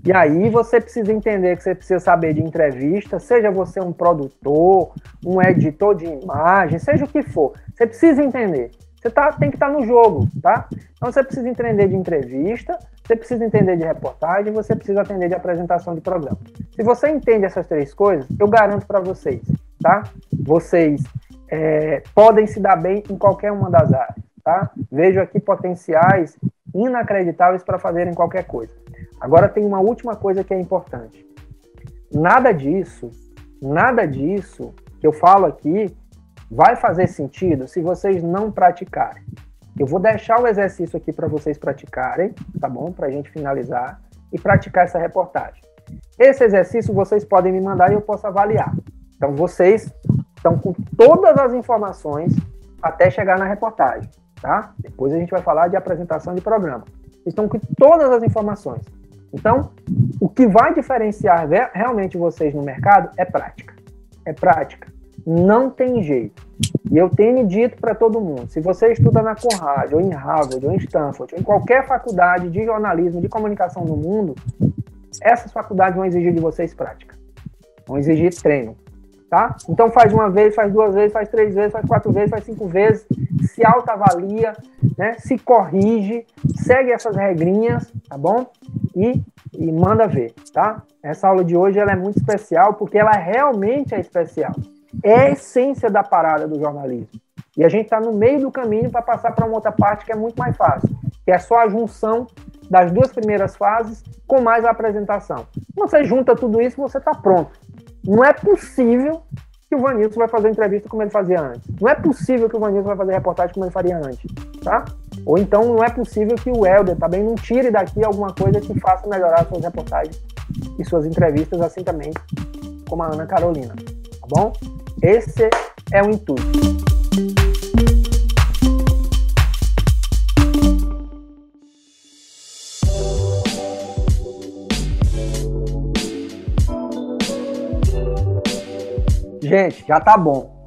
S2: E aí você precisa entender que você precisa saber de entrevista, seja você um produtor, um editor de imagem, seja o que for. Você precisa entender. Você tem que estar no jogo, tá? Então você precisa entender de entrevista, você precisa entender de reportagem, você precisa entender de apresentação de programa. Se você entende essas 3 coisas, eu garanto para vocês, tá? Vocês podem se dar bem em qualquer uma das áreas, tá? Vejo aqui potenciais inacreditáveis para fazerem qualquer coisa. Agora tem uma última coisa que é importante. Nada disso que eu falo aqui vai fazer sentido se vocês não praticarem. Eu vou deixar o exercício aqui para vocês praticarem, tá bom? Para a gente finalizar e praticar essa reportagem. Esse exercício vocês podem me mandar e eu posso avaliar. Então vocês estão com todas as informações até chegar na reportagem, tá? Depois a gente vai falar de apresentação de programa. estão com todas as informações. Então, o que vai diferenciar realmente vocês no mercado é prática. É prática. Não tem jeito. E eu tenho dito para todo mundo, se você estuda na Conrad, ou em Harvard, ou em Stanford, ou em qualquer faculdade de jornalismo, de comunicação no mundo, essas faculdades vão exigir de vocês prática. Vão exigir treino. Tá? Então faz uma vez, faz 2 vezes, faz 3 vezes, faz 4 vezes, faz 5 vezes, se autoavalia, né? Se corrige, segue essas regrinhas, tá bom? E manda ver, tá? Essa aula de hoje ela é muito especial porque ela realmente é especial. É a essência da parada do jornalismo. E a gente está no meio do caminho para passar para uma outra parte que é muito mais fácil, que é só a junção das 2 primeiras fases com mais a apresentação. Você junta tudo isso e você está pronto. Não é possível que o Vanilson vai fazer entrevista como ele fazia antes. Não é possível que o Vanilson vai fazer reportagem como ele faria antes, tá? Ou então não é possível que o Helder também não tire daqui alguma coisa que faça melhorar suas reportagens e suas entrevistas, assim também como a Ana Carolina, tá bom? Esse é o intuito. Gente, já tá bom.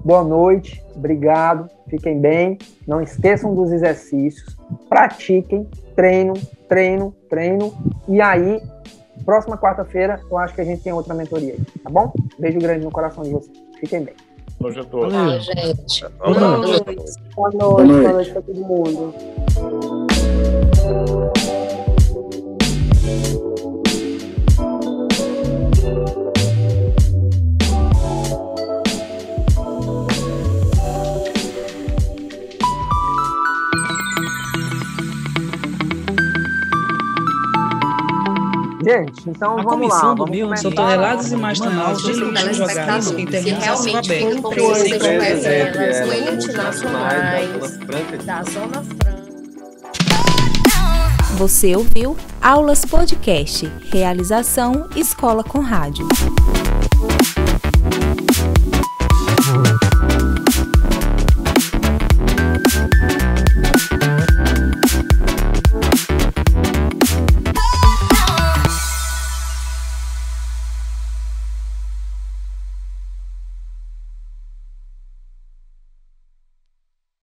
S2: Boa noite, obrigado, fiquem bem. Não esqueçam dos exercícios, pratiquem, treino. E aí, próxima quarta-feira, eu acho que a gente tem outra mentoria aí, tá bom? Beijo grande no coração de vocês. Fiquem bem.
S7: Boa noite a todos.
S4: Boa noite, gente.
S14: Boa noite para todo mundo.
S2: Gente, então
S3: a
S2: vamos lá.
S3: Comissão do Mil são toneladas e mais toneladas de lixo jogados em terrenos a céu aberto.
S12: Multinacionais da Zona Franca.
S1: Você ouviu Aulas Podcast. Realização Escola com Rádio.